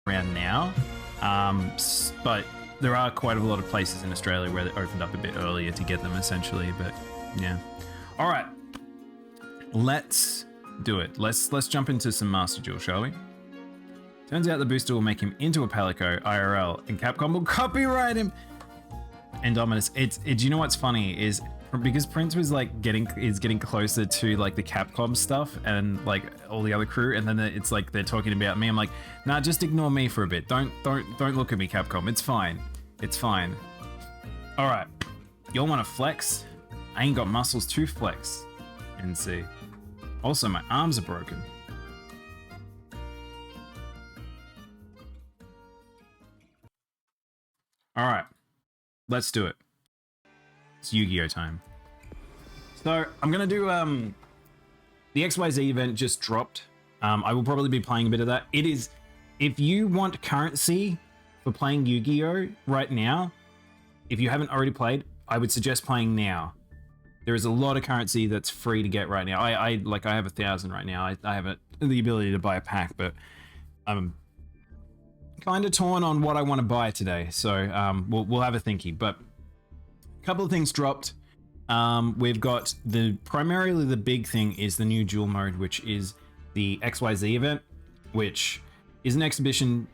around now, but there are quite a lot of places in Australia where they opened up a bit earlier to get them, essentially. But yeah, all right, let's do it. Let's jump into some MasterDuel, shall we? Turns out the booster will make him into a Palico IRL, and Capcom will copyright him. And Dominus, do you know what's funny is because Prince was like getting closer to like the Capcom stuff and like all the other crew, and then it's like they're talking about me. I'm like, nah, just ignore me for a bit. Don't look at me, Capcom. It's fine. It's fine. All right, y'all want to flex? I ain't got muscles to flex. And see. Also, my arms are broken. All right, let's do it. It's YuGiOh time. So I'm gonna do the XYZ event just dropped. I will probably be playing a bit of that. It is, if you want currency for playing YuGiOh right now, if you haven't already played, I would suggest playing now. There is a lot of currency that's free to get right now. I have 1,000 right now. I have the ability to buy a pack, but I'm kind of torn on what I want to buy today. So we'll have a thinky. But a couple of things dropped. We've got primarily the big thing is the new duel mode, which is the XYZ event, which is an exhibition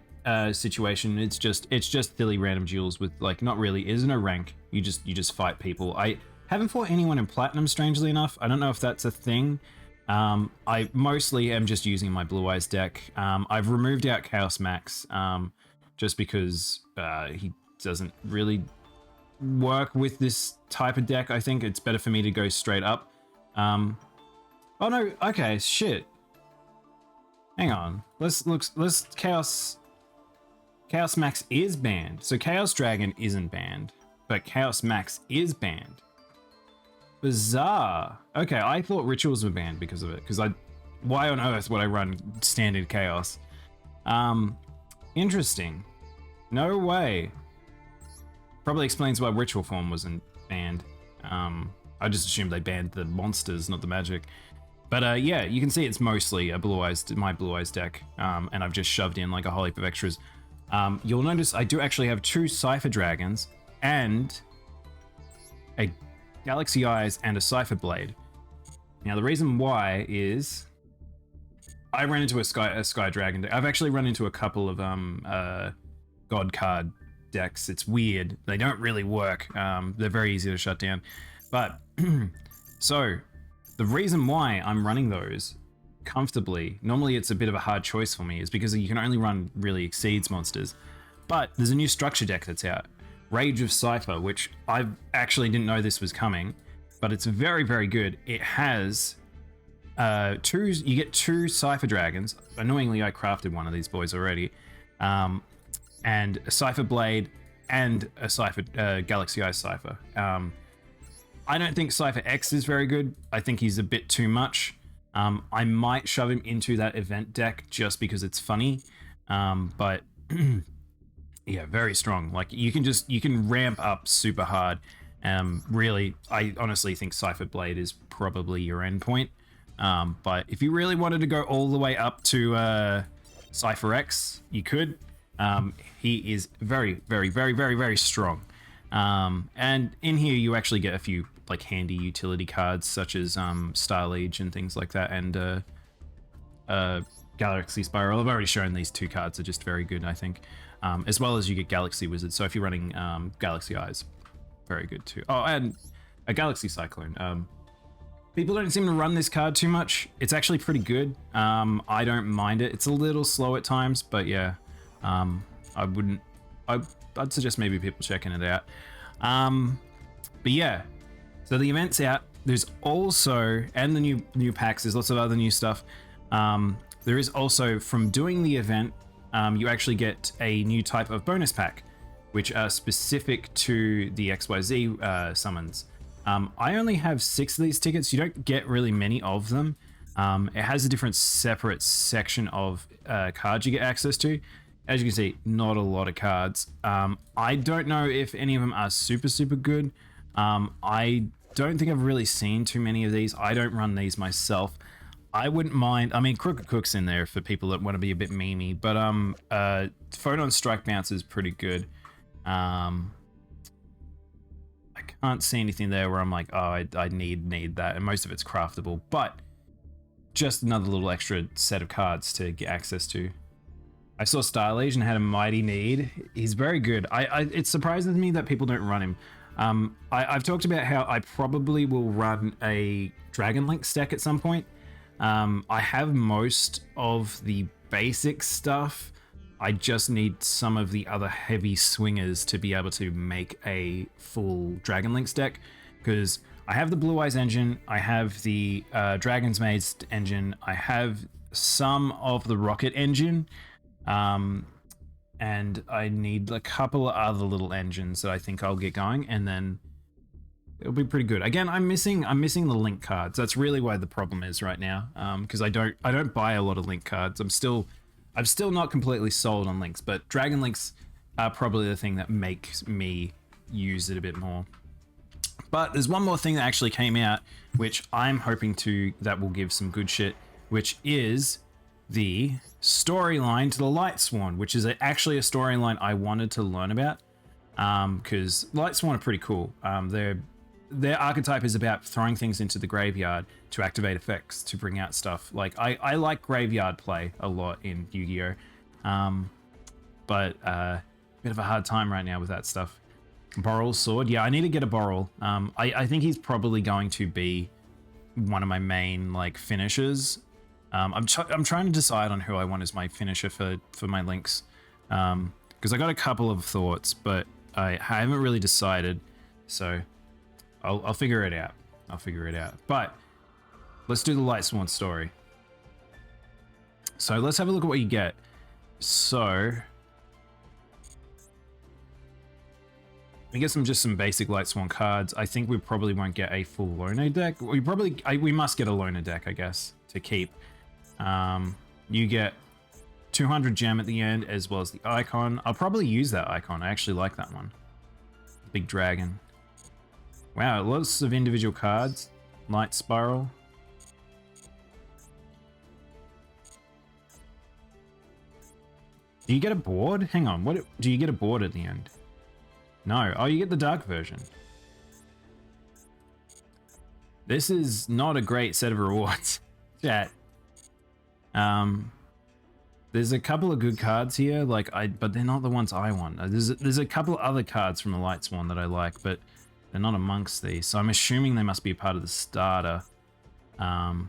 situation. It's just silly random duels with like there's no rank. You just fight people. I haven't fought anyone in Platinum, strangely enough. I don't know if that's a thing. I mostly am just using my Blue Eyes deck. I've removed out Chaos Max just because he doesn't really work with this type of deck. I think it's better for me to go straight up. Oh no, okay, shit. Hang on. Let's Chaos Max is banned. So Chaos Dragon isn't banned, but Chaos Max is banned. Bizarre. Okay, I thought Rituals were banned because of it, because why on earth would I run standard Chaos? Interesting. No way. Probably explains why Ritual Form wasn't banned. I just assumed they banned the monsters, not the magic. But yeah, you can see it's mostly my Blue Eyes deck, and I've just shoved in like a whole heap of extras. You'll notice I do actually have 2 Cypher Dragons and a Galaxy Eyes and a Cypher Blade. Now the reason why is I ran into a Sky Dragon deck. I've actually run into a couple of God card decks. It's weird. They don't really work. They're very easy to shut down. But so the reason why I'm running those comfortably, normally it's a bit of a hard choice for me, is because you can only run really Exceeds monsters. But there's a new structure deck that's out, Rage of Cypher, which I actually didn't know this was coming, but it's very, very good. It has you get 2 Cypher Dragons. Annoyingly, I crafted one of these boys already. And a Cypher Blade and a Cypher Galaxy Eyes Cypher. I don't think Cypher X is very good. I think he's a bit too much. I might shove him into that event deck just because it's funny. But yeah, very strong. Like you can ramp up super hard. Really, I honestly think Cypher Blade is probably your endpoint. But if you really wanted to go all the way up to Cypher X, you could. He is very, very, very, very, very strong. And in here you actually get a few like handy utility cards such as Star Liege and things like that, and Galaxy Spiral. I've already shown these 2 cards are just very good, I think. As well as you get Galaxy Wizard. So if you're running Galaxy Eyes, very good too. Oh, and a Galaxy Cyclone. People don't seem to run this card too much. It's actually pretty good. I don't mind it. It's a little slow at times, but yeah. I'd suggest maybe people checking it out. But yeah, so the event's out. There's also, and the new packs, there's lots of other new stuff. There is also, from doing the event, you actually get a new type of bonus pack, which are specific to the XYZ summons. I only have 6 of these tickets. You don't get really many of them. It has a different separate section of cards you get access to. As you can see, not a lot of cards. I don't know if any of them are super, super good. I don't think I've really seen too many of these. I don't run these myself. I wouldn't mind. I mean, Crooked Cook's in there for people that want to be a bit memey, but Photon Strike Bounce is pretty good. I can't see anything there where I'm like, oh, I need that, and most of it's craftable, but just another little extra set of cards to get access to. I saw Style Age and had a Mighty Need. He's very good. It surprises me that people don't run him. I've talked about how I probably will run a Dragon Link stack at some point. I have most of the basic stuff. I just need some of the other heavy swingers to be able to make a full Dragon Link deck, because I have the Blue Eyes engine, I have the Dragon's Maid's engine, I have some of the Rocket engine, and I need a couple of other little engines that I think I'll get going, and then it'll be pretty good. Again, I'm missing the Link cards. That's really why the problem is right now, because I don't buy a lot of Link cards. I'm still not completely sold on Links, but Dragon Links are probably the thing that makes me use it a bit more. But there's one more thing that actually came out, which I'm hoping that will give some good shit, which is the storyline to the Light Sworn, which is actually a storyline I wanted to learn about, because Light Sworn are pretty cool. Their archetype is about throwing things into the graveyard to activate effects to bring out stuff. Like I like graveyard play a lot in Yu-Gi-Oh, but bit of a hard time right now with that stuff. Borrel's Sword, yeah, I need to get a Borrel. I think he's probably going to be one of my main like finishers. I'm trying to decide on who I want as my finisher for my Links, because I got a couple of thoughts, but I haven't really decided. So I'll figure it out. But let's do the Light Sworn story. So let's have a look at what you get. So we get just some basic Light Sworn cards. I think we probably won't get a full loner deck. We must get a loner deck, I guess, to keep. You get 200 gem at the end, as well as the icon. I'll probably use that icon. I actually like that one. Big dragon. Wow, lots of individual cards. Light Spiral. Do you get a board? Hang on, what do you get a board at the end? No. Oh, you get the dark version. This is not a great set of rewards. Chat. There's a couple of good cards here, but they're not the ones I want. There's a couple of other cards from the Light Sworn that I like, but they're not amongst these. So I'm assuming they must be a part of the starter. Yeah,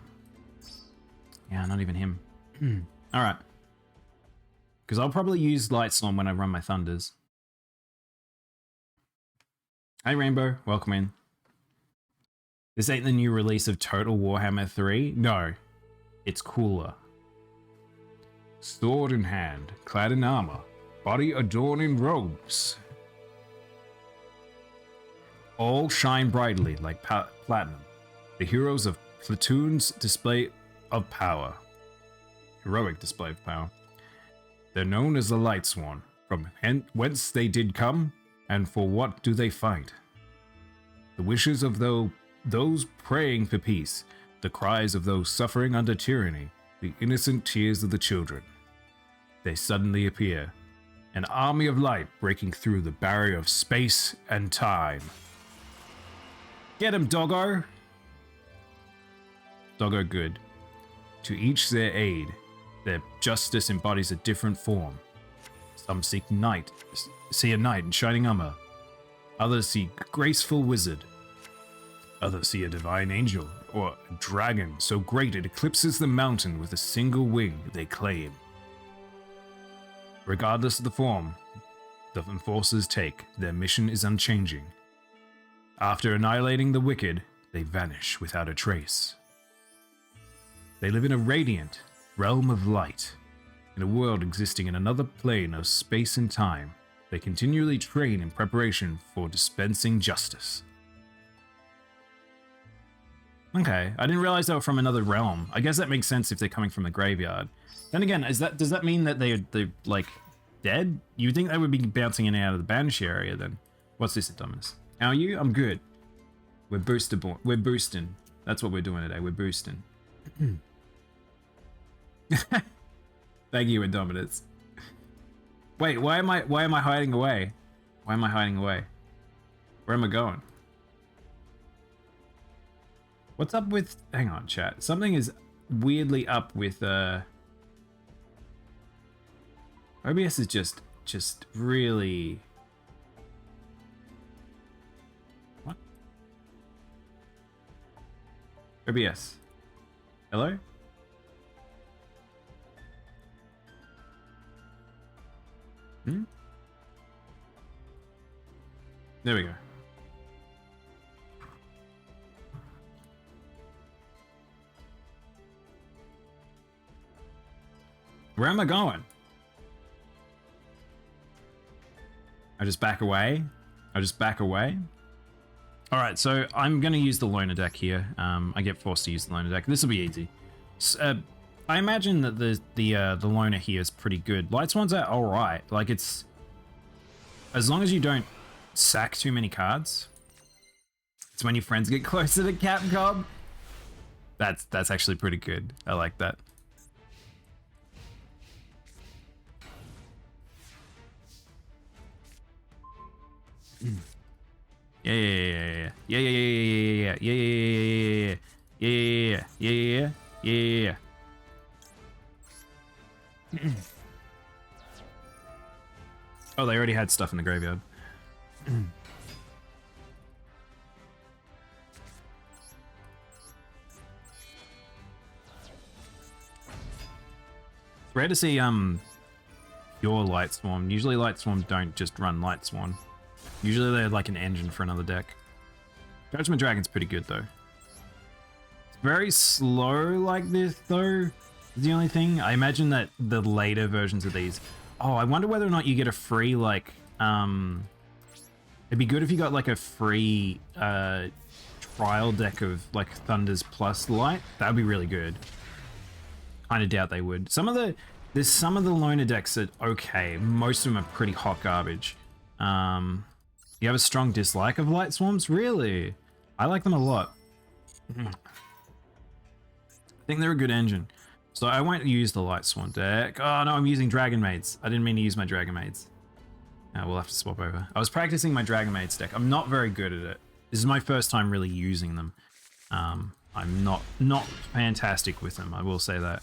not even him. All right. Because I'll probably use Light Sworn when I run my Thunders. Hey Rainbow, welcome in. This ain't the new release of Total Warhammer 3? No, it's cooler. Sword in hand, clad in armor, body adorned in robes. All shine brightly like platinum. The heroes of Platoon's display of power. Heroic display of power. They're known as the Light Sworn, from whence they did come, and for what do they fight. The wishes of those praying for peace, the cries of those suffering under tyranny, the innocent tears of the children. They suddenly appear, an army of light breaking through the barrier of space and time. Get him, doggo! Doggo good. To each their aid, their justice embodies a different form. Some see a knight in shining armor. Others see a graceful wizard. Others see a divine angel, or a dragon so great it eclipses the mountain with a single wing they claim. Regardless of the form the enforcers take, their mission is unchanging. After annihilating the wicked, they vanish without a trace. They live in a radiant realm of light. In a world existing in another plane of space and time, they continually train in preparation for dispensing justice. Okay, I didn't realize they were from another realm. I guess that makes sense if they're coming from the graveyard. Then again, does that mean that they're like dead? You'd think they would be bouncing in and out of the banish area then. What's this, Dominus? How are you? I'm good. We're boosting. That's what we're doing today. We're boosting. Thank you, Indominus. Wait, why am I hiding away? Why am I hiding away? Where am I going? What's up with... Hang on, chat. Something is weirdly up with... OBS is just really... What? OBS. Hello? Hmm? There we go. Where am I going? I just back away. I just back away. All right, so I'm going to use the loner deck here. I get forced to use the loner deck. This will be easy. I imagine that the loner here is pretty good. Light Swan's are all right. Like, it's... As long as you don't sack too many cards. It's when your friends get closer to Capcom. That's actually pretty good. I like that. Yeah. Oh, they already had stuff in the graveyard. It's rare to see your Light Swarm. Usually Light Swarm don't just run Light Swarm. Usually they're like an engine for another deck. Judgment Dragon's pretty good though. It's very slow like this though, is the only thing. I imagine that the later versions of these... Oh, I wonder whether or not you get a free like... It'd be good if you got like a free trial deck of like Thunders plus Light. That would be really good. Kind of doubt they would. There's some of the loner decks that okay. Most of them are pretty hot garbage. You have a strong dislike of Light Swarms? Really? I like them a lot. I think they're a good engine. So I won't use the Light Swarm deck. Oh no, I'm using Dragon Maids. I didn't mean to use my Dragon Maids. We'll have to swap over. I was practicing my Dragon Maids deck. I'm not very good at it. This is my first time really using them. I'm not fantastic with them, I will say that.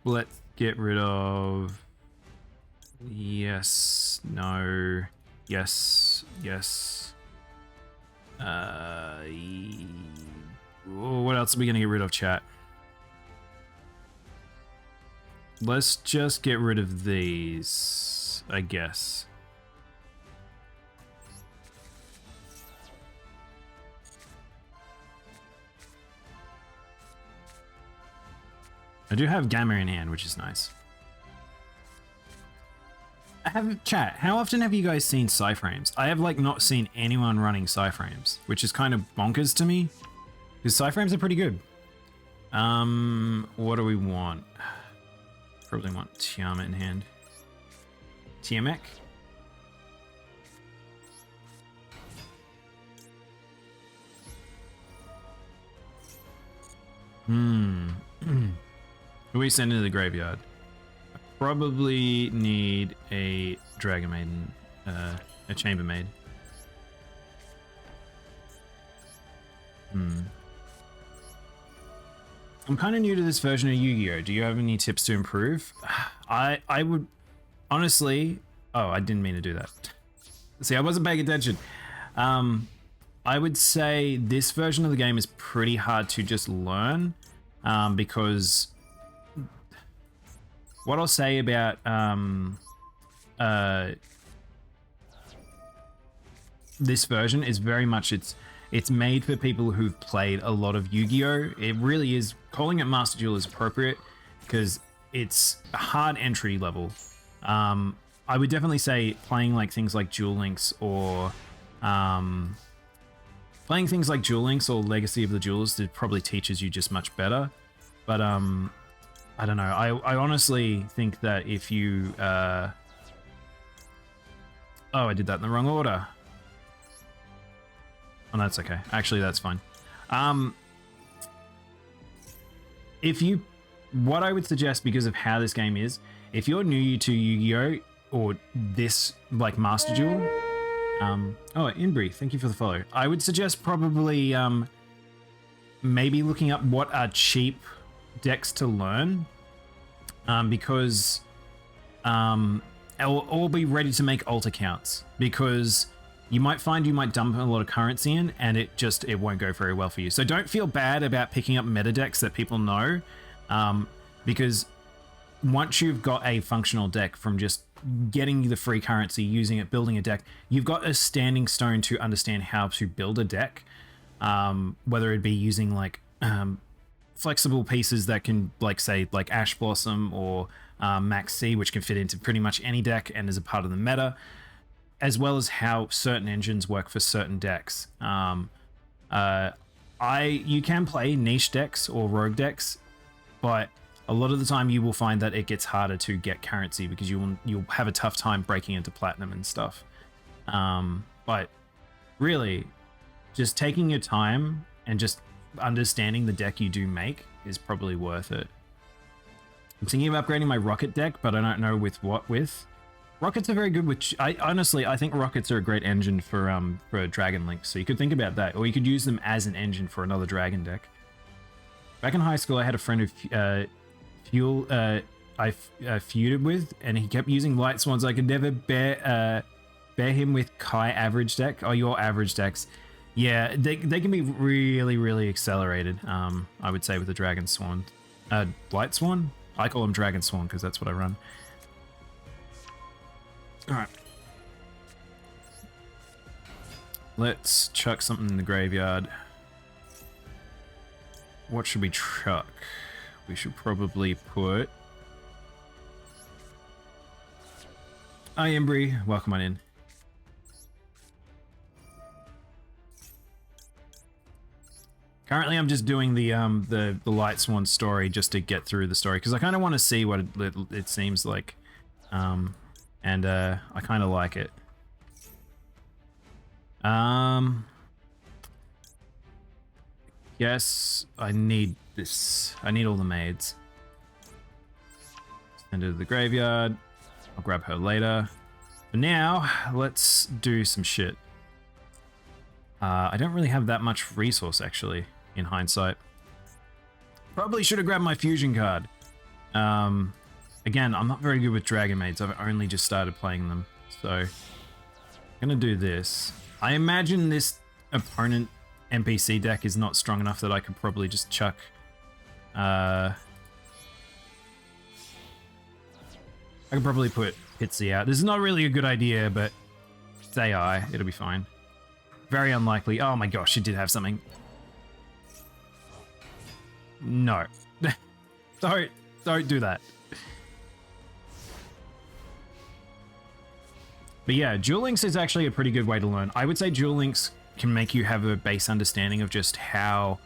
Let's get rid of... Yes, no, yes. What else are we gonna get rid of, chat? Let's just get rid of these, I guess. I do have Gamma in hand, which is nice. Chat, how often have you guys seen Psyframes? I have like not seen anyone running Psyframes, which is kind of bonkers to me. Because Psyframes are pretty good. What do we want? Probably want Tiamat in hand. Tiamat? Who we send into the graveyard? I probably need a Dragon Maiden, a Chambermaid. I'm kind of new to this version of Yu-Gi-Oh! Do you have any tips to improve? I would honestly... Oh, I didn't mean to do that. See, I wasn't paying attention. I would say this version of the game is pretty hard to just learn because what I'll say about this version is very much it's made for people who've played a lot of Yu-Gi-Oh! It really is. Calling it MasterDuel is appropriate because it's a hard entry level. I would definitely say playing like things like Duel Links or Legacy of the Jewels, it probably teaches you just much better. But I don't know. I honestly think that if you oh, I did that in the wrong order. Oh, that's okay. Actually, that's fine. What I would suggest, because of how this game is, if you're new to Yu-Gi-Oh! Or this, like, MasterDuel, oh, Inbri, thank you for the follow. I would suggest probably, maybe looking up what are cheap decks to learn, because, or be ready to make alt accounts, because you might find you might dump a lot of currency in and it won't go very well for you. So don't feel bad about picking up meta decks that people know, because once you've got a functional deck from just getting the free currency, using it, building a deck, you've got a standing stone to understand how to build a deck, whether it be using like flexible pieces that can, like, say, like Ash Blossom or Max C, which can fit into pretty much any deck and is a part of the meta, as well as how certain engines work for certain decks. You can play niche decks or rogue decks, but a lot of the time you will find that it gets harder to get currency because you'll have a tough time breaking into platinum and stuff. But really, just taking your time and just understanding the deck you do make is probably worth it. I'm thinking of upgrading my rocket deck, but I don't know what with. Rockets are very good with... I think rockets are a great engine for Dragon Link, so you could think about that, or you could use them as an engine for another dragon deck. Back in high school, I had a friend who I feuded with, and he kept using light swans. I could never bear him with Kai average deck. Oh, your average decks. Yeah, they can be really, really accelerated, I would say, with the Dragon Swan. Light Swan? I call him Dragon Swan because that's what I run. Alright. Let's chuck something in the graveyard. What should we chuck? We should probably put... Hi, Embry. Welcome on in. Currently, I'm just doing the Light Swan story just to get through the story, because I kind of want to see what it seems like. And I kind of like it. Yes, I need this. I need all the maids. Send her to the graveyard. I'll grab her later. For now, let's do some shit. I don't really have that much resource, actually, in hindsight. Probably should have grabbed my fusion card. Again, I'm not very good with Dragon Maids. I've only just started playing them. So, I'm gonna do this. I imagine this opponent NPC deck is not strong enough that I could probably just chuck... I could probably put Pitsy out. This is not really a good idea, but it's AI. It'll be fine. Very unlikely. Oh my gosh, it did have something. No. Don't do that. But yeah, Duel Links is actually a pretty good way to learn. I would say Duel Links can make you have a base understanding of just how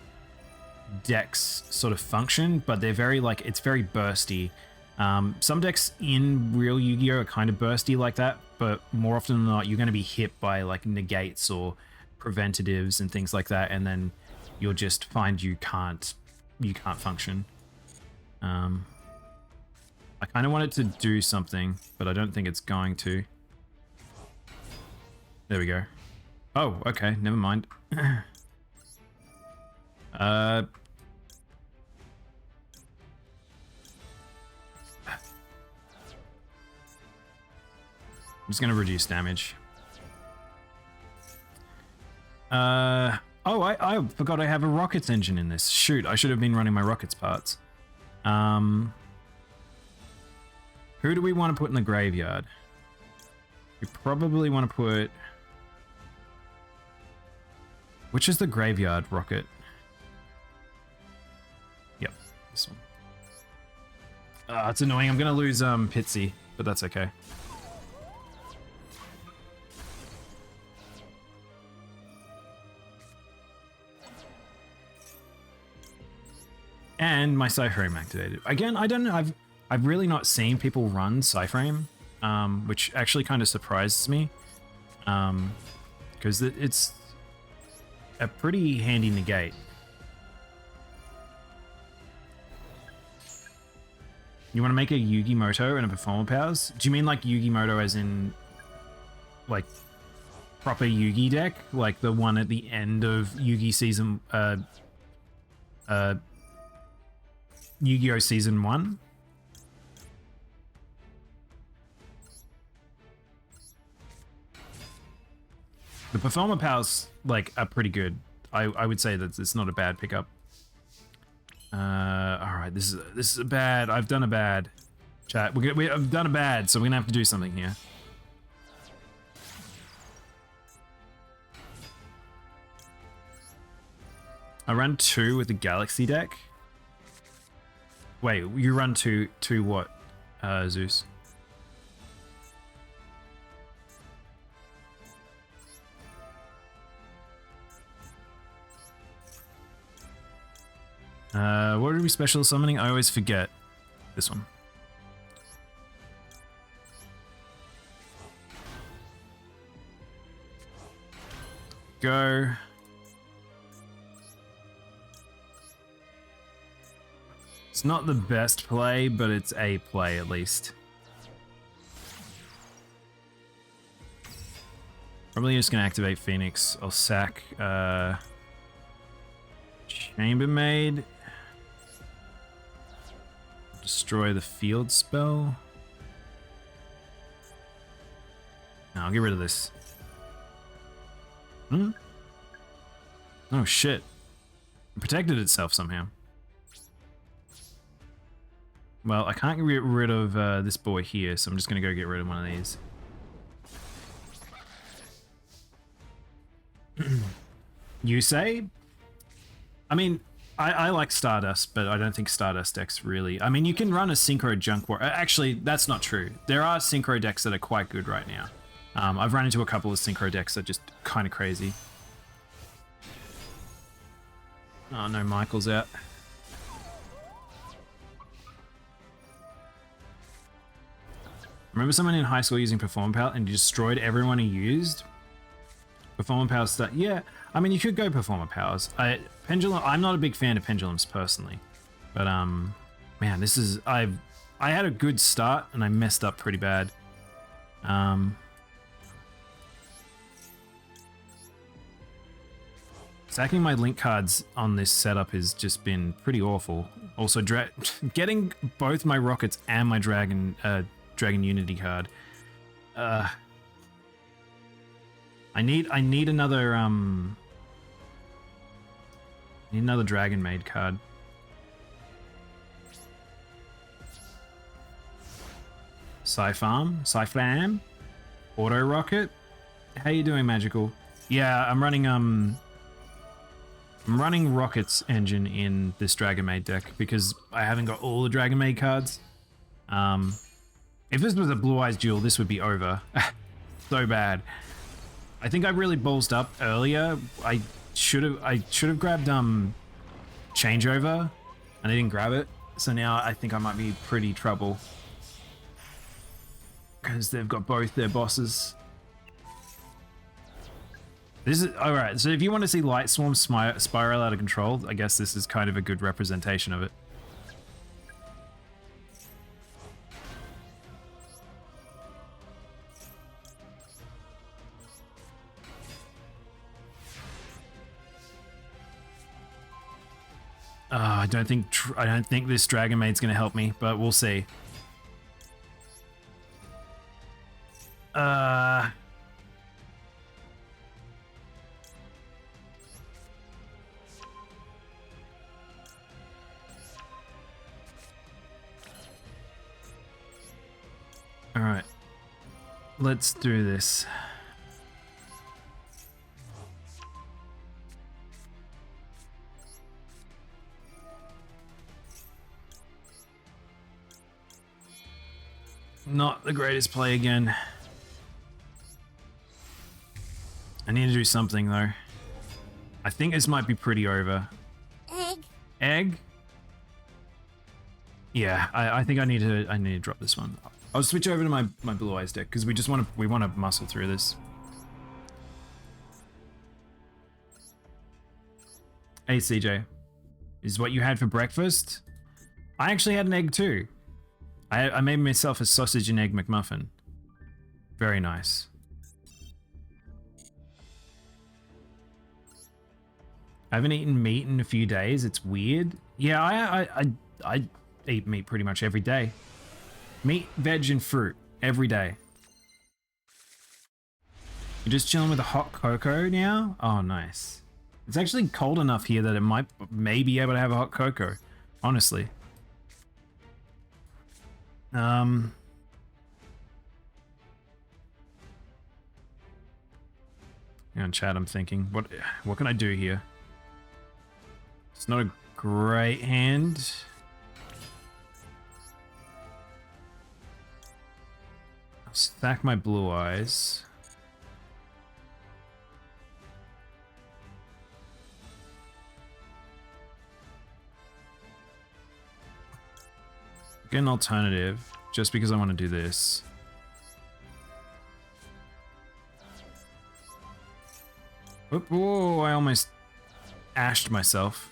decks sort of function, but they're very, like, it's very bursty. Some decks in real Yu-Gi-Oh! Are kind of bursty like that, but more often than not, you're going to be hit by, like, negates or preventatives and things like that, and then you'll just find you can't function. I kind of want it to do something, but I don't think it's going to. There we go. Oh, okay, never mind. I'm just gonna reduce damage. Oh, I forgot I have a rockets engine in this. Shoot, I should have been running my rockets parts. Who do we want to put in the graveyard? We probably want to put... Which is the graveyard rocket? Yep, this one. It's annoying. I'm gonna lose Pitsy, but that's okay. And my Cyframe activated. Again, I don't know. I've really not seen people run Cyframe, which actually kind of surprises me, because it's a pretty handy negate. You want to make a YuGiMoto and a Performer Powers? Do you mean like YuGiMoto as in like proper Yugi deck? Like the one at the end of Yugi season, YuGiOh season 1? The Performer Powers like are pretty good. I would say that it's not a bad pickup. Alright, this is a bad. I've done a bad. Chat. I've done a bad, so we're gonna have to do something here. I run 2 with the Galaxy deck. Wait, you run two what, Zeus? What are we special summoning? I always forget this one. Go. It's not the best play, but it's a play at least. Probably just gonna activate Phoenix. I'll sack Chambermaid. Destroy the field spell. No, I'll get rid of this. Oh shit. It protected itself somehow. Well, I can't get rid of this boy here, so I'm just gonna go get rid of one of these. You say? I mean, I like Stardust, but I don't think Stardust decks really... I mean, you can run a Synchro Junk War. Actually, that's not true. There are Synchro decks that are quite good right now. I've run into a couple of Synchro decks that are just kind of crazy. Oh no, Michael's out. Remember someone in high school using Performer Power and destroyed everyone he used? Performer Powers start... Yeah, I mean, you could go Performer Powers. Pendulum... I'm not a big fan of Pendulums personally. But, man, this is... I had a good start and I messed up pretty bad. Sacking my link cards on this setup has just been pretty awful. Also, getting both my Rockets and my Dragon Unity card. I need another need another Dragon Maid card. Sci-Fam, Auto Rocket. How you doing, Magical? Yeah, I'm running Rocket's engine in this Dragon Maid deck because I haven't got all the Dragon Maid cards. If this was a Blue Eyes Duel, this would be over. So bad. I think I really ballsed up earlier. I should have grabbed Changeover, and I didn't grab it. So now I think I might be pretty trouble because they've got both their bosses. This is alright. So if you want to see Light Swarm spiral out of control, I guess this is kind of a good representation of it. I don't think this Dragon Maid's gonna help me, but we'll see. Alright. Let's do this. Not the greatest play again. I need to do something though. I think this might be pretty over. Egg? Yeah, I think I need to drop this one. I'll switch over to my Blue Eyes deck because we want to muscle through this. Hey CJ, is what you had for breakfast? I actually had an egg too. I made myself a sausage and egg McMuffin. Very nice. I haven't eaten meat in a few days. It's weird. Yeah, I eat meat pretty much every day. Meat, veg, and fruit every day. You're just chilling with a hot cocoa now? Oh, nice. It's actually cold enough here that it may be able to have a hot cocoa, honestly. Hang on, chat, I'm thinking. What can I do here? It's not a great hand. I'll stack my blue eyes. Get an alternative, just because I want to do this. Whoa, I almost ashed myself.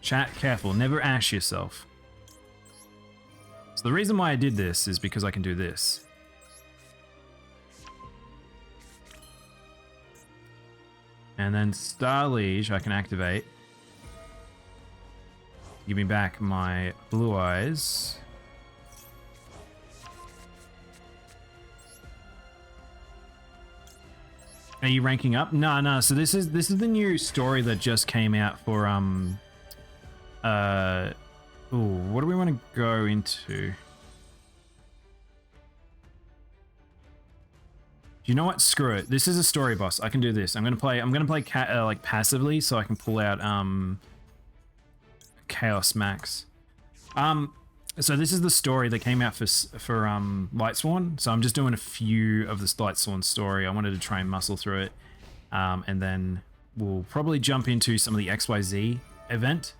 Chat, careful, never ash yourself. So the reason why I did this is because I can do this. And then Star Liege I can activate. Give me back my blue eyes. Are you ranking up? No. So this is the new story that just came out for what do we want to go into? You know what? Screw it. This is a story boss. I can do this. I'm gonna play like passively, so I can pull out Chaos Max. So this is the story that came out for Lightsworn. So I'm just doing a few of this Lightsworn story. I wanted to try and muscle through it, and then we'll probably jump into some of the XYZ event,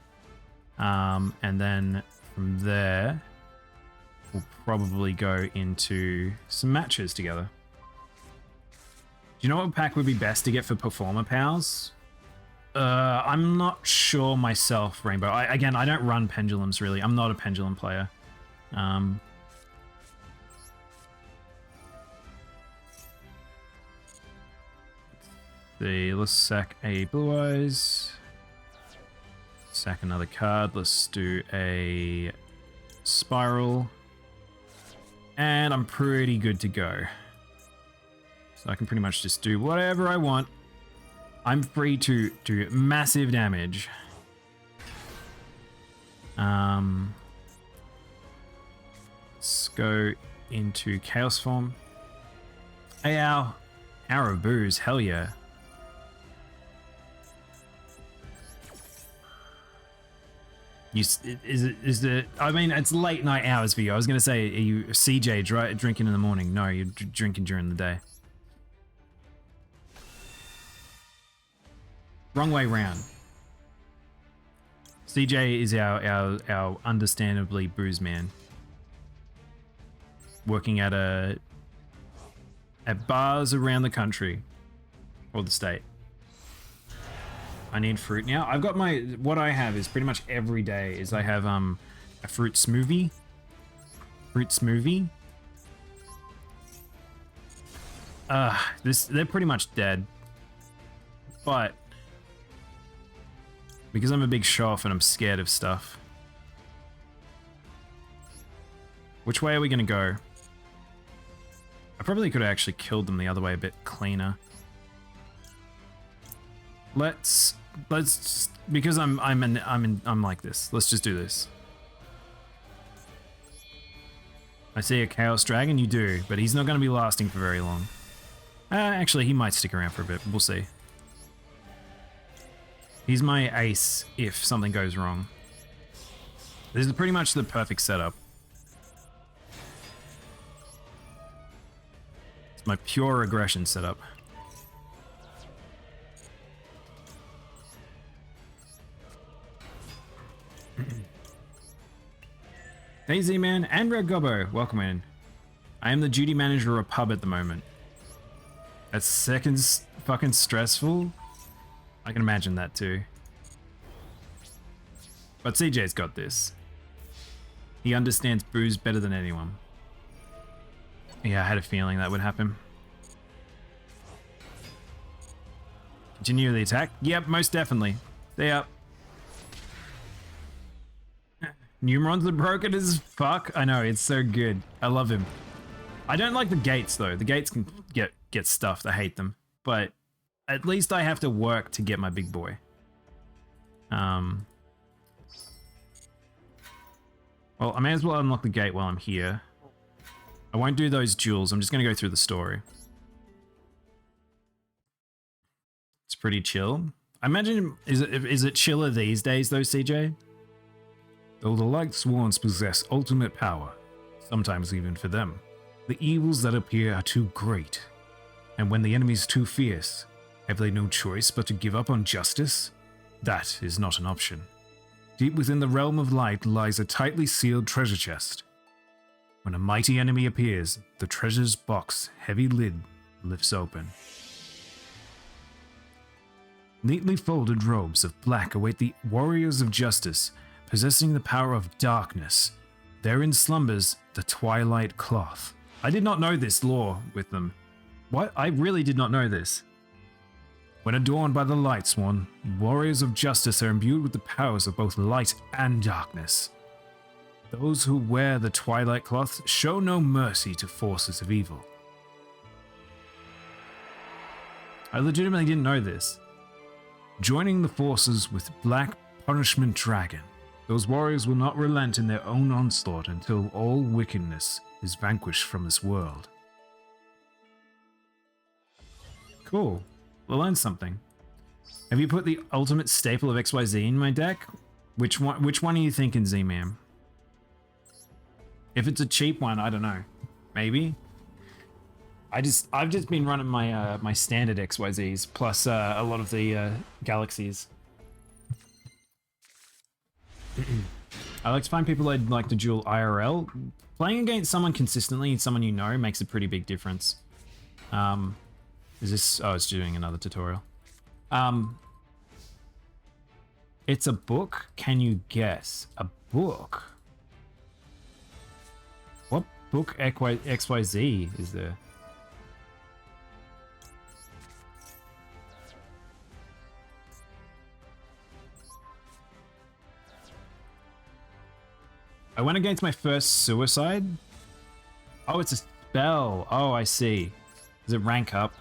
and then from there we'll probably go into some matches together. Do you know what pack would be best to get for Performer Pals? I'm not sure myself, Rainbow. Again, I don't run pendulums really. I'm not a pendulum player. Let's sack a Blue Eyes. Sack another card. Let's do a Spiral. And I'm pretty good to go. So I can pretty much just do whatever I want. I'm free to do massive damage. Let's go into Chaos Form. Hey, Hour of Booze, hell yeah. I mean, it's late night hours for you. I was gonna say, are you CJ drinking in the morning? No, you're drinking during the day. Wrong way round. CJ is our understandably booze man. Working at bars around the country. Or the state. I need fruit now. I've got what I have is pretty much every day is I have a fruit smoothie. They're pretty much dead. But because I'm a big show-off and I'm scared of stuff. Which way are we gonna go? I probably could have actually killed them the other way a bit cleaner. Let's because I'm like this. Let's just do this. I see a Chaos Dragon, you do, but he's not going to be lasting for very long. Actually, he might stick around for a bit. We'll see. He's my ace if something goes wrong. This is pretty much the perfect setup. It's my pure aggression setup. Hey Z-Man and Red Gobbo, welcome in. I am the duty manager of a pub at the moment. That's fucking stressful. I can imagine that too. But CJ's got this. He understands booze better than anyone. Yeah, I had a feeling that would happen. Continue the attack? Yep, most definitely. Stay up. Numerons are broken as fuck. I know, it's so good. I love him. I don't like the gates though. The gates can get stuffed. I hate them. But at least I have to work to get my big boy. Well, I may as well unlock the gate while I'm here. I won't do those duels. I'm just going to go through the story. It's pretty chill. I imagine, is it chiller these days though, CJ? Though the Light Swans possess ultimate power, sometimes even for them, the evils that appear are too great. And when the enemy is too fierce, have they no choice but to give up on justice? That is not an option. Deep within the realm of light lies a tightly sealed treasure chest. When a mighty enemy appears, the treasure's box heavy lid lifts open. Neatly folded robes of black await the warriors of justice, possessing the power of darkness. Therein slumbers the Twilight Cloth. I did not know this lore with them. What? I really did not know this. When adorned by the Light Swan, warriors of justice are imbued with the powers of both light and darkness. Those who wear the Twilight Cloth show no mercy to forces of evil. I legitimately didn't know this. Joining the forces with Black Punishment Dragon, those warriors will not relent in their own onslaught until all wickedness is vanquished from this world. Cool. We'll learn something. Have you put the ultimate staple of XYZ in my deck? Which one are you thinking, Z-Man? If it's a cheap one, I don't know. Maybe. I've just been running my my standard XYZs plus a lot of the galaxies. I like to find people I'd like to duel IRL. Playing against someone consistently, someone you know, makes a pretty big difference. Is this? Oh, it's doing another tutorial. It's a book. Can you guess? A book? What book XYZ is there? I went against my first suicide. Oh, it's a spell. Oh, I see. Does it rank up?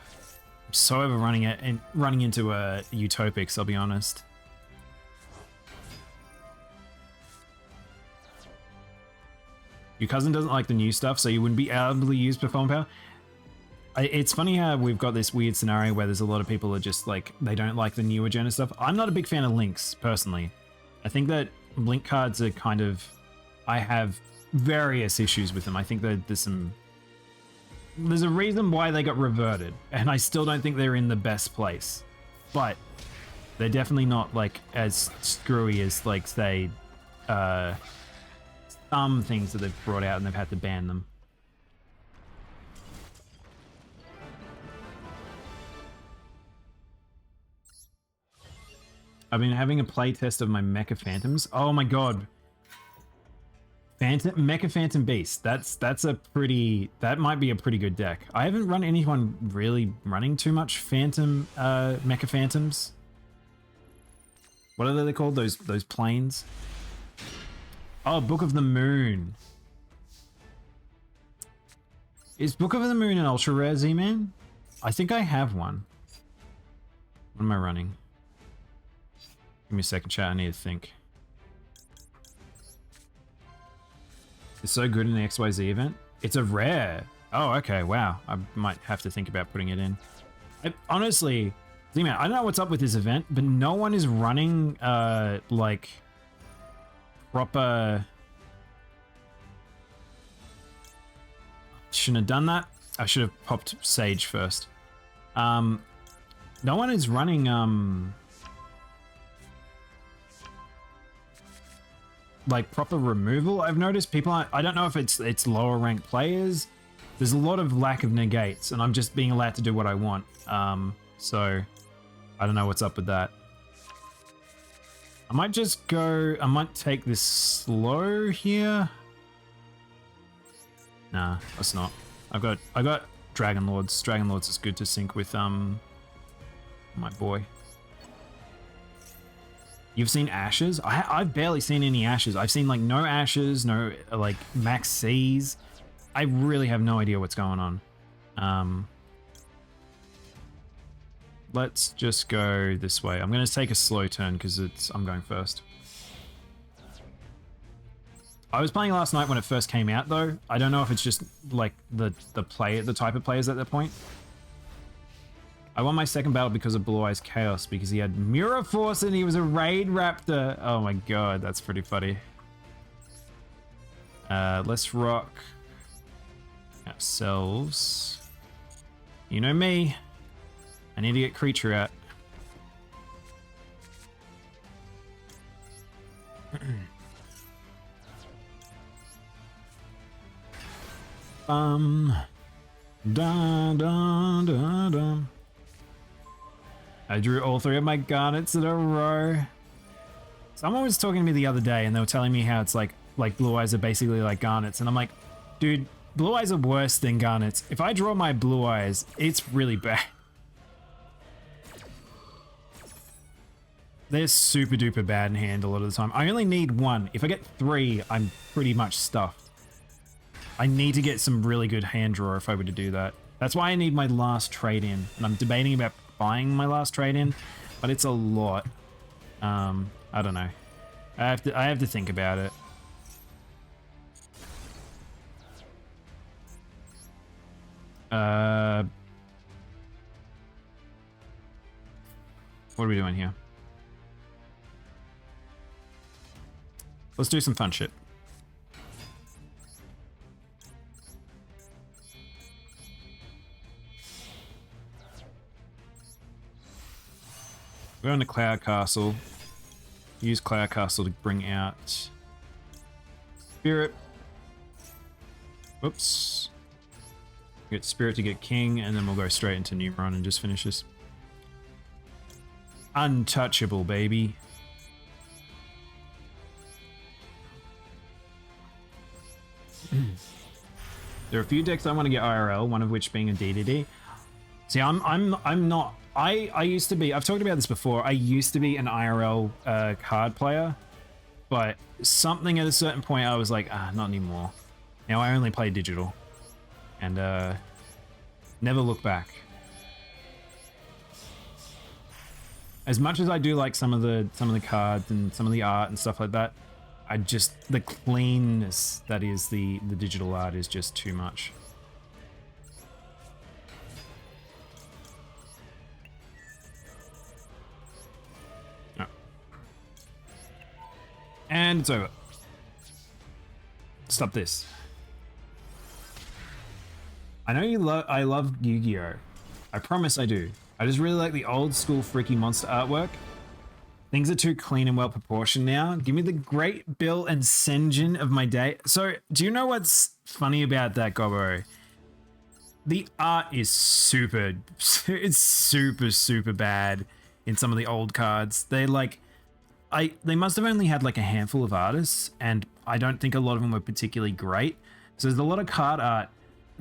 I'm so over running it and running into utopics, I'll be honest. Your cousin doesn't like the new stuff, so you wouldn't be able to use Perform Power. It's funny how we've got this weird scenario where there's a lot of people that just like, they don't like the newer gen stuff. I'm not a big fan of links, personally. I think that link cards are kind of... I have various issues with them. I think that there's a reason why they got reverted, and I still don't think they're in the best place. But they're definitely not like as screwy as like say some things that they've brought out and they've had to ban them. I've been having a play test of my Mecha Phantoms. Oh my god. Mecha Phantom Beast. That's a pretty... That might be a pretty good deck. I haven't run anyone really running too much Phantom Mecha Phantoms. What are they called? Those planes? Oh, Book of the Moon. Is Book of the Moon an ultra rare, Z-Man? I think I have one. What am I running? Give me a second, chat. I need to think. It's so good in the XYZ event. It's a rare. Oh, okay. Wow. I might have to think about putting it in. Honestly, Z-Man, I don't know what's up with this event, but no one is running like proper... Shouldn't have done that. I should have popped Sage first. No one is running like proper removal. I've noticed people aren't, I don't know if it's lower ranked players. There's a lot of lack of negates and I'm just being allowed to do what I want. So I don't know what's up with that. I might just go... I might take this slow here. Nah, that's not. I got Dragon Lords. Dragon Lords is good to sync with my boy. You've seen Ashes? I've barely seen any Ashes. I've seen like no Ashes, no like max C's. I really have no idea what's going on. Let's just go this way. I'm going to take a slow turn because I'm going first. I was playing last night when it first came out though. I don't know if it's just like the type of players at that point. I won my second battle because of Blue Eyes Chaos because he had Mirror Force and he was a Raid Raptor. Oh my god, that's pretty funny. Let's rock ourselves. You know me. I need to get Creature out. Dun, dun, dun, dun. I drew all 3 of my Garnets in a row. Someone was talking to me the other day and they were telling me how it's like Blue Eyes are basically like Garnets. And I'm like, dude, Blue Eyes are worse than Garnets. If I draw my Blue Eyes, it's really bad. They're super duper bad in hand a lot of the time. I only need 1. If I get 3, I'm pretty much stuffed. I need to get some really good hand draw if I were to do that. That's why I need my last trade in. And I'm debating about buying my last trade in, but it's a lot. I don't know. I have to think about it. What are we doing here? Let's do some fun shit. We're on the Cloud Castle. Use Cloud Castle to bring out Spirit. Whoops. Get Spirit to get King, and then we'll go straight into Numeron and just finish this. Untouchable, baby. There are a few decks I want to get IRL, one of which being a DDD. See, I'm not. I used to be. I've talked about this before. I used to be an IRL card player, but something at a certain point I was like, not anymore. Now I only play digital, and never look back. As much as I do like some of the cards and some of the art and stuff like that, the cleanness that is the digital art is just too much. Oh. And it's over. Stop this. I know I love YuGiOh. I promise I do. I just really like the old school freaky monster artwork. Things are too clean and well proportioned now. Give me the great Bill and Senjin of my day. So, do you know what's funny about that, Gobbo? The art is super bad in some of the old cards. They must have only had like a handful of artists, and I don't think a lot of them were particularly great. So there's a lot of card art.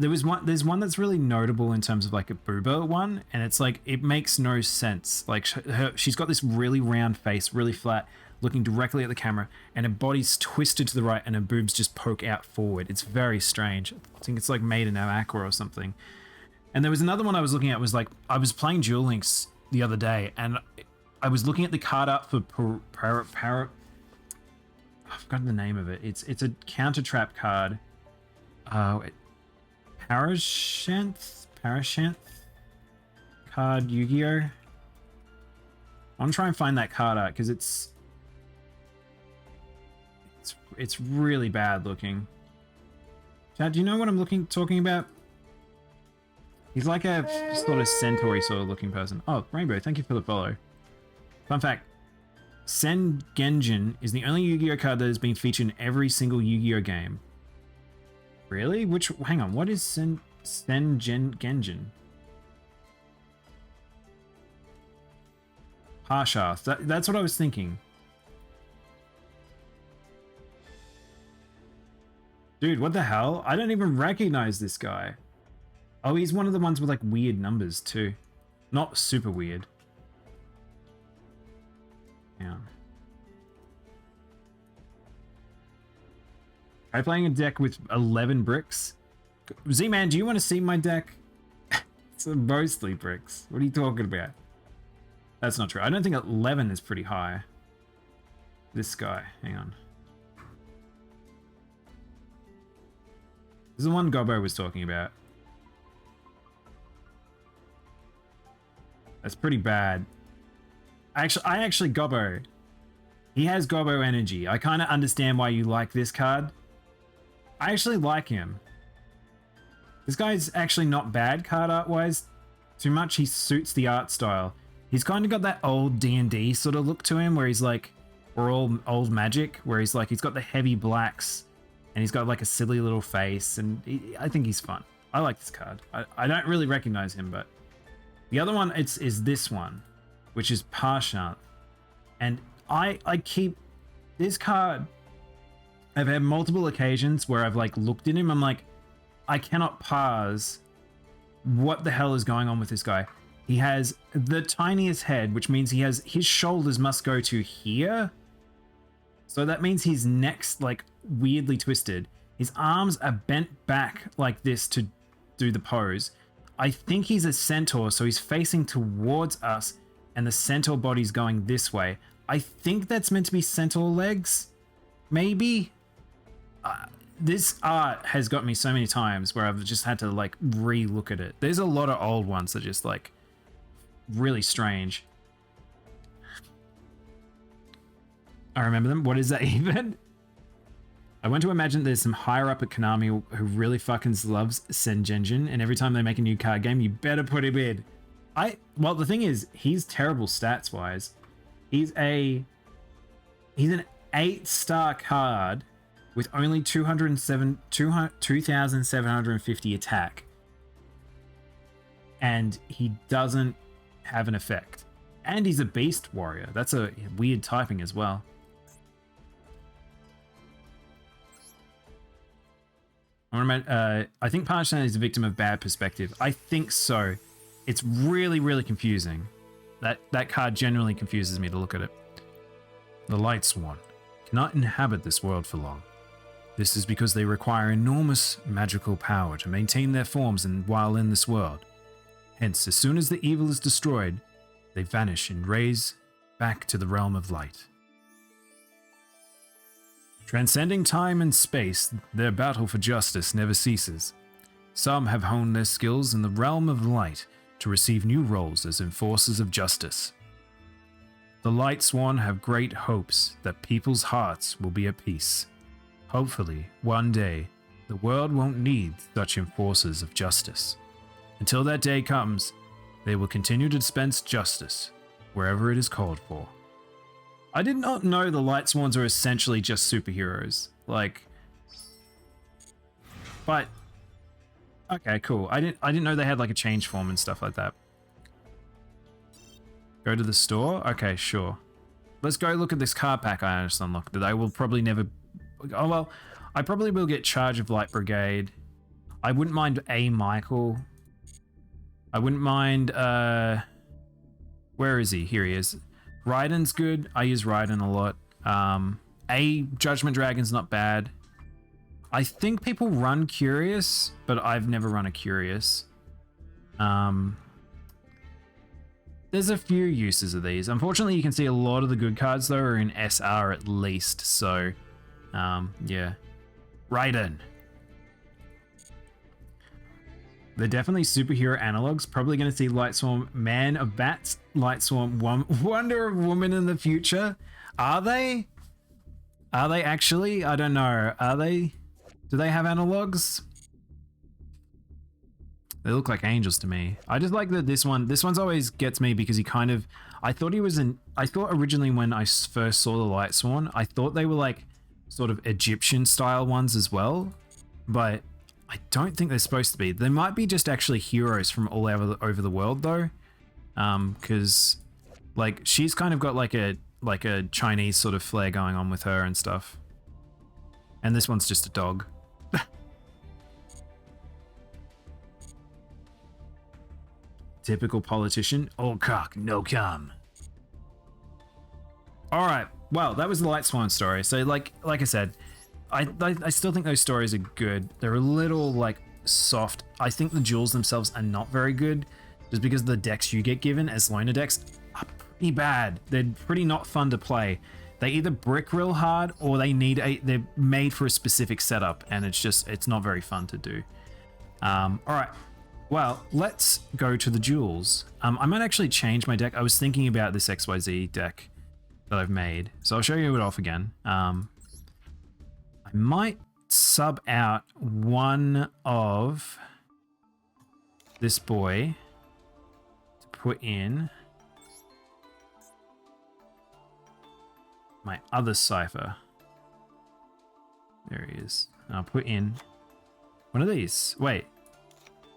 There's one that's really notable in terms of like a Booba one, and it's like, it makes no sense. Like she's got this really round face, really flat, looking directly at the camera, and her body's twisted to the right and her boobs just poke out forward. It's very strange. I think it's like made in Aqua or something. And there was another one I was looking at, was like, I was playing Duel Links the other day, and I was looking at the card art for I've forgotten the name of it. It's a counter trap card. Parashanth card YuGiOh. I'm trying to find that card art because it's really bad looking. Chad, do you know what I'm talking about? He's like a sort of centaur sort of looking person. Oh, Rainbow, thank you for the follow. Fun fact: Sen Genjin is the only YuGiOh card that has been featured in every single YuGiOh game. Really? Hang on, what is Genjin? Parshath. That's what I was thinking. Dude, what the hell? I don't even recognize this guy. Oh, he's one of the ones with like weird numbers too. Not super weird. Yeah. I'm playing a deck with 11 bricks. Z-Man, do you want to see my deck? It's mostly bricks. What are you talking about? That's not true. I don't think 11 is pretty high. This guy. Hang on. This is the one Gobbo was talking about. That's pretty bad. I actually Gobbo. He has Gobbo energy. I kind of understand why you like this card. I actually like him. This guy's actually not bad card art-wise. Too much, he suits the art style. He's kind of got that old D&D sort of look to him where he's like, or old Magic, where he's like, he's got the heavy blacks and he's got like a silly little face, and I think he's fun. I like this card. I don't really recognize him, but the other one is this one, which is Parshath. And I keep this card. I've had multiple occasions where I've like looked at him. I'm like, I cannot parse what the hell is going on with this guy. He has the tiniest head, which means his shoulders must go to here. So that means his neck's like weirdly twisted. His arms are bent back like this to do the pose. I think he's a centaur, so he's facing towards us and the centaur body's going this way. I think that's meant to be centaur legs, maybe. This art has got me so many times where I've just had to like re-look at it. There's a lot of old ones that are just like really strange. I remember them. What is that even? I want to imagine there's some higher up at Konami who really fucking loves Sengenjin, and every time they make a new card game, you better put him in. Well, the thing is, he's terrible stats wise. He's an 8-star card with only 2,750 attack. And he doesn't have an effect. And he's a beast warrior. That's a weird typing as well. I think Parshath is a victim of bad perspective. I think so. It's really, really confusing. That card generally confuses me to look at it. The Light Swan cannot inhabit this world for long. This is because they require enormous magical power to maintain their forms while in this world. Hence, as soon as the evil is destroyed, they vanish and raise back to the realm of light. Transcending time and space, their battle for justice never ceases. Some have honed their skills in the realm of light to receive new roles as enforcers of justice. The Light Swan have great hopes that people's hearts will be at peace. Hopefully, one day, the world won't need such enforcers of justice. Until that day comes, they will continue to dispense justice wherever it is called for. I did not know the Light Swans are essentially just superheroes. Like, but okay, cool. I didn't know they had like a change form and stuff like that. Go to the store? Okay, sure. Let's go look at this card pack I just unlocked that I will probably never... Oh, well, I probably will get Charge of Light Brigade. I wouldn't mind A. Michael. I wouldn't mind... Where is he? Here he is. Raiden's good. I use Raiden a lot. A. Judgment Dragon's not bad. I think people run Curious, but I've never run a Curious. There's a few uses of these. Unfortunately, you can see a lot of the good cards, though, are in SR at least, so... yeah. Raiden. They're definitely superhero analogs. Probably going to see Light Swarm, Man of Bats, Light Swarm, Wonder Woman in the future. Are they? Are they actually? I don't know. Are they? Do they have analogs? They look like angels to me. I just like that this one's always gets me because he kind of... I thought originally when I first saw the Light Swan, I thought they were like sort of Egyptian style ones as well. But... I don't think they're supposed to be. They might be just actually heroes from all over the world, though. Because Like, she's kind of got like a Chinese sort of flair going on with her and stuff. And this one's just a dog. Typical politician. All cock, no cum. All right. Well, that was the Light Swan story. So, like I said, I still think those stories are good. They're a little like soft. I think the duels themselves are not very good, just because the decks you get given as loner decks are pretty bad. They're pretty not fun to play. They either brick real hard or they're made for a specific setup, and it's not very fun to do. All right. Well, let's go to the duels. I might actually change my deck. I was thinking about this XYZ deck that I've made, so I'll show you it off again. I might sub out one of this boy to put in my other cipher. There he is. I'll put in one of these. Wait,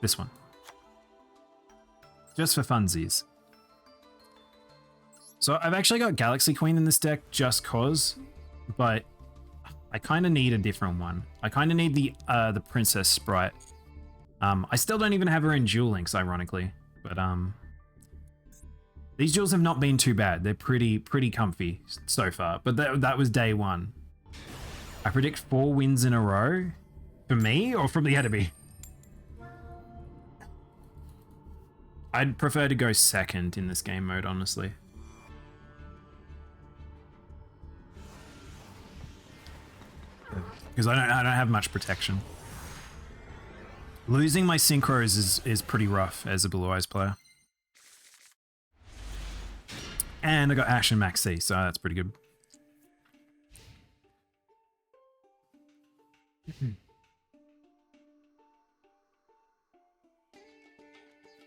this one. Just for funsies. So I've actually got Galaxy Queen in this deck just cause, but I kind of need a different one. I kind of need the Princess Sprite. I still don't even have her in Duel Links, ironically, but these duels have not been too bad. They're pretty comfy so far, but that was day one. I predict 4 wins in a row for me or from the enemy. I'd prefer to go second in this game mode, honestly. Because I don't have much protection. Losing my synchros is pretty rough as a Blue Eyes player. And I got Ash and Max C, so that's pretty good.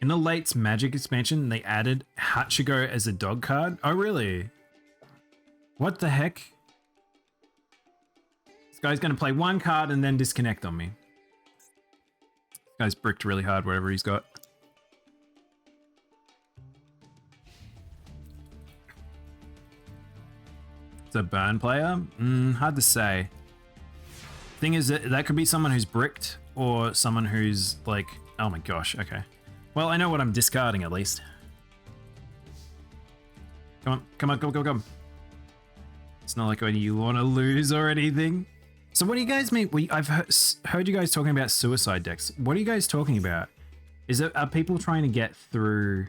In the late Magic expansion, they added Hachigo as a dog card. Oh, really? What the heck? This guy's going to play one card and then disconnect on me. This guy's bricked really hard, whatever he's got. It's a burn player? Hard to say. Thing is, that could be someone who's bricked or someone who's like, oh my gosh, okay. Well, I know what I'm discarding at least. Come on. It's not like when you want to lose or anything. So what do you guys mean? I've heard you guys talking about suicide decks. What are you guys talking about? Are people trying to get through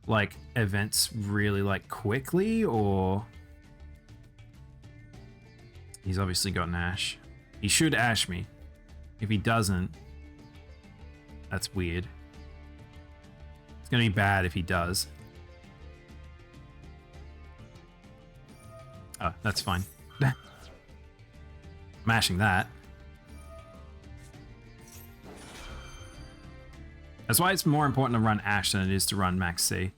like events really like quickly, or? He's obviously got an Ash. He should Ash me. If he doesn't, that's weird. It's gonna be bad if he does. Oh, that's fine. Mashing that. That's why it's more important to run Ash than it is to run Max C.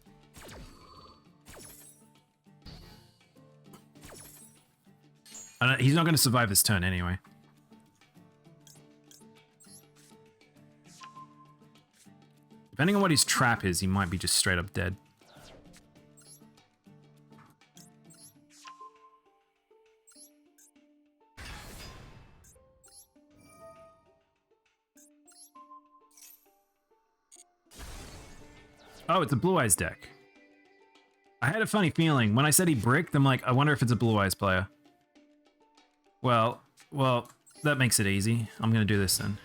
He's not going to survive this turn anyway. Depending on what his trap is, he might be just straight up dead. Oh, it's a Blue Eyes deck. I had a funny feeling. When I said he bricked, I'm like, I wonder if it's a Blue Eyes player. Well, that makes it easy. I'm going to do this then.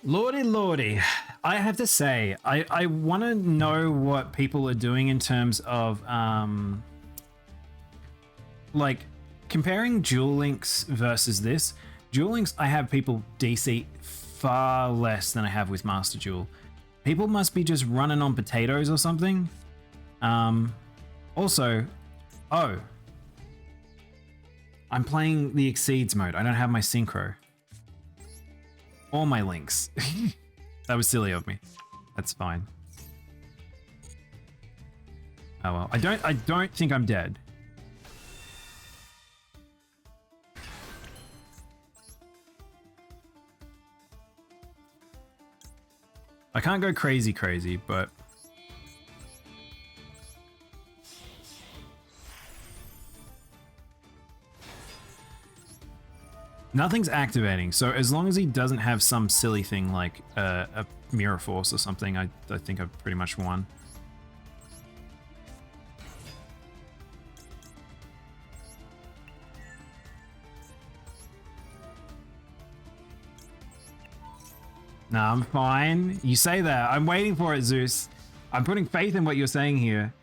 Lordy. I have to say, I want to know what people are doing in terms of, like, comparing Duel Links versus this. Duel Links, I have people DC far less than I have with MasterDuel. People must be just running on potatoes or something. Also, oh, I'm playing the Exceeds mode. I don't have my synchro. Or my links. That was silly of me. That's fine. Oh well. I don't think I'm dead. I can't go crazy, but Nothing's activating, so as long as he doesn't have some silly thing like a Mirror Force or something, I think I've pretty much won. Nah, I'm fine. You say that. I'm waiting for it, Zeus. I'm putting faith in what you're saying here.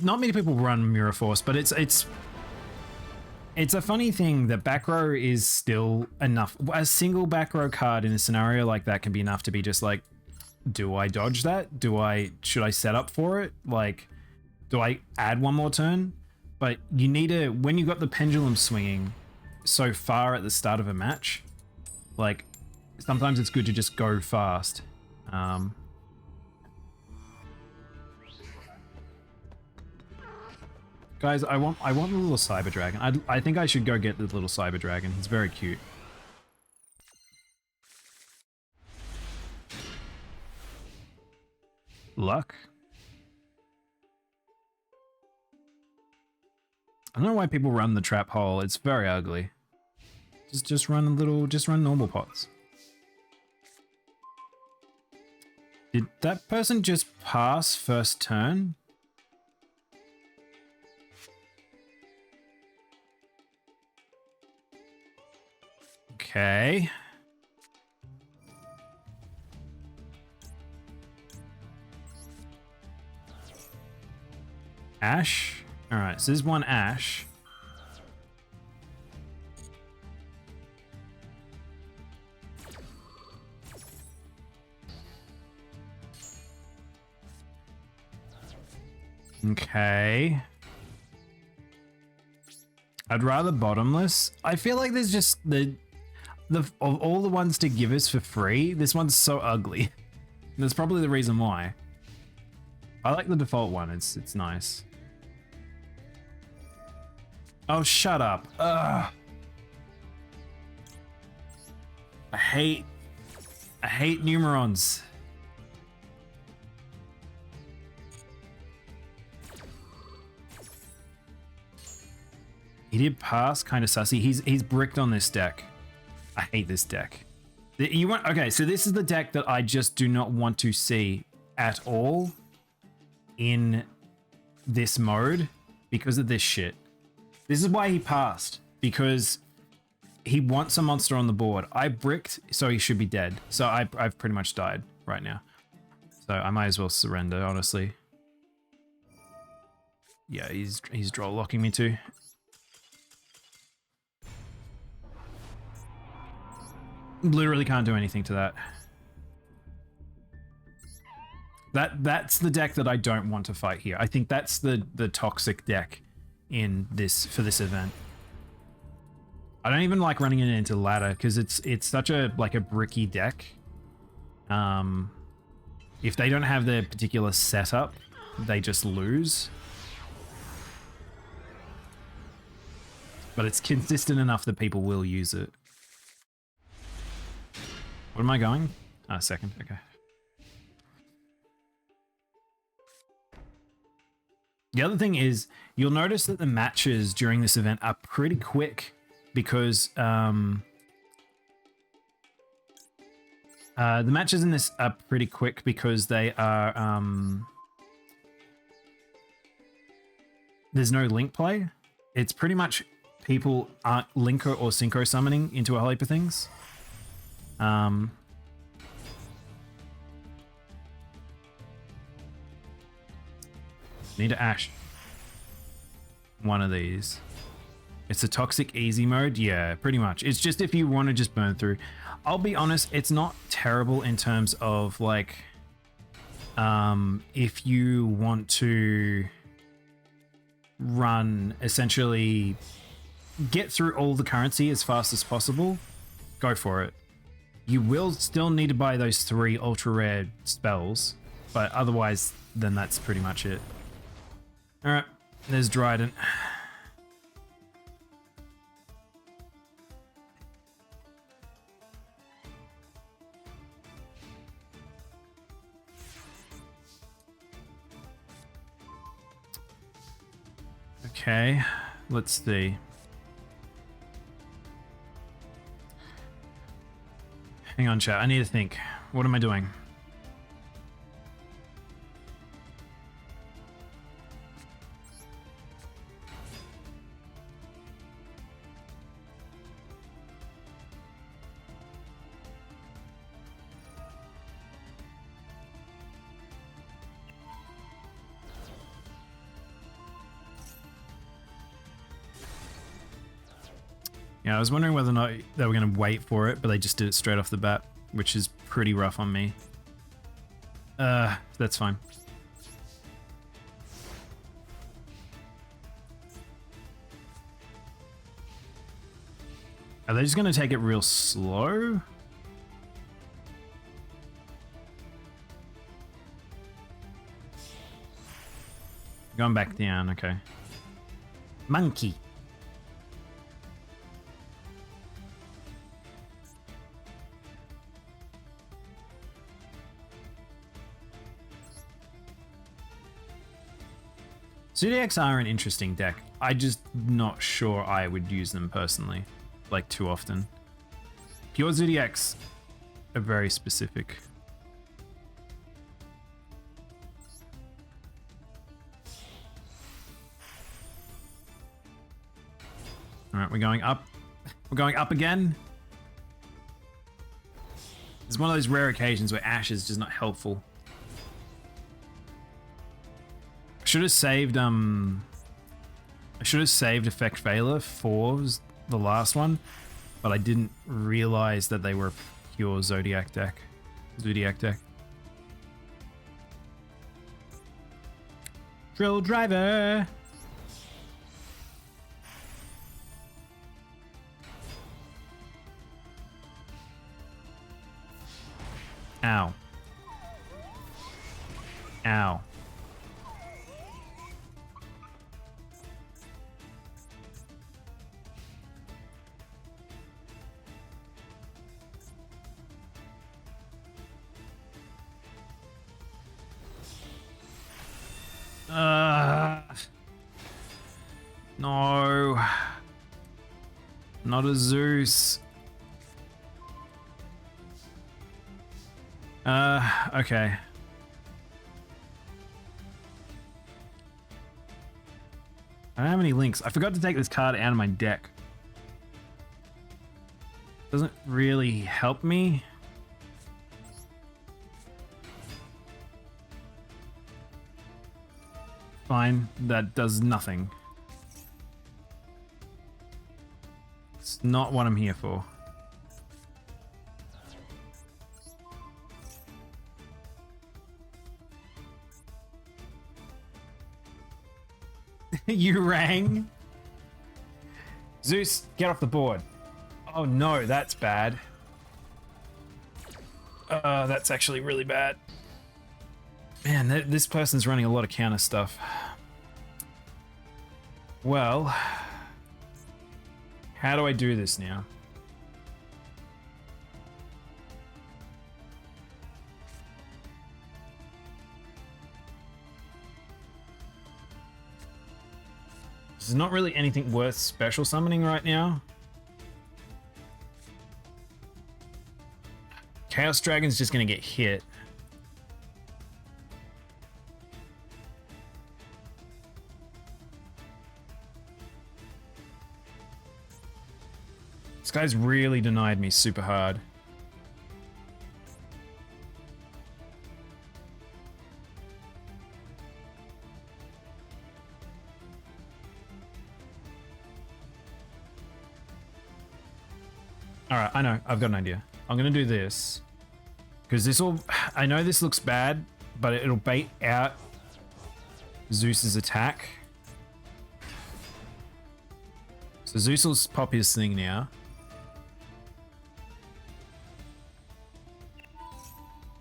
Not many people run Mirror Force, but it's a funny thing that back row is still enough. A single back row card in a scenario like that can be enough to be just like, do I dodge that? Should I set up for it? Like, do I add one more turn? But you need to, when you got the pendulum swinging so far at the start of a match, like sometimes it's good to just go fast. Guys, I want the little cyber dragon. I think I should go get the little cyber dragon. He's very cute. Luck. I don't know why people run the trap hole. It's very ugly. Just run normal pots. Did that person just pass first turn? Okay. Ash. All right, so there's one Ash. Okay. I'd rather bottomless. I feel like there's just of all the ones to give us for free, this one's so ugly. And that's probably the reason why. I like the default one. It's nice. Oh, shut up. Ugh. I hate Numerons. He did pass, kind of sussy. He's bricked on this deck. I hate this deck. Okay, so this is the deck that I just do not want to see at all in this mode because of this shit. This is why he passed, because he wants a monster on the board. I bricked, so he should be dead. So I've pretty much died right now. So I might as well surrender, honestly. Yeah, he's draw locking me too. Literally can't do anything to that. That's the deck that I don't want to fight here. I think that's the toxic deck in this for this event. I don't even like running it into ladder because it's such a like a bricky deck. If they don't have their particular setup, they just lose. But it's consistent enough that people will use it. What am I going? Ah, second, okay. The other thing is, you'll notice that the matches during this event are pretty quick because the matches in this are pretty quick because they are there's no link play. It's pretty much people aren't linker or synchro summoning into a whole heap of things. Need to Ash one of these. It's a toxic easy mode. Yeah, pretty much. It's just if you want to just burn through. I'll be honest, it's not terrible in terms of like if you want to run essentially get through all the currency as fast as possible, go for it. You will still need to buy those 3 ultra rare spells, but otherwise then that's pretty much it. All right, there's Dryden. Okay, let's see. Hang on, chat. I need to think. What am I doing? Yeah, I was wondering whether or not they were going to wait for it, but they just did it straight off the bat, which is pretty rough on me. That's fine. Are they just going to take it real slow? Going back down, okay. Monkey. Zodiacs are an interesting deck. I just not sure I would use them personally, like too often. Pure Zodiacs are very specific. All right, we're going up. We're going up again. It's one of those rare occasions where Ash is just not helpful. Should have saved I should have saved Effect Failure for the last one, but I didn't realize that they were a pure Zodiac deck. Drill driver. Ow. Ow. No. Not a Zeus. Okay. I don't have any links. I forgot to take this card out of my deck. Doesn't really help me. Fine, that does nothing. It's not what I'm here for. You rang? Zeus, get off the board. Oh no, that's bad. That's actually really bad. Man, this person's running a lot of counter stuff. Well, how do I do this now? There's not really anything worth special summoning right now. Chaos Dragon's just gonna get hit. This guy's really denied me super hard. Alright, I know. I've got an idea. I'm gonna do this. Because this will... I know this looks bad, but it'll bait out Zeus's attack. So Zeus will pop his thing now.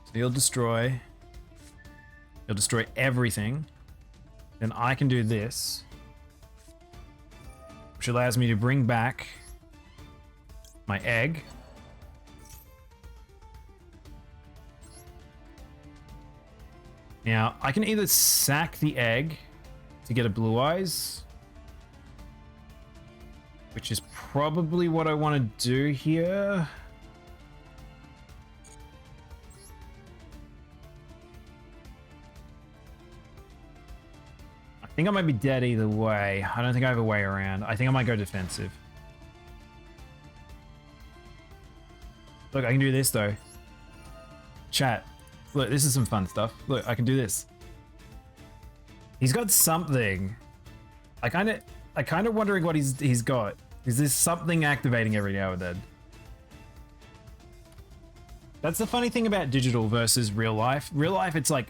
So he'll destroy everything. Then I can do this, which allows me to bring back my egg. Now, I can either sack the egg to get a blue eyes, which is probably what I want to do here. I think I might be dead either way. I don't think I have a way around. I think I might go defensive. Look, I can do this though. Chat. Look, this is some fun stuff. Look, I can do this. He's got something. I kind of wondering what he's got. Is there something activating every now and then? That's the funny thing about digital versus real life. Real life, it's like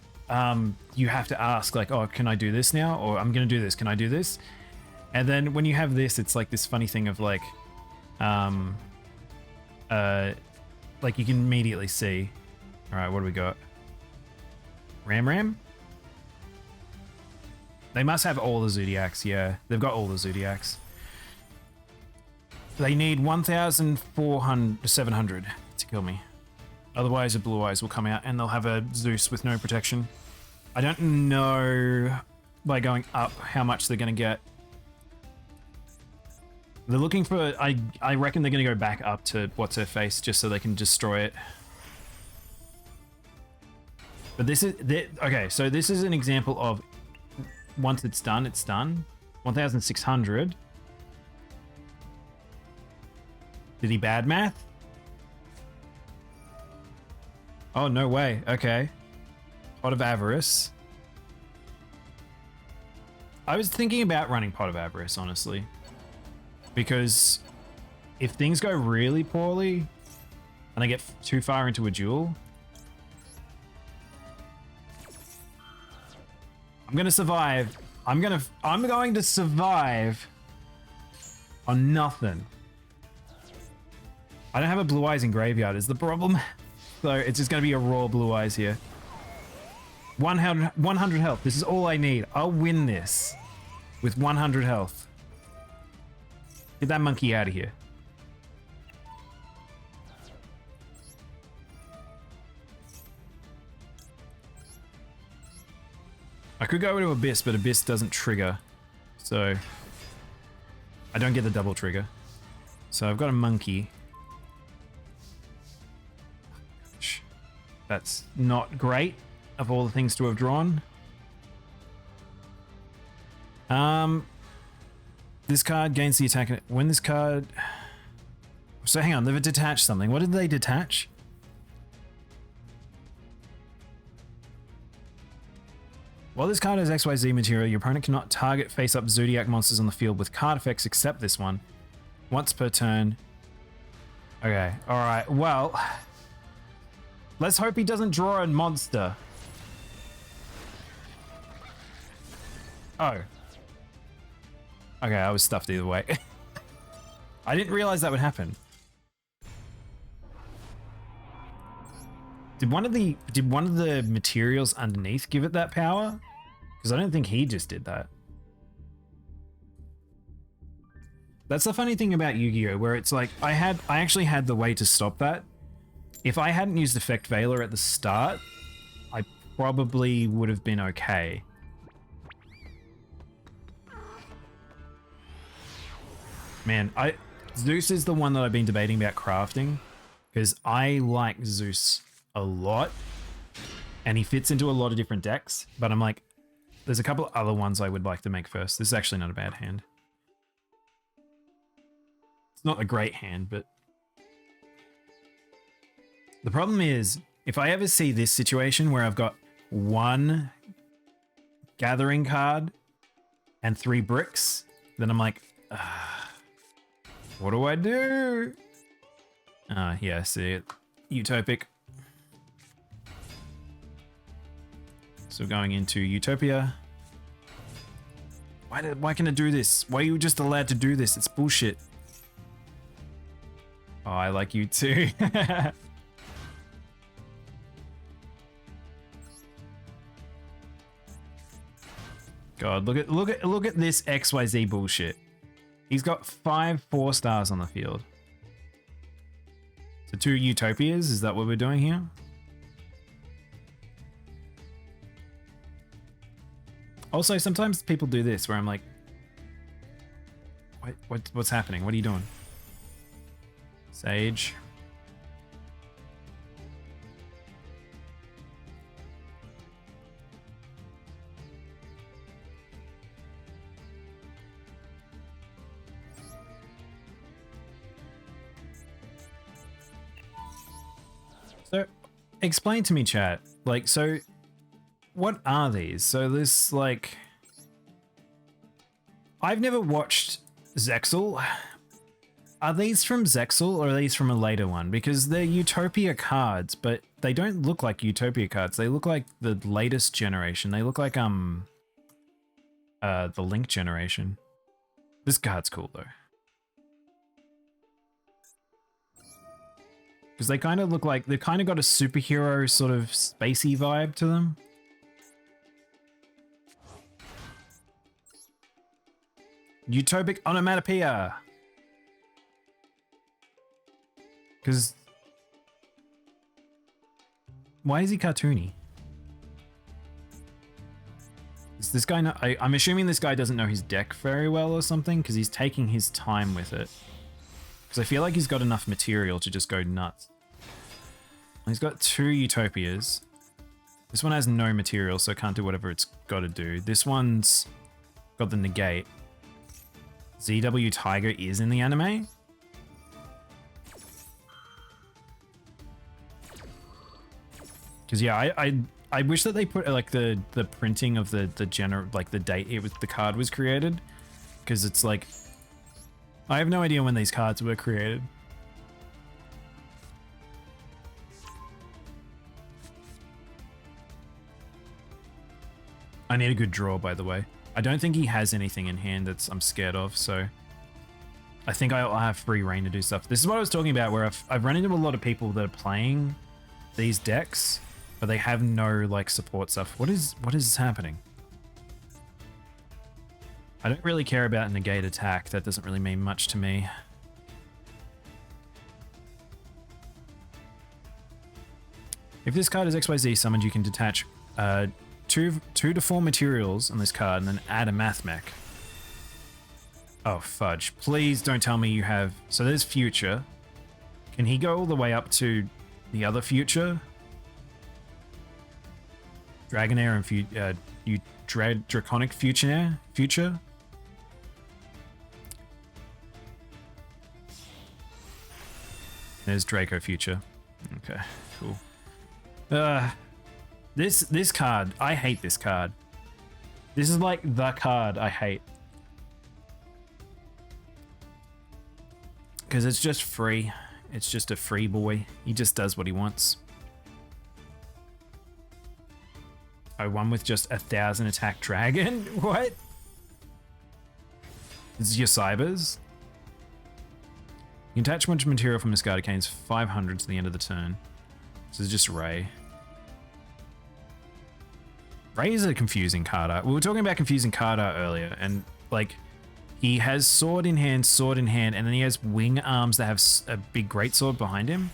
you have to ask, like, oh, can I do this now? Or I'm gonna do this. Can I do this? And then when you have this, it's like this funny thing of like you can immediately see. All right, what do we got? Ram? They must have all the Zodiacs, yeah. They've got all the Zodiacs. They need 1,700 to kill me. Otherwise, the Blue Eyes will come out and they'll have a Zeus with no protection. I don't know by going up how much they're going to get. They're looking for... I reckon they're going to go back up to What's-Her-Face just so they can destroy it. But this is... Okay, so this is an example of... Once it's done, it's done. 1,600. Did he bad math? Oh, no way. Okay. Pot of Avarice. I was thinking about running Pot of Avarice, honestly. Because if things go really poorly and I get too far into a duel, I'm gonna survive. I'm going to survive on nothing. I don't have a Blue Eyes in graveyard is the problem. So it's just gonna be a raw Blue Eyes here. 100 health. This is all I need. I'll win this with 100 health. Get that monkey out of here. I could go into Abyss, but Abyss doesn't trigger. So I don't get the double trigger. So I've got a monkey. That's not great of all the things to have drawn. This card gains the attack. When this card... So hang on, they've detached something. What did they detach? While this card has XYZ material, your opponent cannot target face-up Zodiac monsters on the field with card effects except this one. Once per turn. Okay, alright, well... Let's hope he doesn't draw a monster. Oh. Okay, I was stuffed either way. I didn't realize that would happen. Did one of the materials underneath give it that power? Because I don't think he just did that. That's the funny thing about YuGiOh, where it's like I actually had the way to stop that. If I hadn't used Effect Veiler at the start, I probably would have been okay. Man, Zeus is the one that I've been debating about crafting, because I like Zeus a lot, and he fits into a lot of different decks, but I'm like, there's a couple of other ones I would like to make first. This is actually not a bad hand. It's not a great hand, but... The problem is, if I ever see this situation where I've got one gathering card and 3 bricks, then I'm like, what do I do? Yeah, see it. Utopic. So going into Utopia. Why can I do this? Why are you just allowed to do this? It's bullshit. Oh, I like you too. God, look at this XYZ bullshit. He's got 5 4-stars on the field. So 2 Utopias, is that what we're doing here? Also, sometimes people do this where I'm like, What's happening? What are you doing? Sage. So, explain to me, chat. Like, so, what are these? So this, like, I've never watched Zexal. Are these from Zexal or are these from a later one? Because they're Utopia cards, but they don't look like Utopia cards. They look like the latest generation. They look like, the Link generation. This card's cool, though. Because they kind of look like, they've kind of got a superhero sort of spacey vibe to them. Utopic onomatopoeia. Because why is he cartoony? Is this guy not, I'm assuming this guy doesn't know his deck very well or something, because he's taking his time with it. Because I feel like he's got enough material to just go nuts. He's got 2 Utopias. This one has no material, so it can't do whatever it's got to do. This one's got the negate. ZW Tiger is in the anime. Because yeah, I wish that they put like the printing of the like the date the card was created, because it's like I have no idea when these cards were created. I need a good draw, by the way. I don't think he has anything in hand that I'm scared of, so I think I'll have free reign to do stuff. This is what I was talking about, where I've run into a lot of people that are playing these decks, but they have no like support stuff. What is happening? I don't really care about negate attack. That doesn't really mean much to me. If this card is XYZ summoned, you can detach 2 to 4 materials on this card and then add a math mech. Oh, fudge. Please don't tell me you have... So there's future. Can he go all the way up to the other future? Dragonair and Draconic Future? There's Draco Future. Okay, cool. This card, I hate this card. This is like the card I hate. Because it's just free. It's just a free boy. He just does what he wants. I won with just 1,000 attack dragon? What? This is your cybers? You can attach much material from this card. It gains 500 to the end of the turn. This is just Ray. Ray is a confusing card art. We were talking about confusing card art earlier, and like he has sword in hand, and then he has wing arms that have a big greatsword behind him.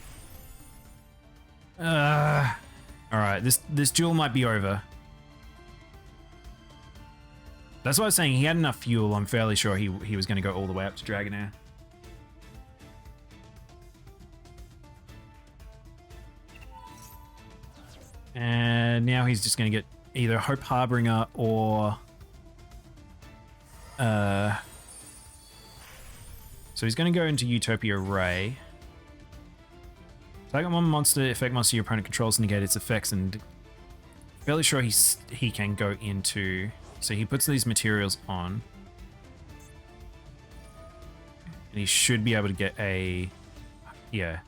All right, this duel might be over. That's what I was saying. He had enough fuel. I'm fairly sure he was going to go all the way up to Dragonair. And now he's just going to get either Hope Harbinger or... So he's going to go into Utopia Ray. Target one monster, effect monster your opponent controls, negate its effects, and fairly sure he can go into... So he puts these materials on. And he should be able to get a... Yeah.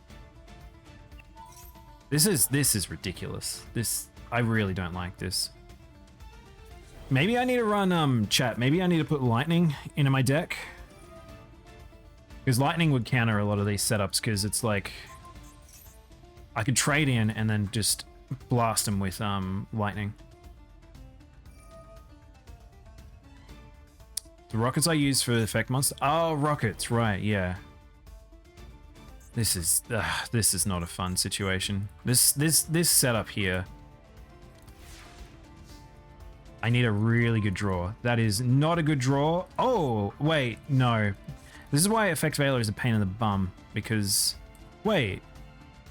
This is ridiculous. I really don't like this. Maybe I need to run, chat, maybe I need to put lightning into my deck. Because lightning would counter a lot of these setups, because it's like... I could trade in and then just blast them with, lightning. The rockets I use for the effect monster... Oh, rockets, right, yeah. This is not a fun situation. This setup here... I need a really good draw. That is not a good draw. Oh, wait, no. This is why Effect Veiler is a pain in the bum, because... Wait.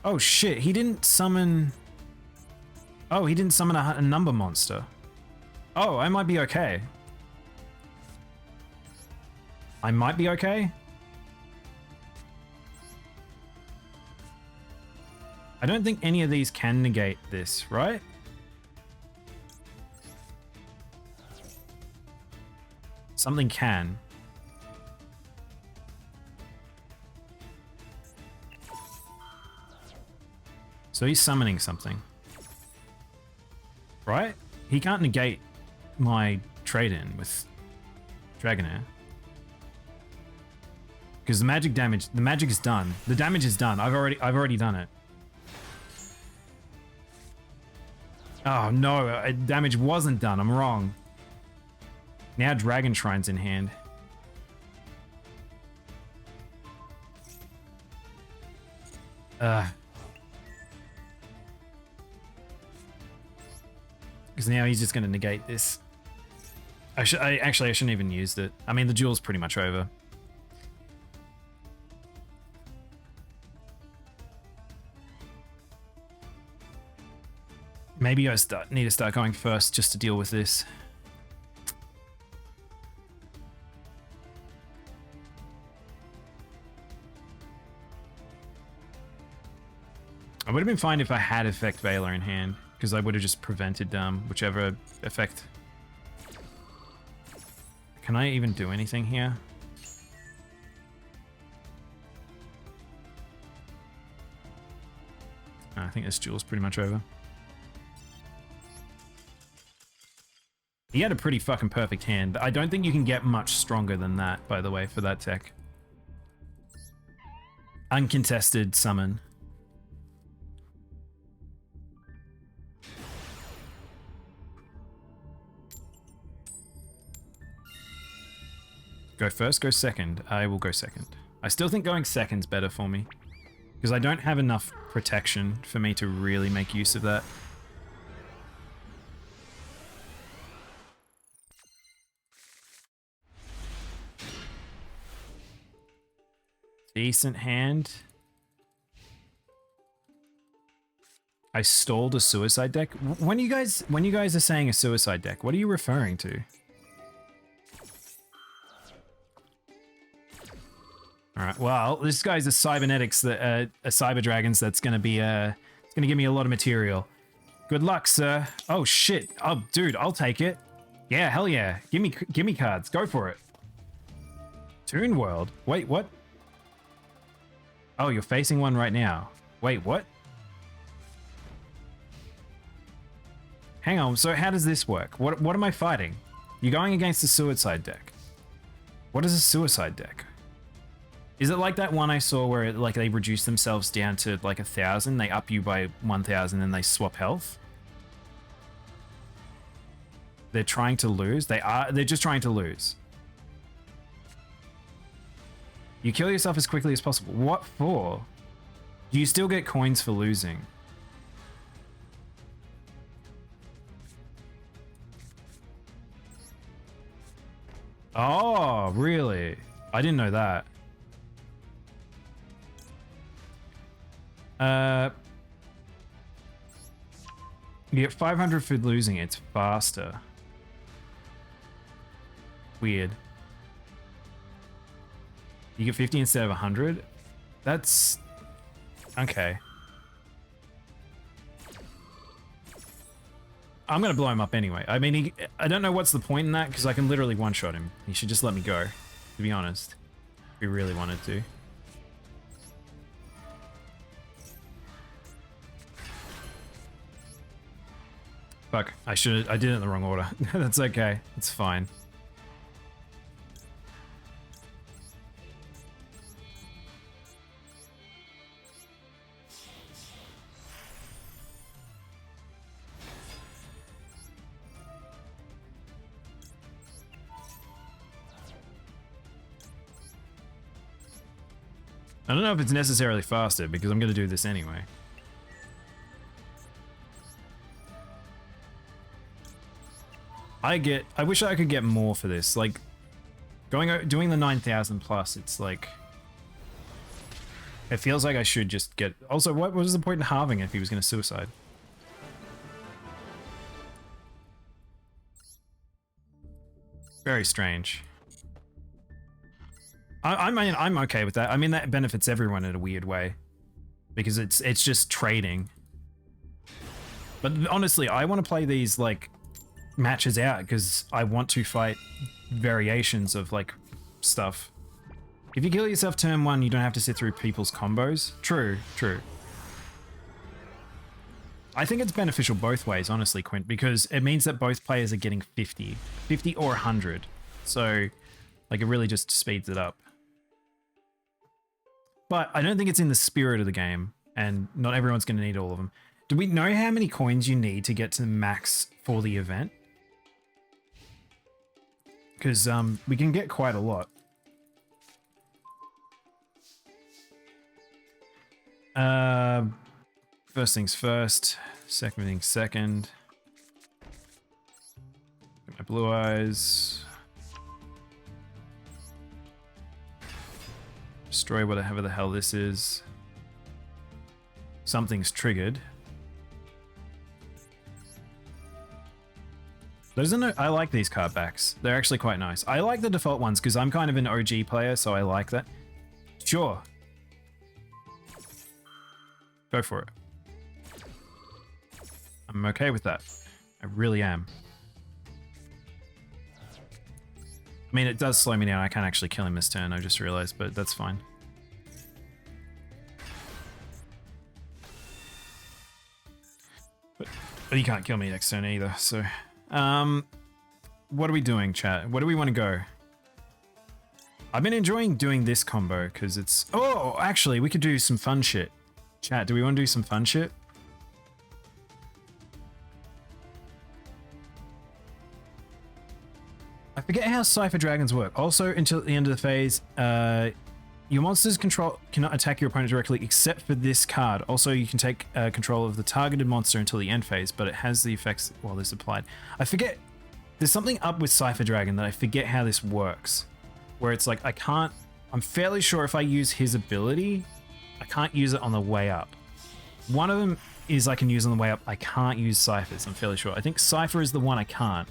Oh shit, he didn't summon... Oh, he didn't summon a number monster. Oh, I might be okay. I might be okay? I don't think any of these can negate this, right? Something can. So he's summoning something. Right? He can't negate my trade-in with Dragonair. Because the magic is done. The damage is done. I've already done it. Oh no, damage wasn't done. I'm wrong. Now Dragon Shrine's in hand. Because now he's just going to negate this. I shouldn't even used it. I mean, the duel's pretty much over. Maybe I need to start going first just to deal with this. I would have been fine if I had Effect Veiler in hand, because I would have just prevented whichever effect. Can I even do anything here? I think this duel's pretty much over. He had a pretty fucking perfect hand. I don't think you can get much stronger than that, by the way, for that tech. Uncontested summon. Go first, go second. I will go second. I still think going second's better for me, because I don't have enough protection for me to really make use of that. Decent hand. I stalled a suicide deck. When you guys are saying a suicide deck, what are you referring to? All right. Well, this guy's a cybernetics that a cyber dragons that's gonna be it's gonna give me a lot of material. Good luck, sir. Oh shit. Oh dude, I'll take it. Yeah, hell yeah. Give me cards. Go for it. Toon World. Wait, what? Oh, you're facing one right now. Wait, what? Hang on, so how does this work? What am I fighting? You're going against a suicide deck. What is a suicide deck? Is it like that one I saw where like they reduce themselves down to like 1,000, they up you by 1,000 and they swap health? They're trying to lose? They're just trying to lose. You kill yourself as quickly as possible. What for? Do you still get coins for losing? Oh, really? I didn't know that. You get 500 for losing. It's faster. Weird. You get 50 instead of 100? That's... okay. I'm gonna blow him up anyway. I mean, I don't know what's the point in that, because I can literally one-shot him. He should just let me go, to be honest. If we really wanted to. Fuck, I did it in the wrong order. That's okay, it's fine. I don't know if it's necessarily faster, because I'm going to do this anyway. I wish I could get more for this. Like, Doing the 9,000 plus, it's like... It feels like I should just get... Also, what was the point in halving if he was going to suicide? Very strange. I mean, I'm okay with that. I mean, that benefits everyone in a weird way. Because it's just trading. But honestly, I want to play these, like, matches out because I want to fight variations of, like, stuff. If you kill yourself turn 1, you don't have to sit through people's combos. True, true. I think it's beneficial both ways, honestly, Quint, because it means that both players are getting 50. 50 or 100. So, like, it really just speeds it up. But I don't think it's in the spirit of the game, and not everyone's going to need all of them. Do we know how many coins you need to get to the max for the event? Because we can get quite a lot. First things first, second things second. Get my blue eyes. Destroy whatever the hell this is. Something's triggered. Those are I like these card backs. They're actually quite nice. I like the default ones because I'm kind of an OG player, so I like that. Sure. Go for it. I'm okay with that. I really am. I mean, it does slow me down. I can't actually kill him this turn, I just realized, but that's fine. But you can't kill me next turn either, so... what are we doing, chat? Where do we want to go? I've been enjoying doing this combo, because it's... Oh, actually, we could do some fun shit. Chat, do we want to do some fun shit? I forget how Cypher Dragons work. Also, until the end of the phase, your monster's control cannot attack your opponent directly except for this card. Also, you can take control of the targeted monster until the end phase, but it has the effects while this applied. I forget. There's something up with Cypher Dragon that I forget how this works. Where it's like, I can't... I'm fairly sure if I use his ability, I can't use it on the way up. One of them is I can use on the way up. I can't use Cypher's, I'm fairly sure. I think Cypher is the one I can't.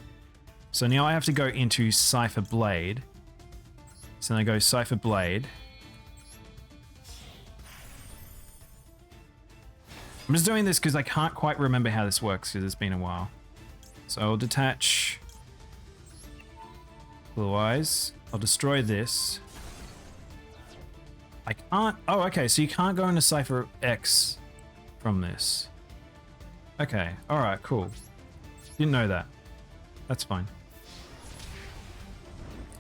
So now I have to go into Cypher Blade. So then I go Cypher Blade. I'm just doing this because I can't quite remember how this works because it's been a while. So I'll detach Blue Eyes. I'll destroy this. I can't... Oh, okay, so you can't go into Cypher X from this. Okay, alright, cool. Didn't know that. That's fine.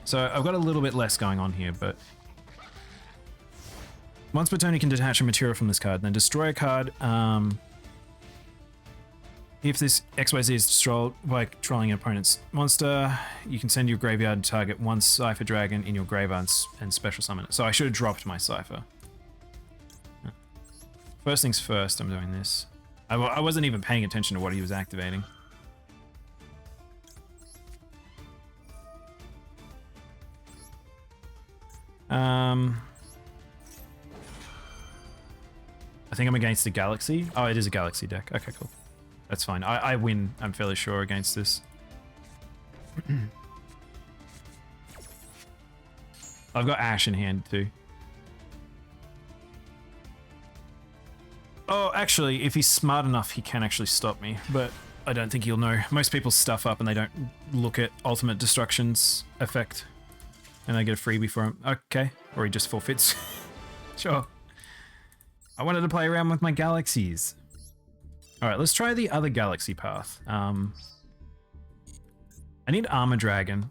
So I've got a little bit less going on here, but... Once per turn, you can detach a material from this card, then destroy a card. If this XYZ is destroyed by controlling an opponent's monster, you can send your graveyard to target one Cypher Dragon in your graveyard and special summon it. So I should have dropped my Cypher. First things first, I'm doing this. I wasn't even paying attention to what he was activating. I think I'm against the Galaxy. Oh, it is a Galaxy deck. Okay, cool. That's fine. I win, I'm fairly sure, against this. I've got Ash in hand, too. Oh, actually, if he's smart enough, he can actually stop me, but I don't think he'll know. Most people stuff up and they don't look at Ultimate Destruction's effect. And they get a freebie for him. Okay. Or he just forfeits. Sure. I wanted to play around with my galaxies. Alright, let's try the other galaxy path. I need Armor Dragon.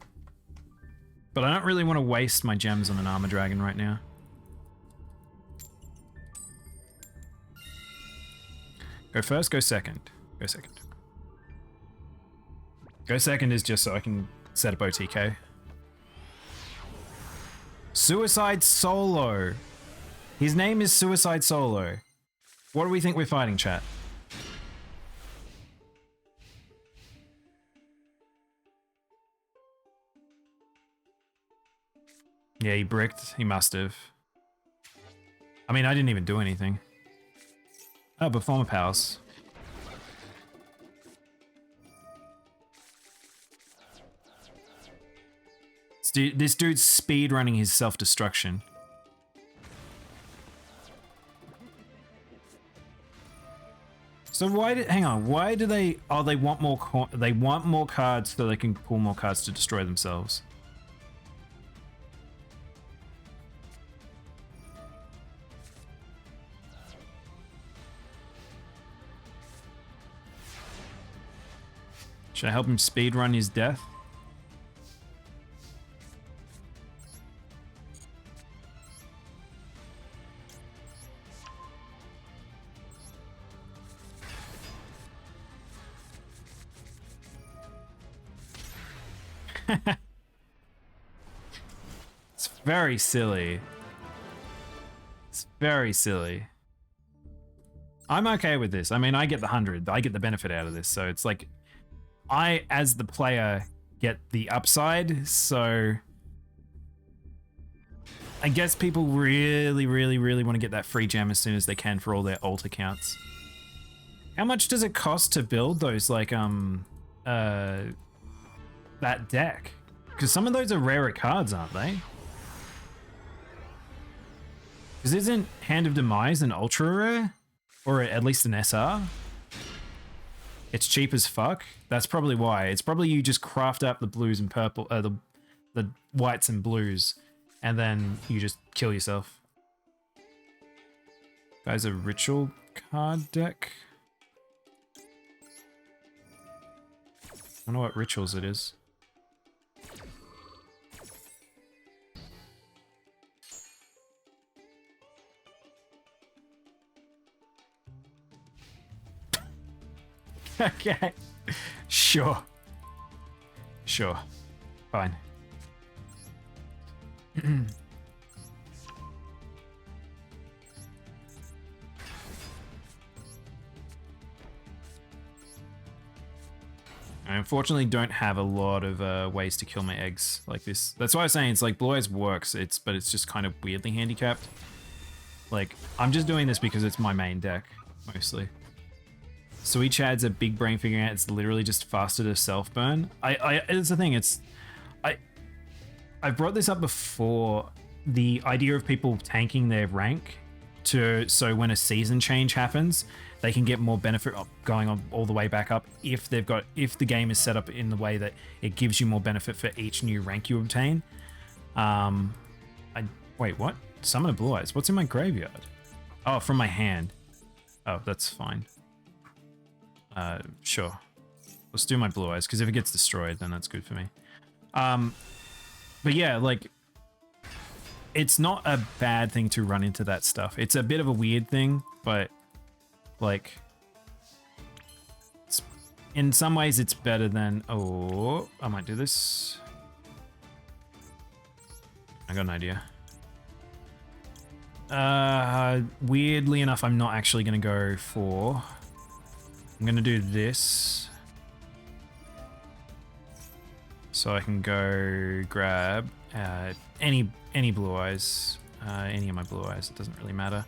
But I don't really want to waste my gems on an Armor Dragon right now. Go first, go second. Go second. Go second is just so I can set up OTK. Suicide Solo. His name is Suicide Solo. What do we think we're fighting, chat? Yeah, he bricked. He must have. I mean, I didn't even do anything. Oh, performer powers. This dude's speed running his self-destruction. So hang on, why do they, oh, they want more cards so they can pull more cards to destroy themselves. Should I help him speedrun his death? It's very silly. It's very silly. I'm okay with this. I mean, I get the 100. I get the benefit out of this. So it's like, I, as the player, get the upside. So I guess people really, really, really want to get that free gem as soon as they can for all their alt accounts. How much does it cost to build those, like, that deck? Because some of those are rarer cards, aren't they? Because isn't Hand of Demise an ultra rare? Or at least an SR? It's cheap as fuck. That's probably why. It's probably you just craft up the blues and purple, the whites and blues, and then you just kill yourself. Guys, a ritual card deck. I don't know what rituals it is. Okay. Sure. Sure. Fine. I unfortunately don't have a lot of ways to kill my eggs like this. That's why I was saying it's like Blue Eyes works, but it's just kind of weirdly handicapped. Like, I'm just doing this because it's my main deck, mostly. Sweet Chad's a big brain figuring out it's literally just faster to self-burn. It's the thing, I've brought this up before, the idea of people tanking their rank so when a season change happens, they can get more benefit going on all the way back up if the game is set up in the way that it gives you more benefit for each new rank you obtain. Wait, what? Summon a Blue Eyes. What's in my graveyard? Oh, from my hand. Oh, that's fine. Sure. Let's do my Blue Eyes, because if it gets destroyed, then that's good for me. But yeah, like, it's not a bad thing to run into that stuff. It's a bit of a weird thing, but, like, in some ways it's better than... Oh, I might do this. I got an idea. Weirdly enough, I'm not actually going to go for... I'm going to do this. So I can go grab any Blue Eyes. Any of my Blue Eyes, it doesn't really matter.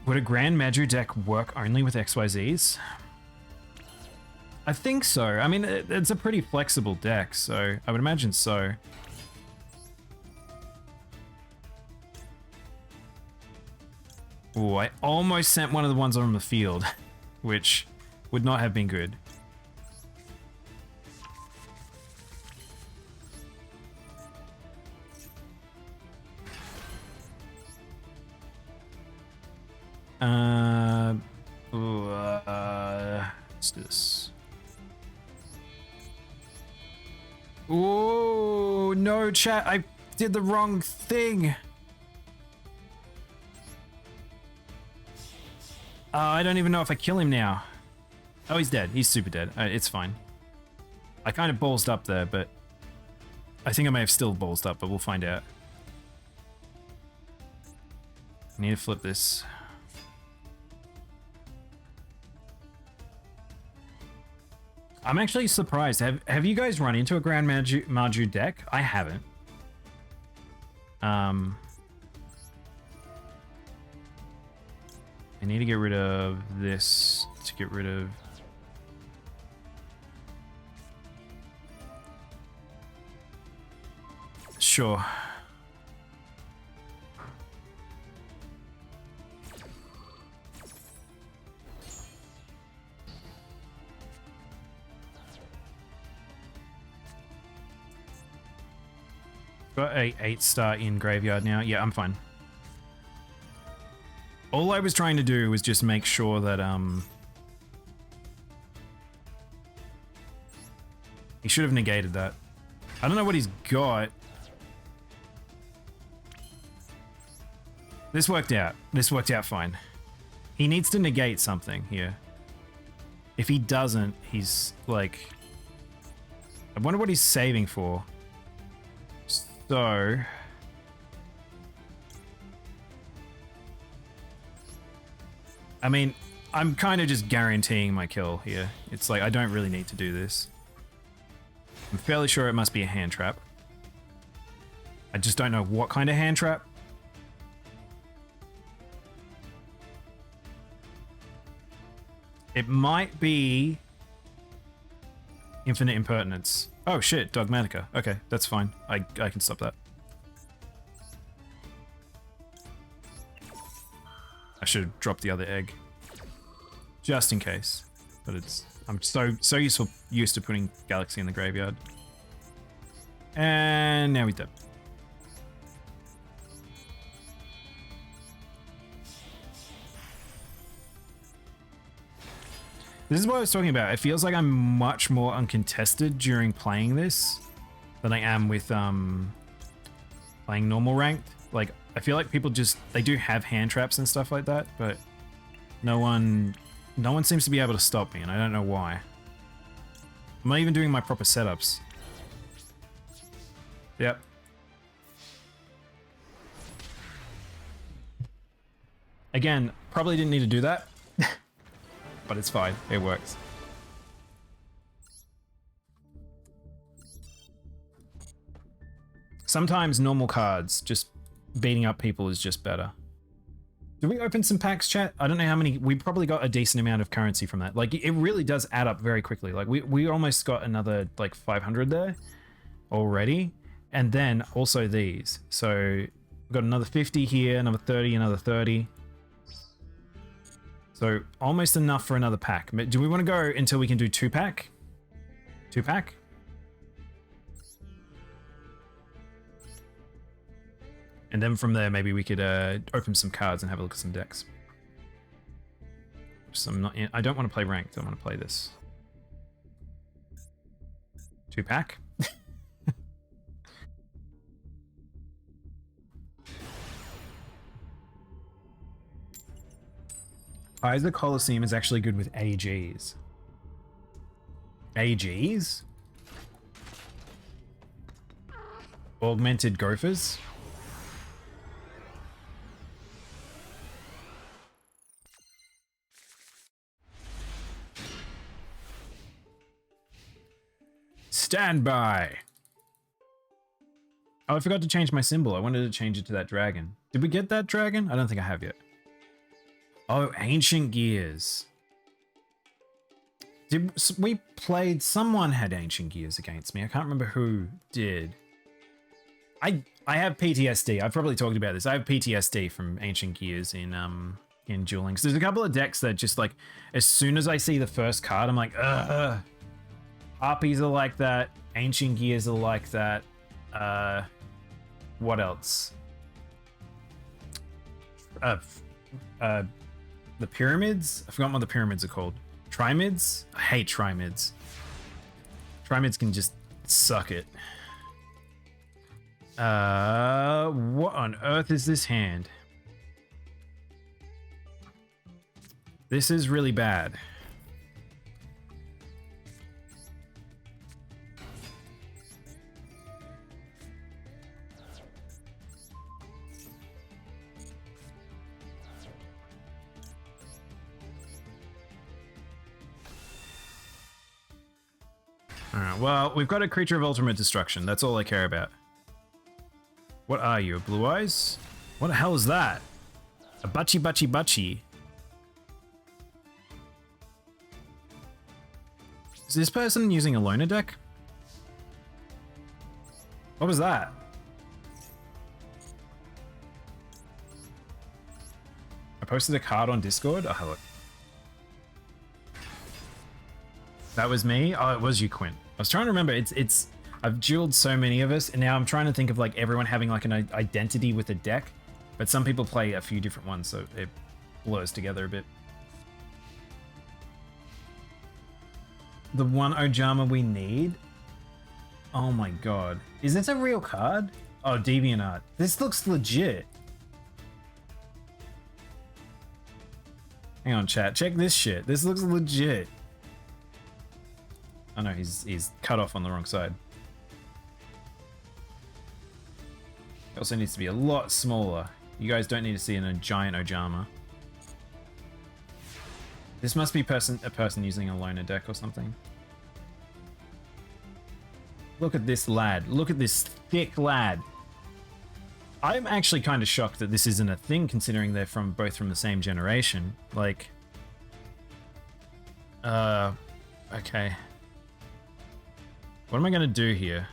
Would a Grand Magi deck work only with XYZs? I think so. I mean, it's a pretty flexible deck, so I would imagine so. Ooh, I almost sent one of the ones on the field, which would not have been good. Let's do this. Oh no, chat! I did the wrong thing. I don't even know if I kill him now. Oh, he's dead. He's super dead. It's fine. I kind of ballsed up there, but I think I may have still ballsed up, but we'll find out. I need to flip this. I'm actually surprised. Have you guys run into a Grand Marju deck? I haven't. I need to get rid of this to get rid of... Sure. Got a 8-star in graveyard now. Yeah, I'm fine. All I was trying to do was just make sure that he should have negated that. I don't know what he's got. This worked out. This worked out fine. He needs to negate something here. If he doesn't, he's like... I wonder what he's saving for. So... I mean, I'm kind of just guaranteeing my kill here. It's like, I don't really need to do this. I'm fairly sure it must be a hand trap. I just don't know what kind of hand trap. It might be Infinite Impertinence. Oh shit, Dogmatica. Okay, that's fine. I can stop that. I should have dropped the other egg. Just in case. But I'm so used to putting Galaxy in the graveyard. And now he's dead. This is what I was talking about. It feels like I'm much more uncontested during playing this than I am with playing normal ranked. Like, I feel like people just, they do have hand traps and stuff like that, but no one seems to be able to stop me, and I don't know why. I'm not even doing my proper setups. Yep. Again, probably didn't need to do that. But it's fine. It works. Sometimes normal cards, just beating up people is just better. Did we open some packs, chat? I don't know how many. We probably got a decent amount of currency from that. Like, it really does add up very quickly. Like, we almost got another, like, 500 there already. And then also these. So, we've got another 50 here, another 30, another 30. So almost enough for another pack. Do we want to go until we can do 2-pack? 2-pack? And then from there, maybe we could open some cards and have a look at some decks. So I don't want to play ranked. I want to play this. 2-pack? Kaiser Coliseum is actually good with AGs. AGs? Augmented Gophers? Stand by! Oh, I forgot to change my symbol. I wanted to change it to that dragon. Did we get that dragon? I don't think I have yet. Oh, Ancient Gears. We played... Someone had Ancient Gears against me. I can't remember who did. I have PTSD. I've probably talked about this. I have PTSD from Ancient Gears in dueling. So there's a couple of decks that just like, as soon as I see the first card, I'm like, ugh. Harpies are like that. Ancient Gears are like that. What else? The pyramids? I forgot what the pyramids are called. Trimids? I hate Trimids. Trimids can just suck it. What on earth is this hand? This is really bad. Alright, well, we've got a creature of ultimate destruction. That's all I care about. What are you, Blue Eyes? What the hell is that? A Butchie Butchie Butchie. Is this person using a loner deck? What was that? I posted a card on Discord. Oh, hello. That was me? Oh, it was you, Quinn. I was trying to remember. I've dueled so many of us, and now I'm trying to think of like everyone having like an identity with a deck, but some people play a few different ones, so it blurs together a bit. The one Ojama we need? Oh my god. Is this a real card? Oh, DeviantArt. This looks legit. Hang on, chat. Check this shit. This looks legit. Oh no, he's cut off on the wrong side. It also needs to be a lot smaller. You guys don't need to see in a giant Ojama. This must be a person using a loner deck or something. Look at this lad. Look at this thick lad. I'm actually kind of shocked that this isn't a thing, considering they're both from the same generation. Like, okay. What am I gonna do here?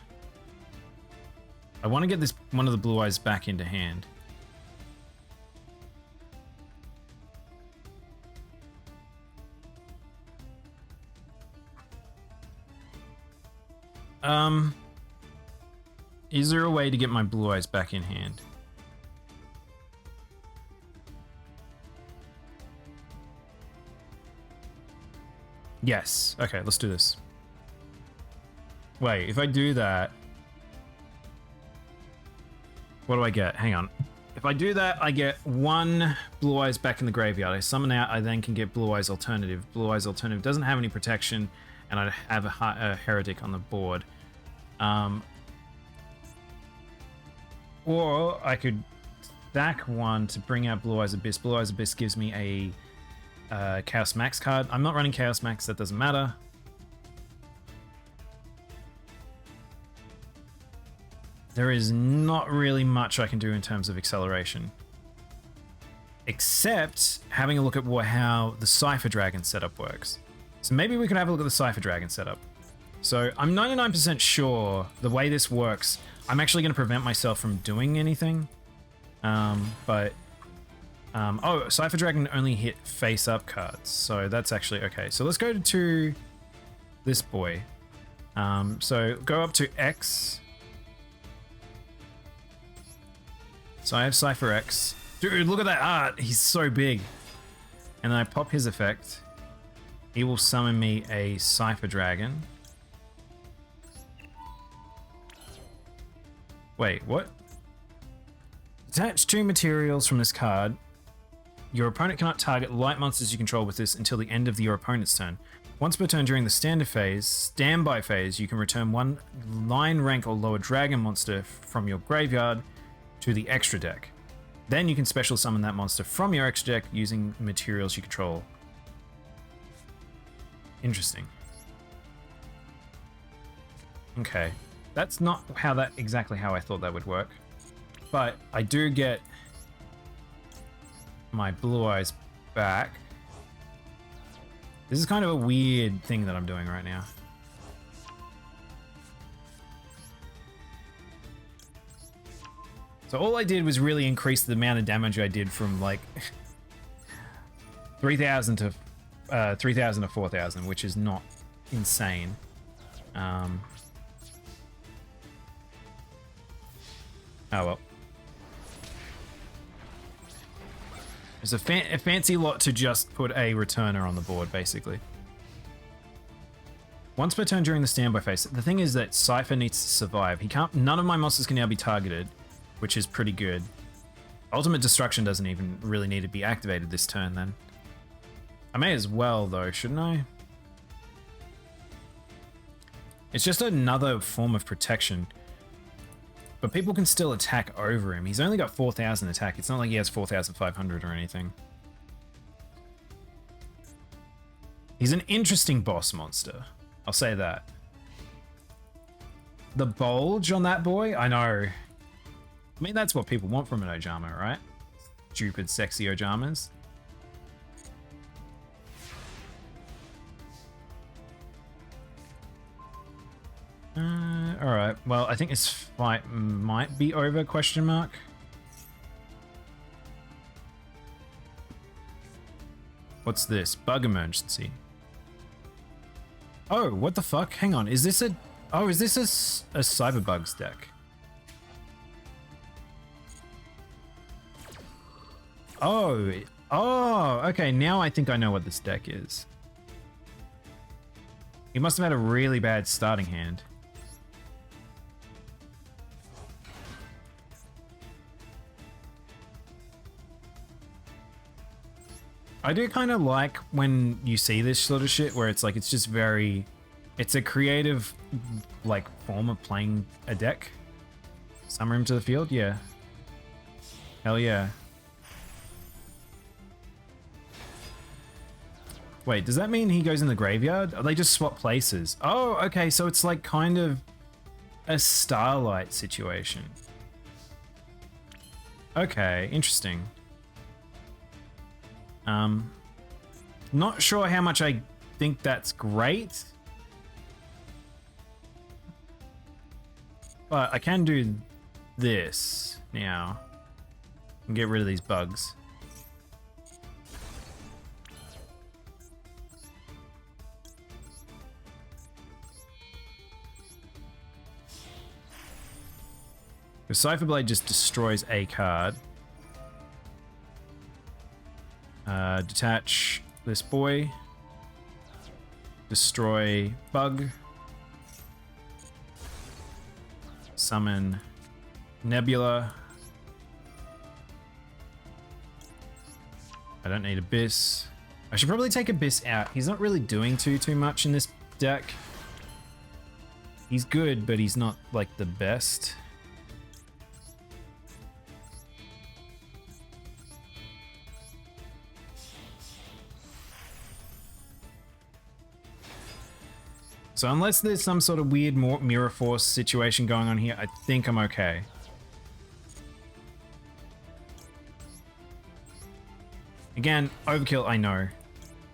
I want to get this one of the Blue Eyes back into hand. Is there a way to get my Blue Eyes back in hand? Yes. Okay, let's do this. Wait, if I do that, what do I get? Hang on. If I do that, I get one Blue Eyes back in the graveyard. I summon out, I then can get Blue Eyes Alternative. Blue Eyes Alternative doesn't have any protection, and I have a Heretic on the board. Or I could stack one to bring out Blue Eyes Abyss. Blue Eyes Abyss gives me a Chaos Max card. I'm not running Chaos Max, that doesn't matter. There is not really much I can do in terms of acceleration. Except having a look at how the Cypher Dragon setup works. So maybe we could have a look at the Cypher Dragon setup. So I'm 99% sure the way this works, I'm actually going to prevent myself from doing anything. Oh, Cypher Dragon only hit face-up cards, so that's actually okay. So let's go to this boy. So go up to X. So I have Cypher X. Dude, look at that art. He's so big. And then I pop his effect. He will summon me a Cypher Dragon. Wait, what? Attach 2 materials from this card. Your opponent cannot target light monsters you control with this until the end of your opponent's turn. Once per turn during the standby phase, you can return one line rank or lower dragon monster from your graveyard to the extra deck. Then you can special summon that monster from your extra deck using materials you control. Interesting. Okay. That's not exactly how I thought that would work. But I do get my Blue Eyes back. This is kind of a weird thing that I'm doing right now. So all I did was really increase the amount of damage I did from like 3,000 to 3,000 to 4,000, which is not insane. Oh well. It's a fancy lot to just put a returner on the board, basically. Once per turn during the standby phase. The thing is that Cypher needs to survive. None of my monsters can now be targeted, which is pretty good. Ultimate Destruction doesn't even really need to be activated this turn then. I may as well though, shouldn't I? It's just another form of protection. But people can still attack over him. He's only got 4,000 attack. It's not like he has 4,500 or anything. He's an interesting boss monster. I'll say that. The bulge on that boy? I know. I mean, that's what people want from an Ojama, right? Stupid, sexy Ojamas. Alright. Well, I think this fight might be over, question mark. What's this? Bug emergency. Oh, what the fuck? Hang on. Is this a... Oh, is this a Cyberbugs deck? Oh. Oh, okay. Now I think I know what this deck is. He must have had a really bad starting hand. I do kind of like when you see this sort of shit where it's like, it's just very, it's a creative, like, form of playing a deck. Summon him to the field? Yeah. Hell yeah. Wait, does that mean he goes in the graveyard? Or they just swap places? Oh, okay, so it's like kind of a Starlight situation. Okay, interesting. Not sure how much I think that's great. But I can do this now and get rid of these bugs. The Cypher Blade just destroys a card. Detach this boy. Destroy bug. Summon Nebula. I don't need Abyss. I should probably take Abyss out. He's not really doing too much in this deck. He's good, but he's not like the best. So unless there's some sort of weird Mirror Force situation going on here, I think I'm okay. Again, overkill, I know.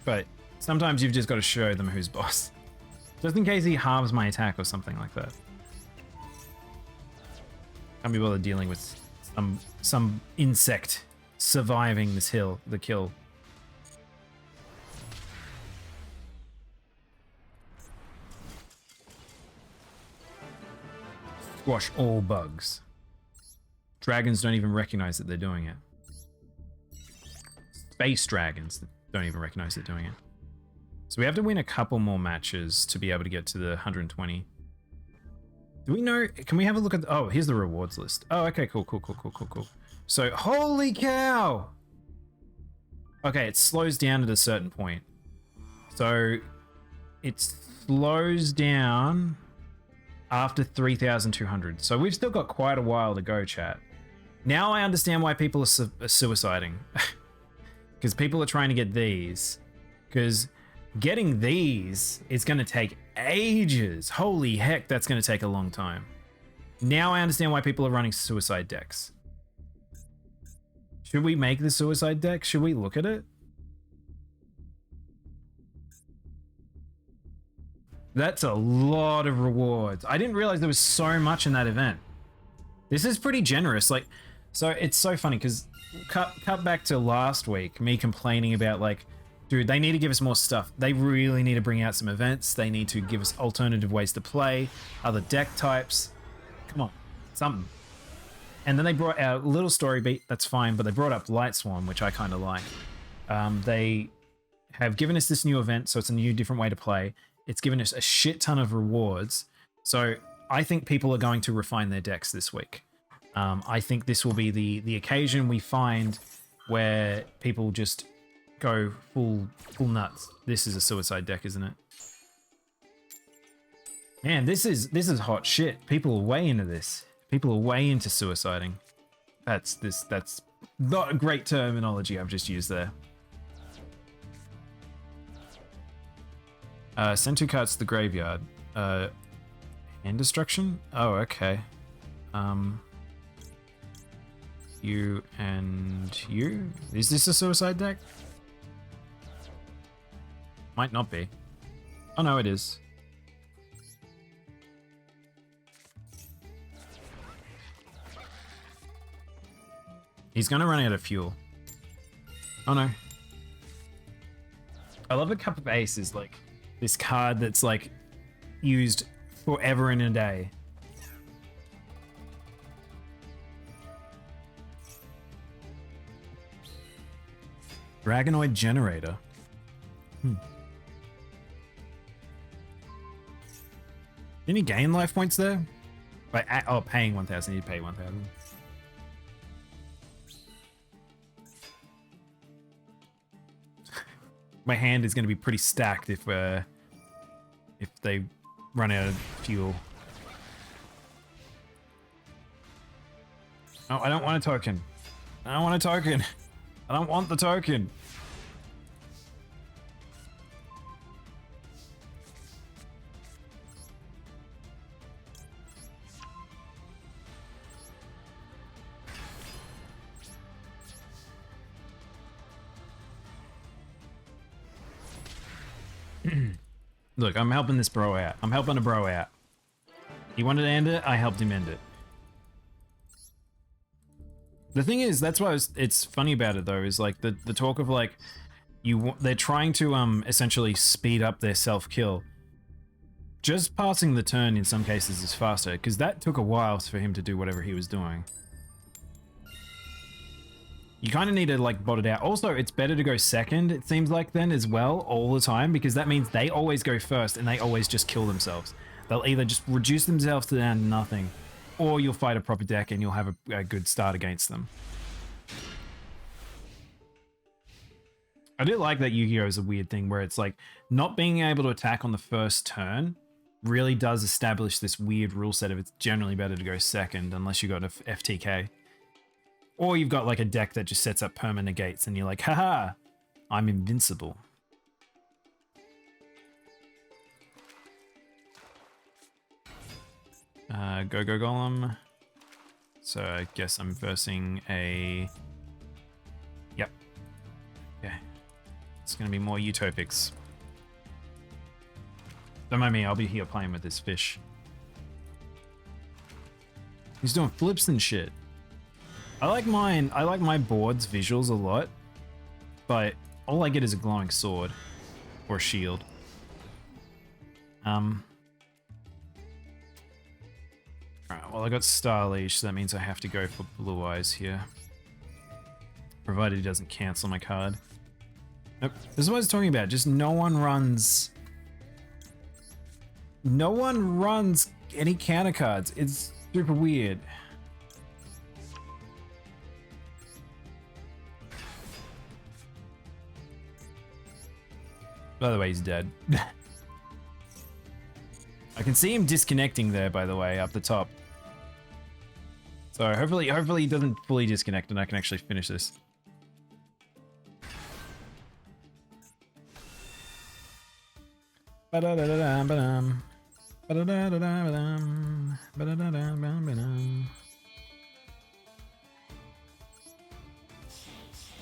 But sometimes you've just got to show them who's boss. Just in case he halves my attack or something like that. Can't be bothered dealing with some insect surviving this the kill. Squash all bugs. Dragons don't even recognize that they're doing it. Space dragons don't even recognize they're doing it. So we have to win a couple more matches to be able to get to the 120. Do we know? Can we have a look at? Oh, here's the rewards list. Oh, okay, cool. So, holy cow! Okay, it slows down at a certain point. So, it slows down after 3,200. So we've still got quite a while to go, chat. Now I understand why people are suiciding. Because people are trying to get these. Because getting these is going to take ages. Holy heck, that's going to take a long time. Now I understand why people are running suicide decks. Should we make the suicide deck? Should we look at it? That's a lot of rewards. I didn't realize there was so much in that event. This is pretty generous. Like, so it's so funny because cut back to last week, me complaining about like, dude, they need to give us more stuff. They really need to bring out some events. They need to give us alternative ways to play, other deck types. Come on, something. And then they brought out a little story beat. That's fine, but they brought up Light Swarm, which I kind of like. They have given us this new event, so it's a new, different way to play. It's given us a shit ton of rewards. So I think people are going to refine their decks this week. I think this will be the occasion we find where people just go full nuts. This is a suicide deck, isn't it? Man, this is hot shit. People are way into this. People are way into suiciding. That's not a great terminology I've just used there. Send 2 cards to the graveyard. Hand destruction? Oh, okay. You and you? Is this a suicide deck? Might not be. Oh no, it is. He's gonna run out of fuel. Oh no. I love a Cup of Ace is like this card that's like used forever and a day. Dragonoid Generator. Didn't he gain life points there? By paying 1,000, he'd pay 1,000. My hand is going to be pretty stacked if they run out of fuel. Oh, I don't want a token. I don't want a token. I don't want the token. Look, I'm helping this bro out. I'm helping a bro out. He wanted to end it, I helped him end it. The thing is, that's why it's funny about it though, is like the talk of like, they're trying to essentially speed up their self-kill. Just passing the turn in some cases is faster, because that took a while for him to do whatever he was doing. You kind of need to like bot it out. Also, it's better to go second, it seems like then as well, all the time, because that means they always go first and they always just kill themselves. They'll either just reduce themselves to down to nothing, or you'll fight a proper deck and you'll have a good start against them. I do like that YuGiOh is a weird thing where it's like not being able to attack on the first turn really does establish this weird rule set of it's generally better to go second unless you got an FTK. Or you've got like a deck that just sets up perma negates and you're like, haha, I'm invincible. Go Golem. So I guess I'm versing a... Yep. Okay. It's gonna be more Utopics. Don't mind me, I'll be here playing with this fish. He's doing flips and shit. I like my board's visuals a lot, but all I get is a glowing sword or a shield. Alright, well I got Star Leash, so that means I have to go for Blue Eyes here. Provided he doesn't cancel my card. Nope, this is what I was talking about, just no one runs any counter cards. It's super weird. By the way, he's dead. I can see him disconnecting there, by the way, up the top. So hopefully he doesn't fully disconnect and I can actually finish this.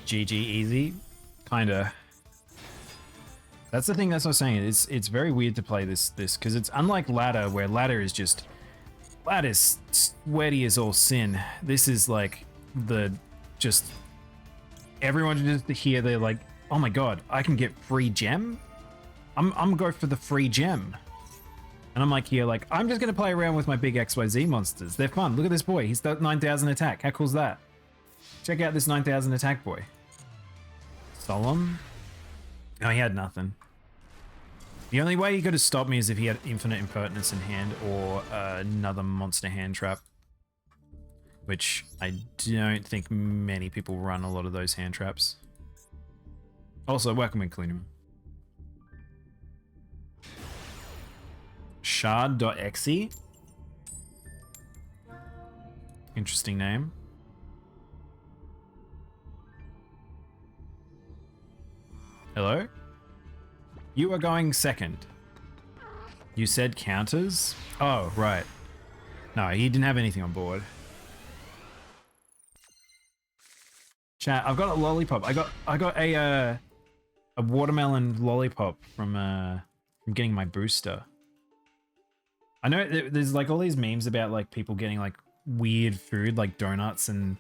GG easy, kinda. That's the thing. That's what I'm saying. It's very weird to play this because it's unlike ladder, where ladder's sweaty as all sin. This is like everyone just here. They're like, oh my god, I can get free gem. I'm gonna go for the free gem. And I'm like here, like I'm just gonna play around with my big XYZ monsters. They're fun. Look at this boy. He's got 9,000 attack. How cool is that? Check out this 9,000 attack boy. Solemn. No, he had nothing. The only way he could have stopped me is if he had infinite impertinence in hand or another monster hand trap. Which I don't think many people run a lot of those hand traps. Also, welcome in Konami. Shard.exe. Interesting name. Hello? You are going second. You said counters? Oh, right. No, he didn't have anything on board. Chat, I've got a lollipop. I got a watermelon lollipop from getting my booster. I know there's like all these memes about like people getting like weird food like donuts and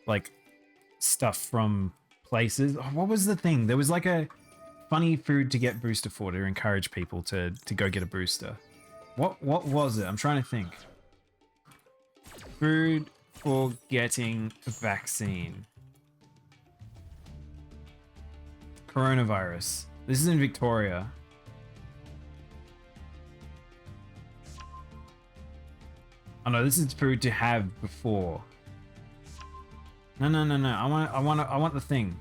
like stuff from places. Oh, what was the thing? There was like a funny food to get booster for to encourage people to go get a booster. What was it? I'm trying to think. Food for getting a vaccine. Coronavirus. This is in Victoria. Oh no, this is food to have before. No. I want the thing.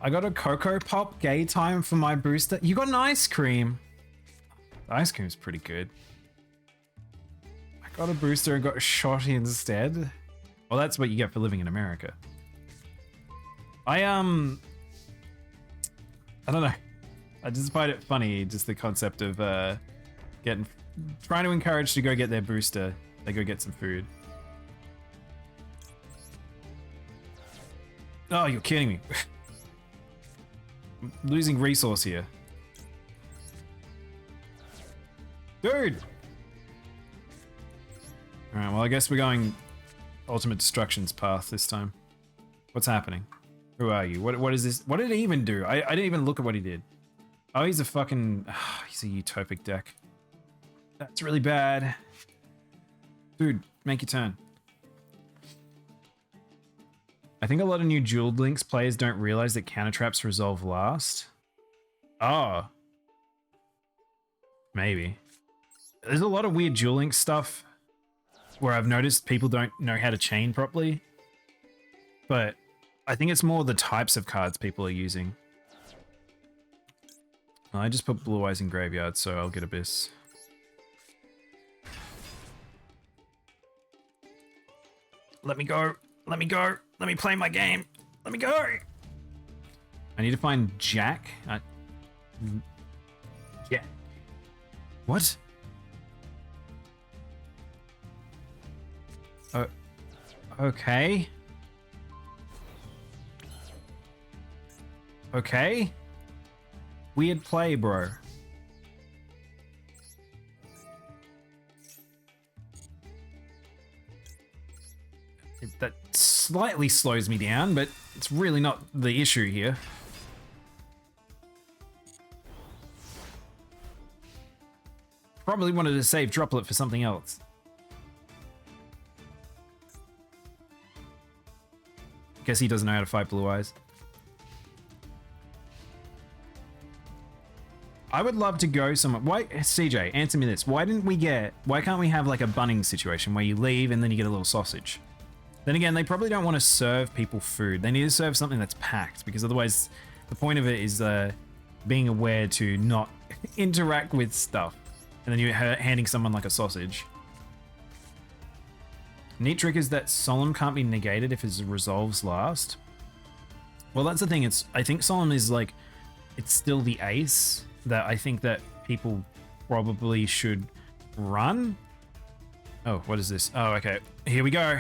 I got a Cocoa Pop gay time for my booster. You got an ice cream. The ice cream's pretty good. I got a booster and got a shot instead. Well, that's what you get for living in America. I don't know. I just find it funny, just the concept of trying to encourage to go get their booster. They go get some food. Oh, you're kidding me. I'm losing resource here. Dude! Alright, well I guess we're going Ultimate Destruction's path this time. What's happening? Who are you? What is this? What did he even do? I didn't even look at what he did. Oh, he's a fucking... he's a utopic deck. That's really bad. Dude, make your turn. I think a lot of new Duel Links players don't realize that counter traps resolve last. Oh. Maybe. There's a lot of weird Duel Links stuff where I've noticed people don't know how to chain properly. But I think it's more the types of cards people are using. I just put Blue Eyes in Graveyard, so I'll get Abyss. Let me go. Let me go. Let me play my game. Let me go. I need to find Jack. Yeah. What? Okay. Okay. Weird play, bro. That slightly slows me down, but it's really not the issue here. Probably wanted to save Droplet for something else. Guess he doesn't know how to fight Blue Eyes. I would love to go somewhere. Why, CJ, answer me this. Why can't we have like a Bunnings situation where you leave and then you get a little sausage? Then again, they probably don't want to serve people food. They need to serve something that's packed, because otherwise the point of it is being aware to not interact with stuff. And then you're handing someone like a sausage. Neat trick is that Solemn can't be negated if it resolves last. Well, that's the thing. I think Solemn is like, it's still the ace that I think that people probably should run. Oh, what is this? Oh, okay. Here we go.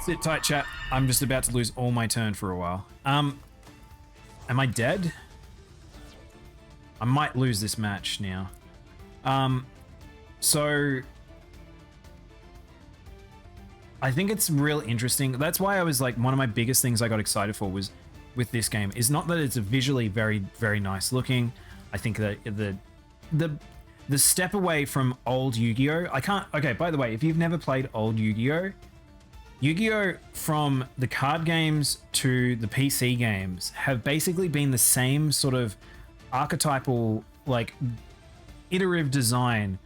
Sit tight, chat. I'm just about to lose all my turn for a while. Am I dead? I might lose this match now. So I think it's real interesting. That's why I was like, one of my biggest things I got excited for was with this game is not that it's visually very, very nice looking. I think that the step away from old Yu-Gi-Oh! Okay, by the way, if you've never played old Yu-Gi-Oh! Yu-Gi-Oh! From the card games to the PC games have basically been the same sort of archetypal, like, iterative design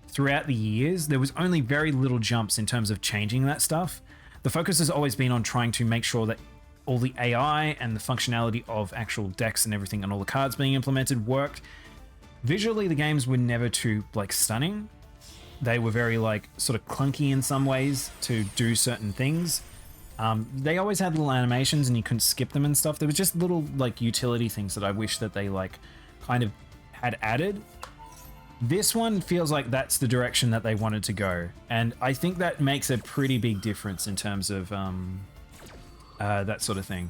throughout the years. There was only very little jumps in terms of changing that stuff. The focus has always been on trying to make sure that all the AI and the functionality of actual decks and everything and all the cards being implemented worked. Visually, the games were never too, like, stunning. They were very, like, sort of clunky in some ways to do certain things. They always had little animations and you couldn't skip them and stuff. There was just little, like, utility things that I wish that they, like, kind of had added. This one feels like that's the direction that they wanted to go. And I think that makes a pretty big difference in terms of that sort of thing.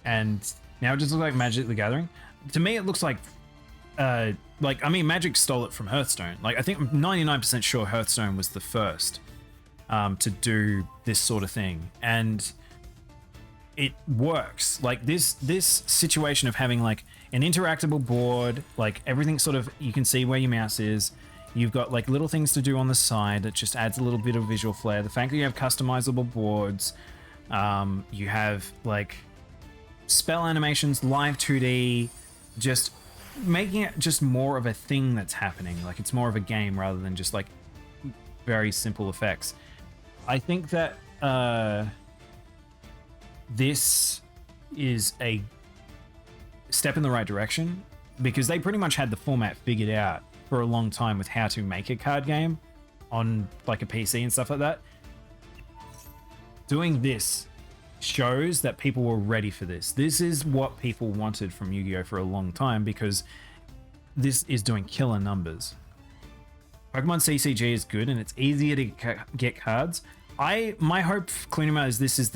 And now it just looks like Magic the Gathering. To me, it looks like I mean, Magic stole it from Hearthstone. Like, I think I'm 99% sure Hearthstone was the first to do this sort of thing. And it works. Like, this situation of having like an interactable board, like everything sort of, you can see where your mouse is. You've got like little things to do on the side that just adds a little bit of visual flair. The fact that you have customizable boards, you have like spell animations, live 2D, just making it just more of a thing that's happening. Like, it's more of a game rather than just like very simple effects. I think that this is a step in the right direction, because they pretty much had the format figured out for a long time with how to make a card game on like a PC and stuff like that. Doing this shows that people were ready for this. This is what people wanted from Yu-Gi-Oh for a long time, because this is doing killer numbers. Pokemon CCG is good and it's easier to get cards. My hope, Klunima, is this is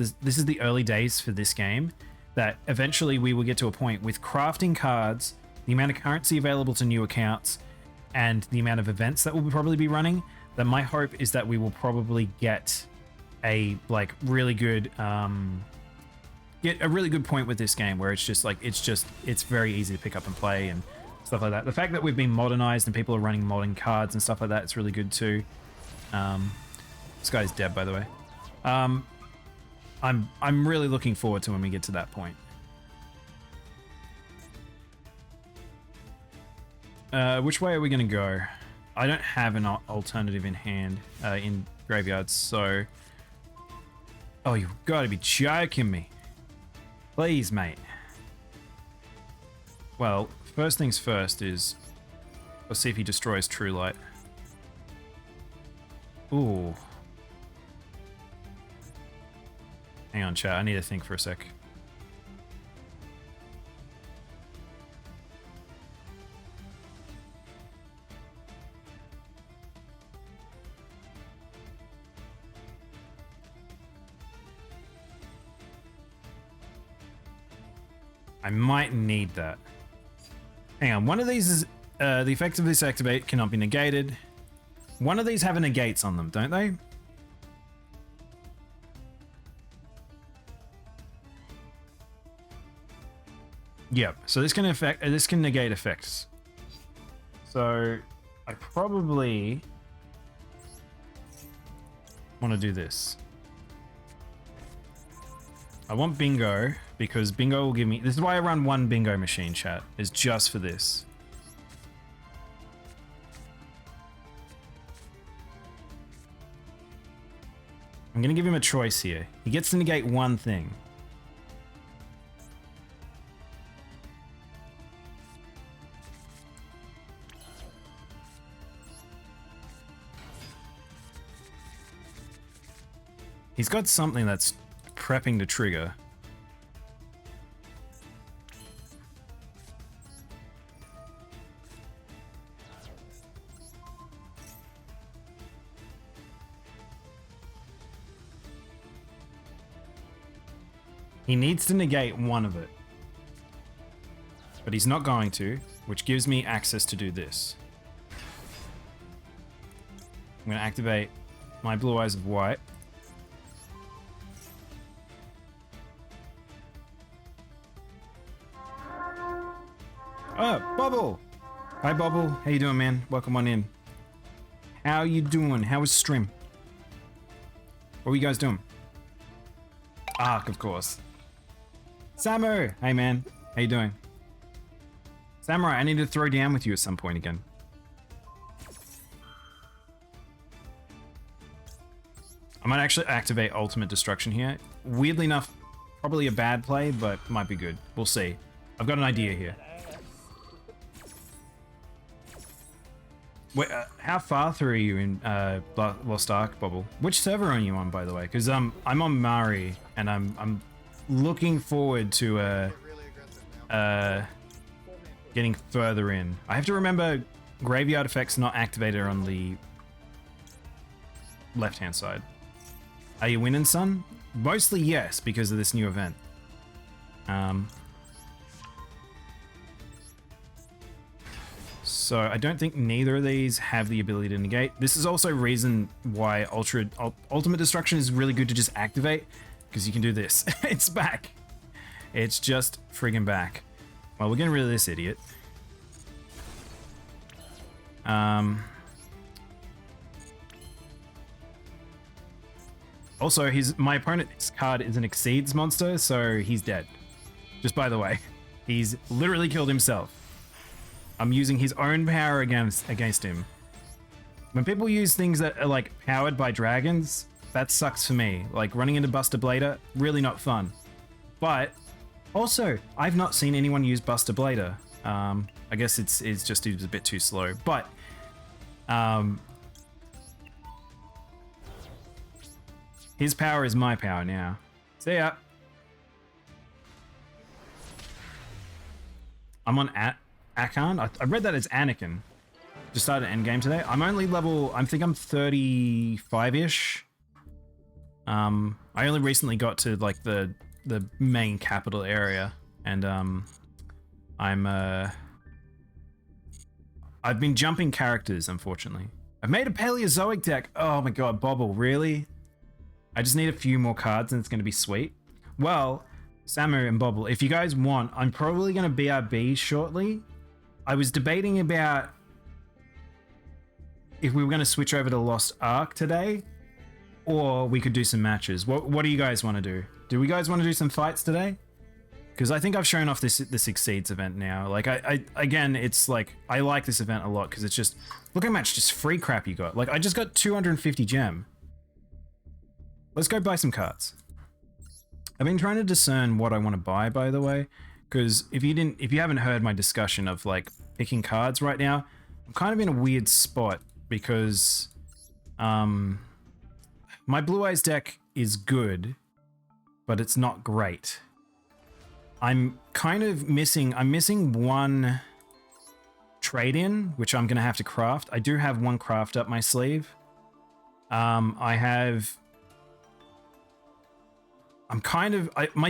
the early days for this game, that eventually we will get to a point with crafting cards, the amount of currency available to new accounts, and the amount of events that will probably be running, that my hope is that we will probably get a like really good get a really good point with this game where it's very easy to pick up and play and stuff like that. The fact that we've been modernized and people are running modern cards and stuff like that, it's really good too. This guy's dead, by the way. I'm really looking forward to when we get to that point. Which way are we going to go? I don't have an alternative in hand in graveyards, so... Oh, you've got to be joking me. Please, mate. Well, first things first is... Let's see if he destroys True Light. Ooh. Hang on, chat. I need to think for a sec. I might need that. Hang on. One of these is the effect of this activate cannot be negated. One of these have negates on them, don't they? Yep. So this can negate effects. So I probably want to do this. I want bingo because bingo will give me... This is why I run one bingo machine, chat. Is just for this. I'm going to give him a choice here. He gets to negate one thing. He's got something that's prepping to trigger. He needs to negate one of it. But he's not going to, which gives me access to do this. I'm going to activate my Blue Eyes of White. Oh, Bubble! Hi, Bubble. How you doing, man? Welcome on in. How you doing? How was stream? What were you guys doing? Ark, of course. Samu! Hey, man. How you doing? Samurai, I need to throw down with you at some point again. I might actually activate Ultimate Destruction here. Weirdly enough, probably a bad play, but might be good. We'll see. I've got an idea here. Wait, how far through are you in Lost Ark, Bubble? Which server are you on, by the way? Because I'm on Mari, and I'm looking forward to getting further in. I have to remember graveyard effects not activated on the left-hand side. Are you winning, son? Mostly yes, because of this new event. So I don't think neither of these have the ability to negate. This is also reason why Ultimate Destruction is really good to just activate, because you can do this. It's back. It's just friggin' back. Well, we're getting rid of this idiot. Also, my opponent's card is an Exceeds monster, so he's dead. Just by the way, he's literally killed himself. I'm using his own power against him. When people use things that are like powered by dragons, that sucks for me. Like running into Buster Blader, really not fun. But also, I've not seen anyone use Buster Blader. I guess it's just he was a bit too slow. But his power is my power now. See ya. I'm on Akan. I read that as Anakin. Just started endgame today. I'm only level, I think I'm 35-ish. I only recently got to like the main capital area, and I've been jumping characters, unfortunately. I've made a Paleozoic deck. Oh my god, Bobble, really? I just need a few more cards and it's going to be sweet. Well, Samu and Bobble, if you guys want, I'm probably going to BRB shortly. I was debating about if we were going to switch over to Lost Ark today, or we could do some matches. What do you guys want to do? Do we guys want to do some fights today? Because I think I've shown off this Exceeds event now. Like, again, it's like, I like this event a lot because it's just, look how much just free crap you got. Like, I just got 250 gem. Let's go buy some cards. I've been trying to discern what I want to buy, by the way, because if you haven't heard my discussion of like picking cards right now, I'm kind of in a weird spot because my Blue Eyes deck is good, but it's not great. I'm missing one trade-in, which I'm going to have to craft. I do have one craft up my sleeve. My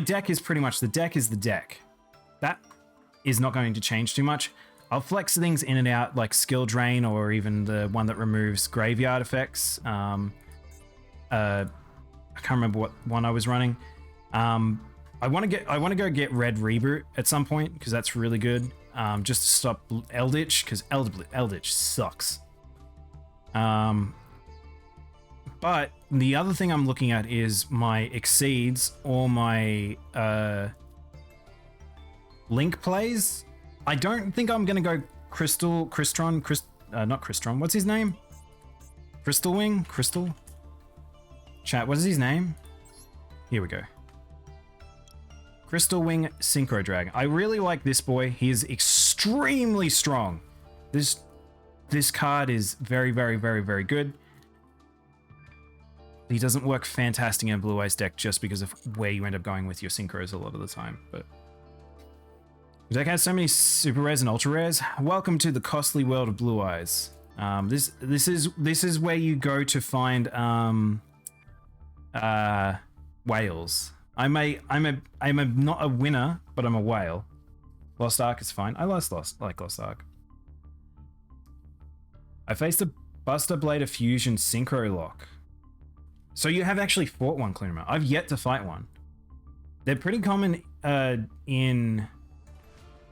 deck is pretty much, the deck is the deck. That is not going to change too much. I'll flex things in and out like Skill Drain or even the one that removes graveyard effects. I can't remember what one I was running. I want to go get Red Reboot at some point because that's really good. Just to stop Eldritch, because Eldritch sucks. But the other thing I'm looking at is my Exceeds or my Link plays. I don't think I'm gonna go not Crystron. What's his name? Crystal Wing? Crystal? Chat, what is his name? Here we go. Crystal Wing Synchro Dragon. I really like this boy. He is extremely strong. This card is very, very, very, very good. He doesn't work fantastic in a Blue Eyes deck just because of where you end up going with your synchros a lot of the time. But the deck has so many super rares and ultra rares. Welcome to the costly world of Blue Eyes. This is where you go to find whales. I'm not a winner, but I'm a whale. Lost Ark is fine. I like Lost Ark. I faced a Buster Blader Fusion Synchro Lock. So you have actually fought one, Clunima. I've yet to fight one. They're pretty common in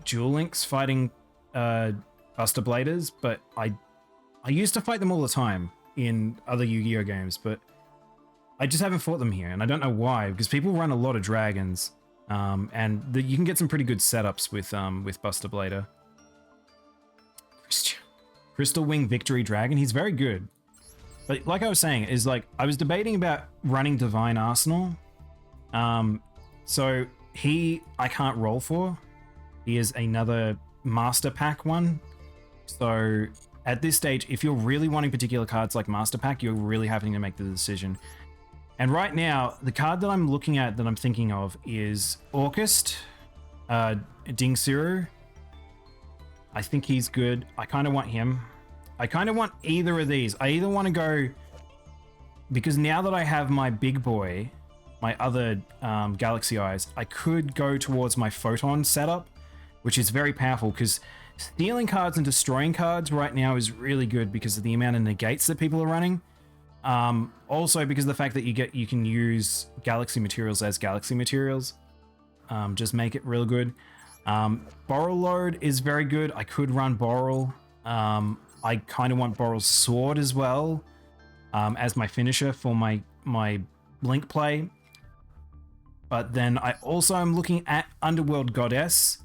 Duel Links fighting Buster Bladers, but I used to fight them all the time in other Yu-Gi-Oh games, but I just haven't fought them here, and I don't know why, because people run a lot of dragons, and you can get some pretty good setups with Buster Blader. Crystal Wing Victory Dragon, he's very good. But like I was saying, is like, I was debating about running Divine Arsenal. So I can't roll for. He is another Master Pack one. So at this stage, if you're really wanting particular cards like Master Pack, you're really having to make the decision. And right now, the card that I'm looking at, that I'm thinking of, is Orcust, Dingsiru, I think he's good. I kind of want him. I kind of want either of these. I either want to go, because now that I have my big boy, my other Galaxy Eyes, I could go towards my Photon setup, which is very powerful because stealing cards and destroying cards right now is really good because of the amount of negates that people are running. Also because of the fact that you can use Galaxy materials as Galaxy materials. Just make it real good. Boral Load is very good. I could run Boral. I kind of want Boral's Sword as well, as my finisher for my Link play. But then I also am looking at Underworld Goddess,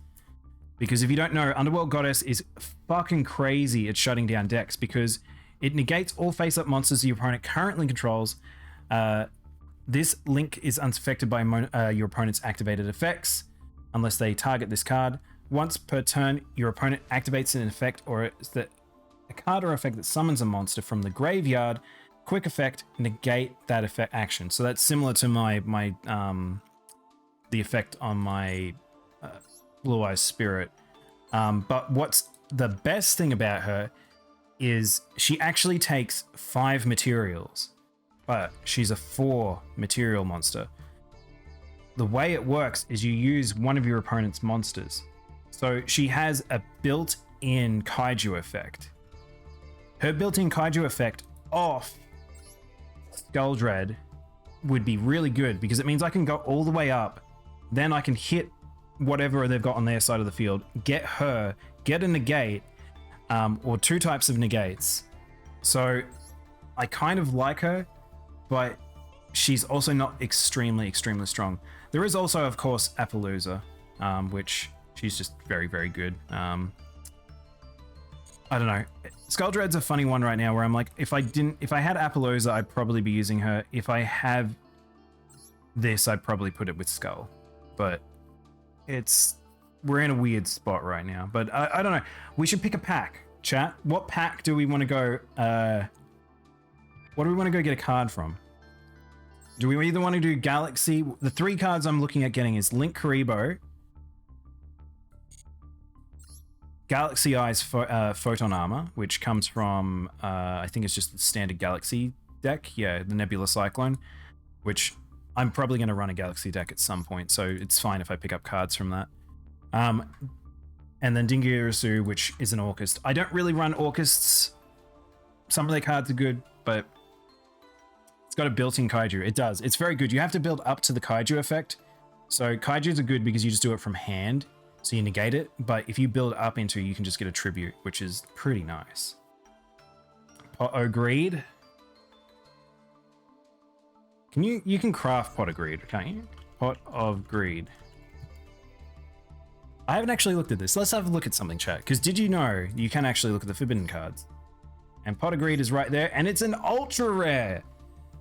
because if you don't know, Underworld Goddess is fucking crazy at shutting down decks because it negates all face-up monsters your opponent currently controls. This link is unaffected by your opponent's activated effects unless they target this card. Once per turn, your opponent activates an effect or a card or effect that summons a monster from the graveyard. Quick effect, negate that effect action. So that's similar to my the effect on my Blue Eyes Spirit. But what's the best thing about her is she actually takes 5 materials, but she's a 4 material monster. The way it works is you use one of your opponent's monsters. So she has a built-in Kaiju effect. Her built-in Kaiju effect off Skull Dread would be really good because it means I can go all the way up, then I can hit whatever they've got on their side of the field, get her, get a negate, or 2 types of negates. So I kind of like her, but she's also not extremely strong. There is also, of course, Appaloosa, which she's just very, very good. I don't know. Skull Dread's a funny one right now where I'm like, if I had Appaloosa, I'd probably be using her. If I have this, I'd probably put it with Skull. But we're in a weird spot right now. But I don't know. We should pick a pack, chat. What pack do we want to go? What do we want to go get a card from? Do we either want to do Galaxy? The 3 cards I'm looking at getting is Link Karibo, Galaxy Eyes Photon Armor, which comes from, I think it's just the standard Galaxy deck. Yeah, the Nebula Cyclone, which I'm probably going to run a Galaxy deck at some point, so it's fine if I pick up cards from that. And then Dingirasu, which is an Orcust. I don't really run Orcusts. Some of their cards are good, but it's got a built-in Kaiju. It does. It's very good. You have to build up to the Kaiju effect. So Kaijus are good because you just do it from hand, so you negate it. But if you build up into it, you can just get a tribute, which is pretty nice. Pot of Greed. You can craft Pot of Greed, can't you? Pot of Greed. I haven't actually looked at this. Let's have a look at something, chat. Because did you know you can actually look at the Forbidden cards? And Pot of Greed is right there, and it's an ultra rare.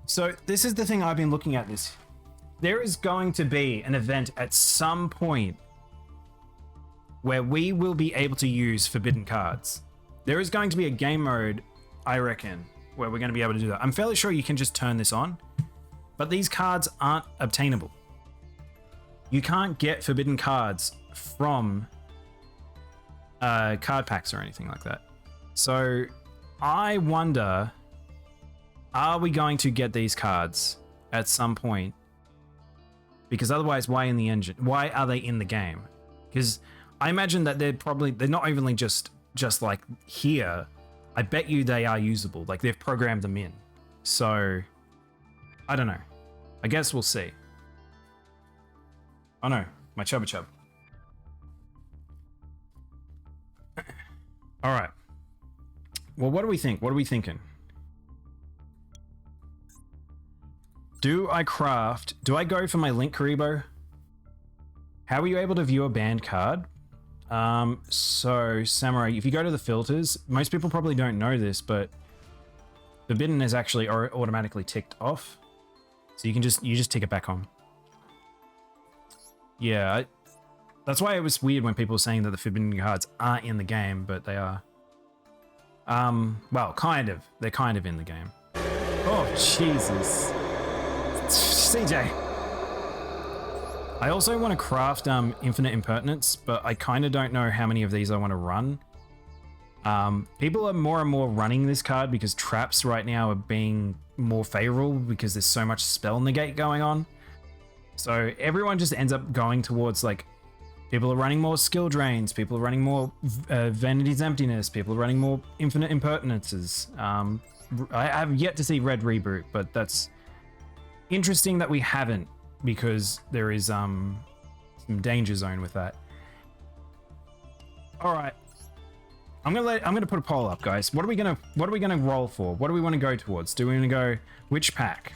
So this is the thing I've been looking at this. There is going to be an event at some point where we will be able to use Forbidden cards. There is going to be a game mode, I reckon, where we're going to be able to do that. I'm fairly sure you can just turn this on, but these cards aren't obtainable. You can't get Forbidden cards from card packs or anything like that. So I wonder, are we going to get these cards at some point? Because otherwise, why in the engine? Why are they in the game? Because I imagine that they're not only just like here. I bet you they are usable. Like they've programmed them in. So I don't know. I guess we'll see. Oh no, my Chubba Chub. All right. Well, what do we think? What are we thinking? Do I go for my Link Karibo? How are you able to view a banned card? So Samurai, if you go to the filters, most people probably don't know this, but Forbidden is actually automatically ticked off. So you just tick it back on. Yeah, that's why it was weird when people were saying that the Forbidden cards aren't in the game, but they are. Well, kind of. They're kind of in the game. Oh, Jesus. CJ. I also want to craft Infinite Impertinence, but I kind of don't know how many of these I want to run. People are more and more running this card because traps right now are being more favorable because there's so much spell negate going on. So everyone just ends up going towards, like, people are running more skill drains, people are running more Vanity's Emptiness, people are running more Infinite Impertinences. I have yet to see Red Reboot, but that's interesting that we haven't, because there is some danger zone with that. All right. I'm gonna put a poll up, guys. What are we gonna roll for? What do we want to go towards? Do we want to go which pack?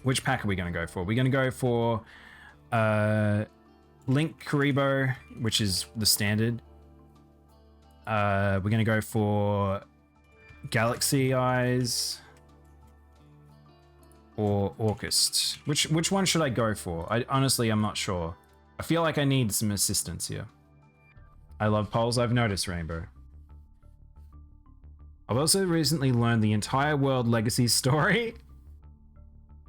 Which pack are we gonna go for? We're gonna go for Link Karibo, which is the standard. We're gonna go for Galaxy Eyes or Orchest. Which one should I go for? Honestly, I'm not sure. I feel like I need some assistance here. I love polls, I've noticed, Rainbow. I've also recently learned the entire World Legacy story.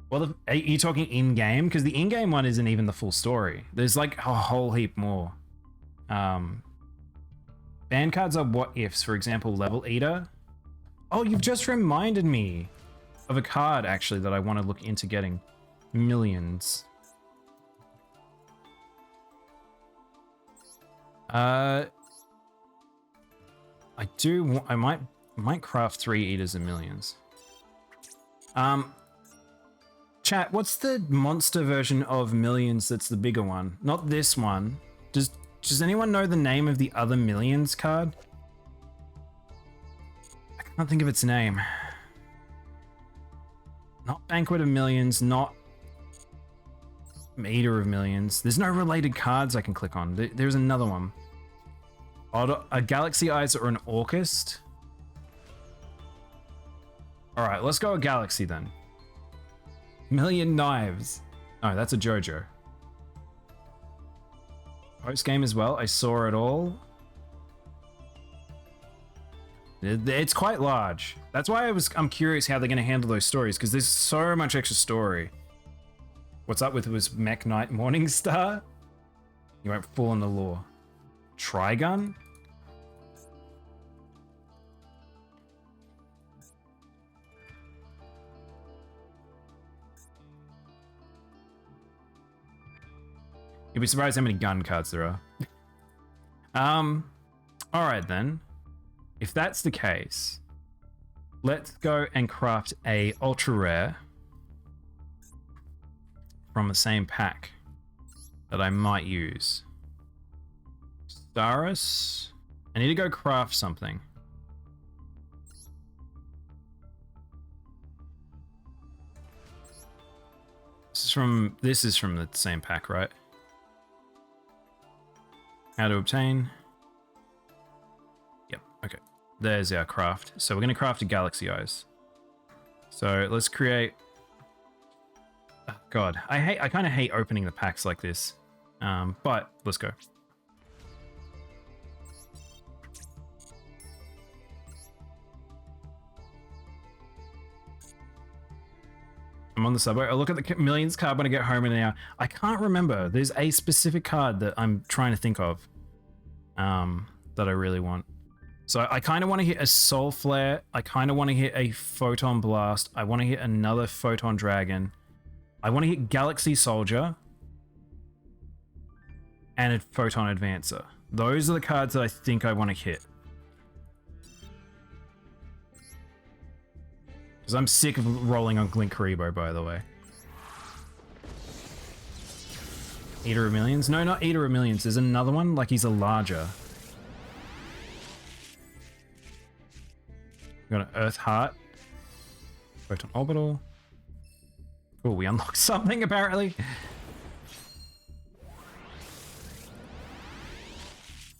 Well, are you talking in-game? Because the in-game one isn't even the full story. There's like a whole heap more. Ban cards are what-ifs, for example, Level Eater. Oh, you've just reminded me of a card, actually, that I want to look into getting. Millions. I might craft 3 Eaters of Millions. Chat, what's the monster version of Millions that's the bigger one? Not this one. Does anyone know the name of the other Millions card? I can't think of its name. Not Banquet of Millions, not Eater of Millions. There's no related cards I can click on. There's another one. A Galaxy Eyes or an Orchest? Alright, let's go with Galaxy then. Million Knives. Oh, that's a JoJo. Post game as well. I saw it all. It's quite large. That's why I'm curious how they're going to handle those stories, because there's so much extra story. What's up with was Mech Knight Morningstar? You won't fall in the lore. Trigun? You'd be surprised how many gun cards there are. Alright then. If that's the case, let's go and craft a ultra rare from the same pack that I might use. Staris. I need to go craft something. This is from the same pack, right? How to obtain. Yep, okay. There's our craft. So we're going to craft a Galaxy Eyes. So let's create... Oh, God, I kind of hate opening the packs like this. But let's go. I'm on the subway. I'll look at the Millions card when I get home in an hour. I can't remember. There's a specific card that I'm trying to think of that I really want. So I kind of want to hit a Soul Flare. I kind of want to hit a Photon Blast. I want to hit another Photon Dragon. I want to hit Galaxy Soldier and a Photon Advancer. Those are the cards that I think I want to hit. Because I'm sick of rolling on Link Karibo, by the way. Eater of Millions? No, not Eater of Millions. There's another one, like he's a larger. We've got an Earth Heart. Photon Orbital. Oh, we unlocked something, apparently.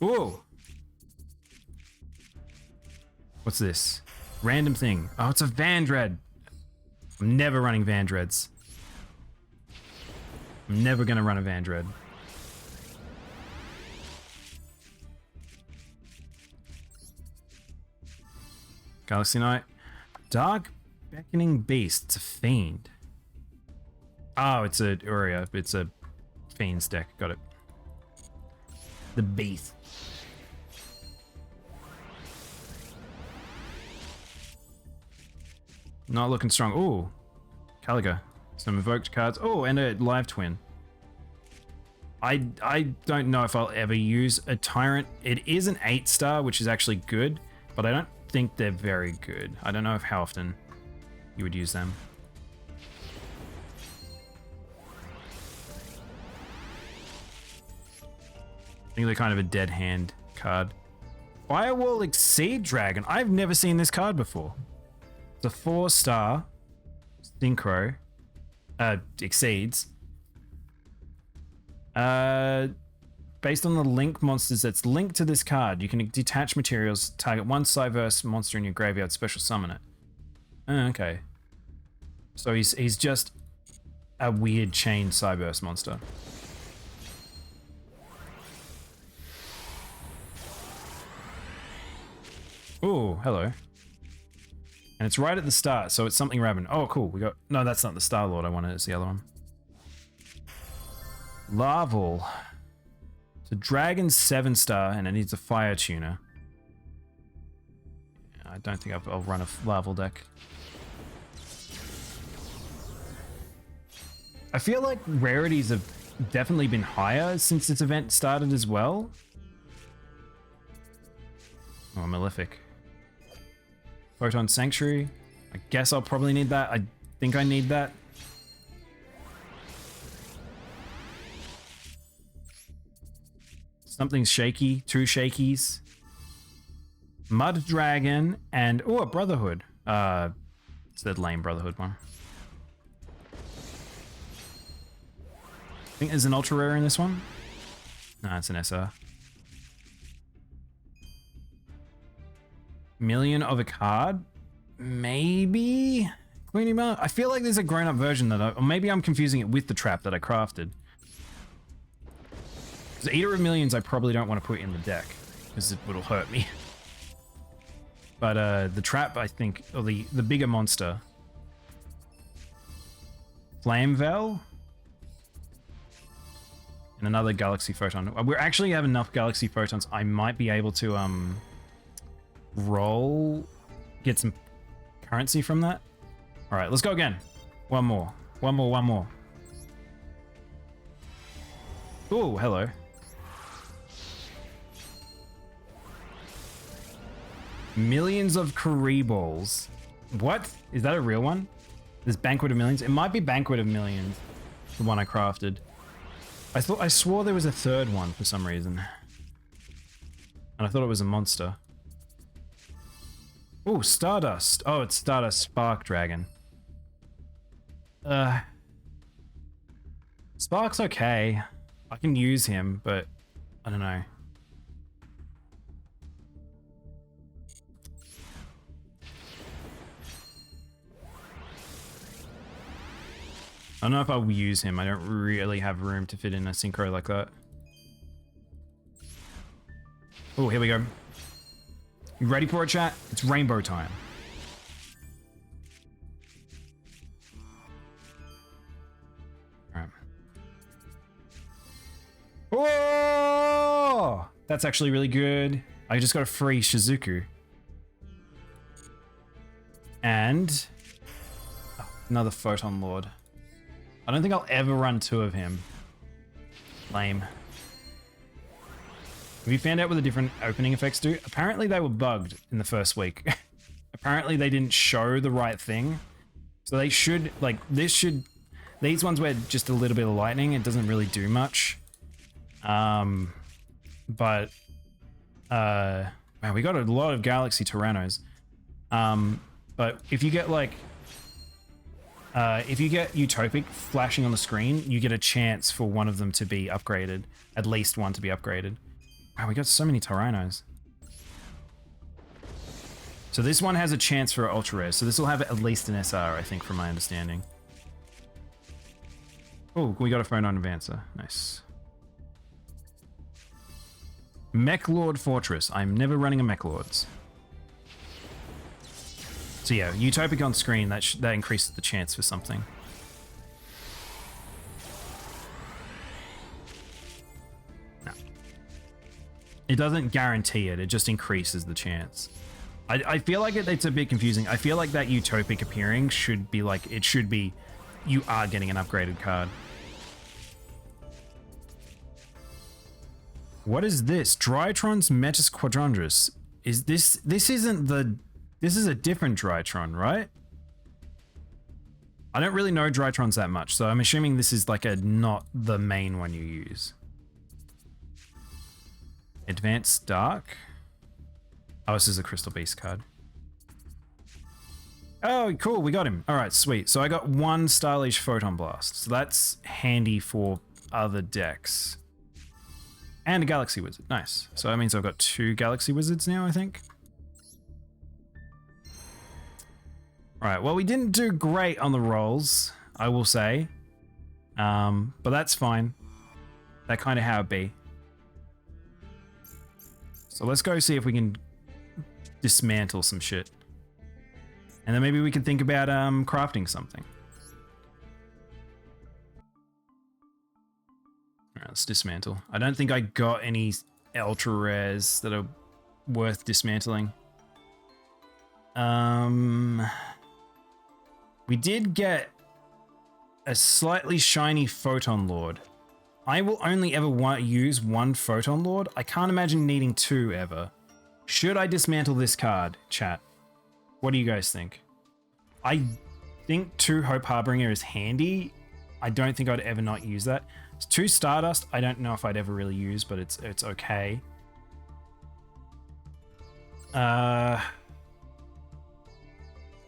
Ooh. What's this? Random thing. Oh, it's a Vandred. I'm never running Vandreds. I'm never going to run a Vandred. Galaxy Knight. Dark Beckoning Beast. It's a Fiend. Oh, it's a Uria. It's a Fiend's deck. Got it. The Beast. Not looking strong. Ooh, Caliga. Some invoked cards. Oh, and a live twin. I don't know if I'll ever use a Tyrant. It is an 8-star, which is actually good, but I don't think they're very good. I don't know how often you would use them. I think they're kind of a dead hand card. Firewall Exceed Dragon. I've never seen this card before. It's a 4-star synchro. Exceeds. Based on the link monsters that's linked to this card, you can detach materials, target one Cyverse monster in your graveyard, special summon it. Okay. So he's just a weird chain Cyverse monster. Oh, hello. And it's right at the start, so it's something rabid. Oh, cool. We got... No, that's not the Star Lord I wanted. It's the other one. Larval. It's a dragon 7-star, and it needs a fire tuner. I don't think I'll run a Larval deck. I feel like rarities have definitely been higher since this event started as well. Oh, Malefic. Photon Sanctuary. I guess I'll probably need that. I think I need that. Something's shaky. 2 shakies. Mud Dragon and... Oh, a Brotherhood. It's that lame Brotherhood one. I think there's an ultra rare in this one. No, it's an SR. Million of a card? Maybe? Queenie Mar? I feel like there's a grown-up version that or maybe I'm confusing it with the trap that I crafted. Because Eater of Millions I probably don't want to put in the deck, because it will hurt me. But the trap, I think, or the bigger monster. Flamevel? And another Galaxy Photon. We actually have enough Galaxy Photons. I might be able to get some currency from that. All right, let's go again. One more. Oh, hello. Millions of Balls. What? Is that a real one? There's Banquet of Millions? It might be Banquet of Millions, the one I crafted. I swore there was a third one for some reason. And I thought it was a monster. Oh, Stardust. Oh, it's Stardust Spark Dragon. Spark's okay. I can use him, but I don't know. I don't know if I'll use him. I don't really have room to fit in a synchro like that. Oh, here we go. You ready for it, chat? It's rainbow time. Alright. Oh! That's actually really good. I just got a free Shizuku. And... oh, another Photon Lord. I don't think I'll ever run 2 of him. Lame. Have you found out what the different opening effects do? Apparently they were bugged in the first week. Apparently they didn't show the right thing. So they should, like, these ones were just a little bit of lightning. It doesn't really do much. Wow, we got a lot of Galaxy Tyrannos. But if you get, like, if you get Utopic flashing on the screen, you get a chance for one of them to be upgraded. At least one to be upgraded. Wow, we got so many Tyrannos. So this one has a chance for ultra rare. So this will have at least an SR, I think, from my understanding. Oh, we got a Photon Advancer. Nice. Mech Lord Fortress. I'm never running a Mech Lords. So yeah, Utopic on screen, that increases the chance for something. No. It doesn't guarantee it, it just increases the chance. I feel like it's a bit confusing. I feel like that Utopic appearing should be like, it should be, you are getting an upgraded card. What is this? Drytron's Metis Quadrandrus. Is this isn't the, this is a different Drytron, right? I don't really know Drytrons that much, so I'm assuming this is like a, not the main one you use. Advanced Dark. Oh, this is a Crystal Beast card. Oh, cool, we got him. All right, sweet. So I got one Stylish Photon Blast. So that's handy for other decks. And a Galaxy Wizard, nice. So that means I've got 2 Galaxy Wizards now, I think. All right, well, we didn't do great on the rolls, I will say. But that's fine. That kind of how it be. So let's go see if we can dismantle some shit. And then maybe we can think about crafting something. Alright, let's dismantle. I don't think I got any ultra rares that are worth dismantling. We did get a slightly shiny Photon Lord. I will only ever use 1 Photon Lord. I can't imagine needing 2 ever. Should I dismantle this card, chat? What do you guys think? I think 2 Hope Harbinger is handy. I don't think I'd ever not use that. 2 Stardust, I don't know if I'd ever really use, but it's okay. A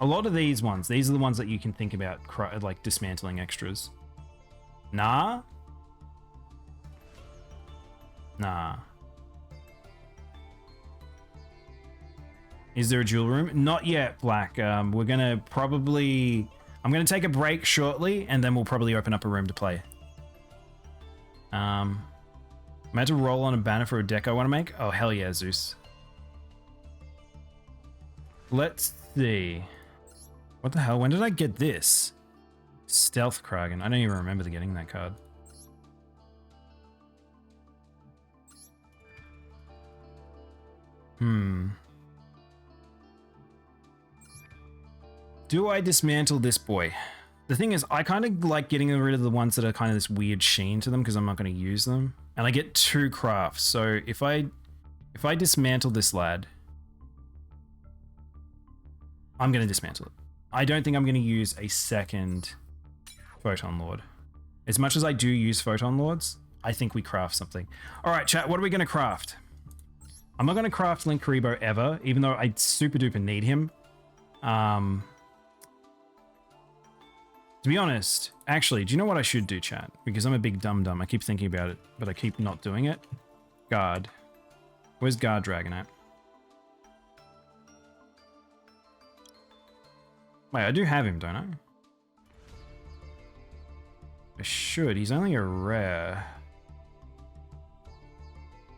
lot of these ones, these are the ones that you can think about like dismantling extras. Nah. Is there a duel room? Not yet, Black. We're gonna probably... I'm gonna take a break shortly, and then we'll probably open up a room to play. I'm about to roll on a banner for a deck I want to make. Oh, hell yeah, Zeus. Let's see. What the hell? When did I get this? Stealth Kraken. I don't even remember getting that card. Do I dismantle this boy? The thing is, I kind of like getting rid of the ones that are kind of this weird sheen to them because I'm not going to use them. And I get 2 crafts. So if I dismantle this lad, I'm going to dismantle it. I don't think I'm going to use a second Photon Lord. As much as I do use Photon Lords, I think we craft something. All right, chat, what are we going to craft? I'm not going to craft Link Karibo ever, even though I super duper need him. To be honest, actually, do you know what I should do, chat? Because I'm a big dum-dum. I keep thinking about it, but I keep not doing it. Guard. Where's Guard Dragon at? Wait, I do have him, don't I? I should. He's only a rare.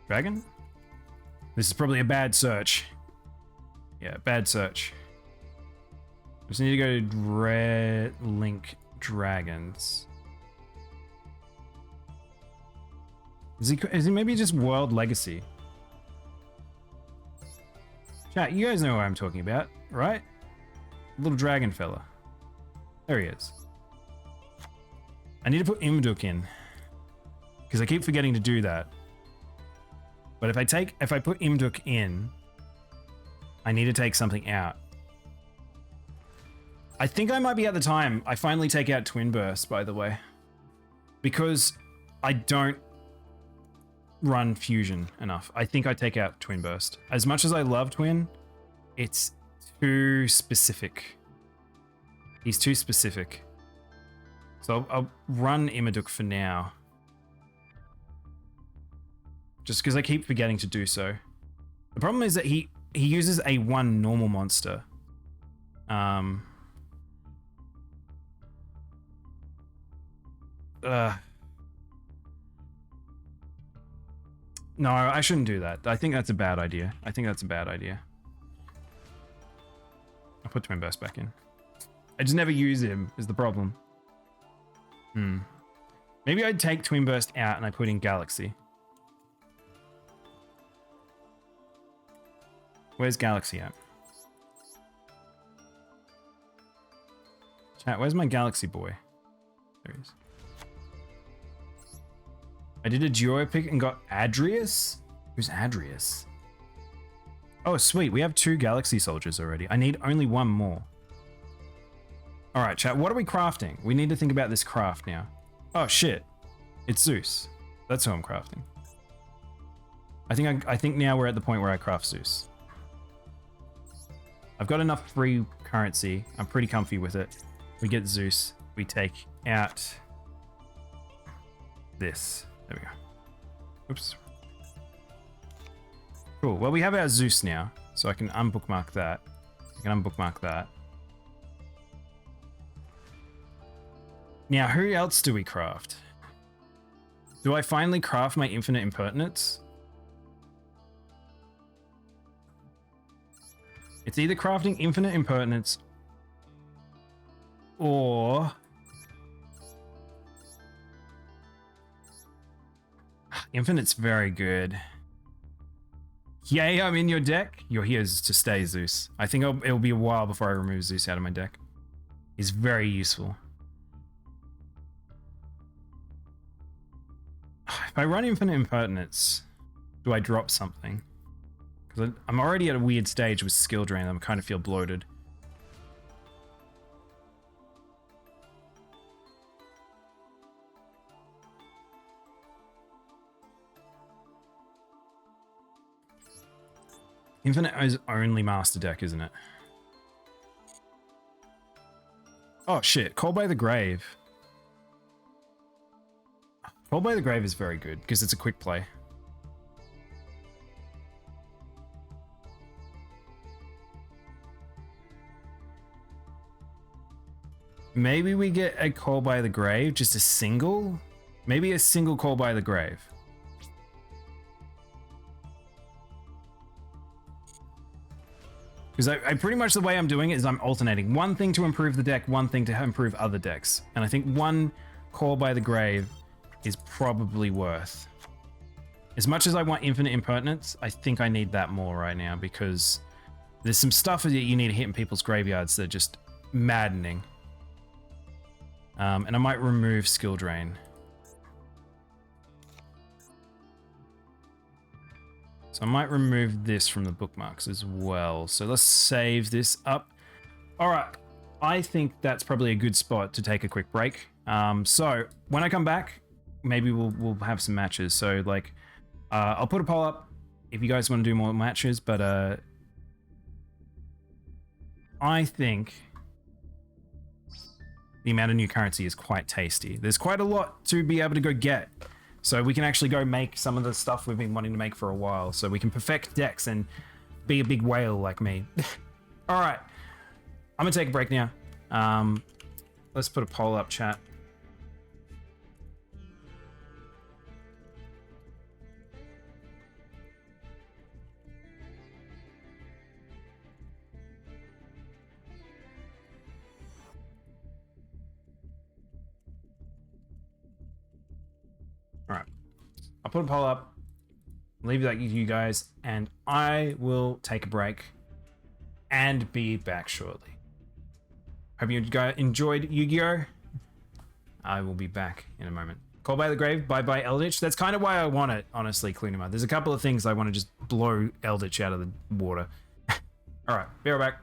Dragon? This is probably a bad search. Yeah, bad search. Just need to go to Rare Link Dragons. Is he maybe just World Legacy? Chat, you guys know what I'm talking about, right? Little dragon fella. There he is. I need to put Imduk in. Because I keep forgetting to do that. But if I put Imduk in, I need to take something out. I think I might be at the time I finally take out Twin Burst, by the way. Because I don't run Fusion enough. I think I take out Twin Burst. As much as I love Twin, it's too specific. He's too specific. So I'll run Imduk for now. Just because I keep forgetting to do so. The problem is that he uses a 1 normal monster. No, I shouldn't do that. I think that's a bad idea. I'll put Twin Burst back in. I just never use him, is the problem. Maybe I'd take Twin Burst out and I put in Galaxy. Where's Galaxy at? Chat, where's my Galaxy boy? There he is. I did a duo pick and got Adrius? Who's Adrius? Oh, sweet. We have 2 Galaxy soldiers already. I need only 1 more. All right, chat. What are we crafting? We need to think about this craft now. Oh, shit. It's Zeus. That's who I'm crafting. I think now we're at the point where I craft Zeus. I've got enough free currency. I'm pretty comfy with it. We get Zeus. We take out this. There we go. Oops. Cool. Well, we have our Zeus now, so I can unbookmark that. I can unbookmark that. Now, who else do we craft? Do I finally craft my infinite impertinence? It's either crafting infinite impertinence or infinite's very good. Yay, I'm in your deck. You're here to stay, Zeus. I think it'll be a while before I remove Zeus out of my deck. He's very useful. If I run infinite impertinence, do I drop something? Because I'm already at a weird stage with skill drain. I kind of feel bloated. Infinite is only master deck, isn't it? Oh shit, Call by the Grave. Call by the Grave is very good because it's a quick play. Maybe we get a Call by the Grave, just a single? Maybe a single Call by the Grave. Because I pretty much the way I'm doing it is I'm alternating one thing to improve the deck, one thing to improve other decks. And I think one Call by the Grave is probably worth. As much as I want infinite impertinence, I think I need that more right now because there's some stuff that you need to hit in people's graveyards that are just maddening. And I might remove skill drain. So I might remove this from the bookmarks as well. So let's save this up. All right, I think that's probably a good spot to take a quick break. So when I come back, maybe we'll have some matches. So like, I'll put a poll up if you guys want to do more matches, but I think the amount of new currency is quite tasty. There's quite a lot to be able to go get. So we can actually go make some of the stuff we've been wanting to make for a while. So we can perfect decks and be a big whale like me. All right, I'm gonna take a break now. Let's put a poll up, chat. All right, I'll put a poll up, leave that to you guys, and I will take a break and be back shortly. Hope you guys enjoyed Yu-Gi-Oh! I will be back in a moment. Call by the Grave, bye-bye Eldritch. That's kind of why I want it, honestly, Klunima. There's a couple of things I want to just blow Eldritch out of the water. All right, be right back.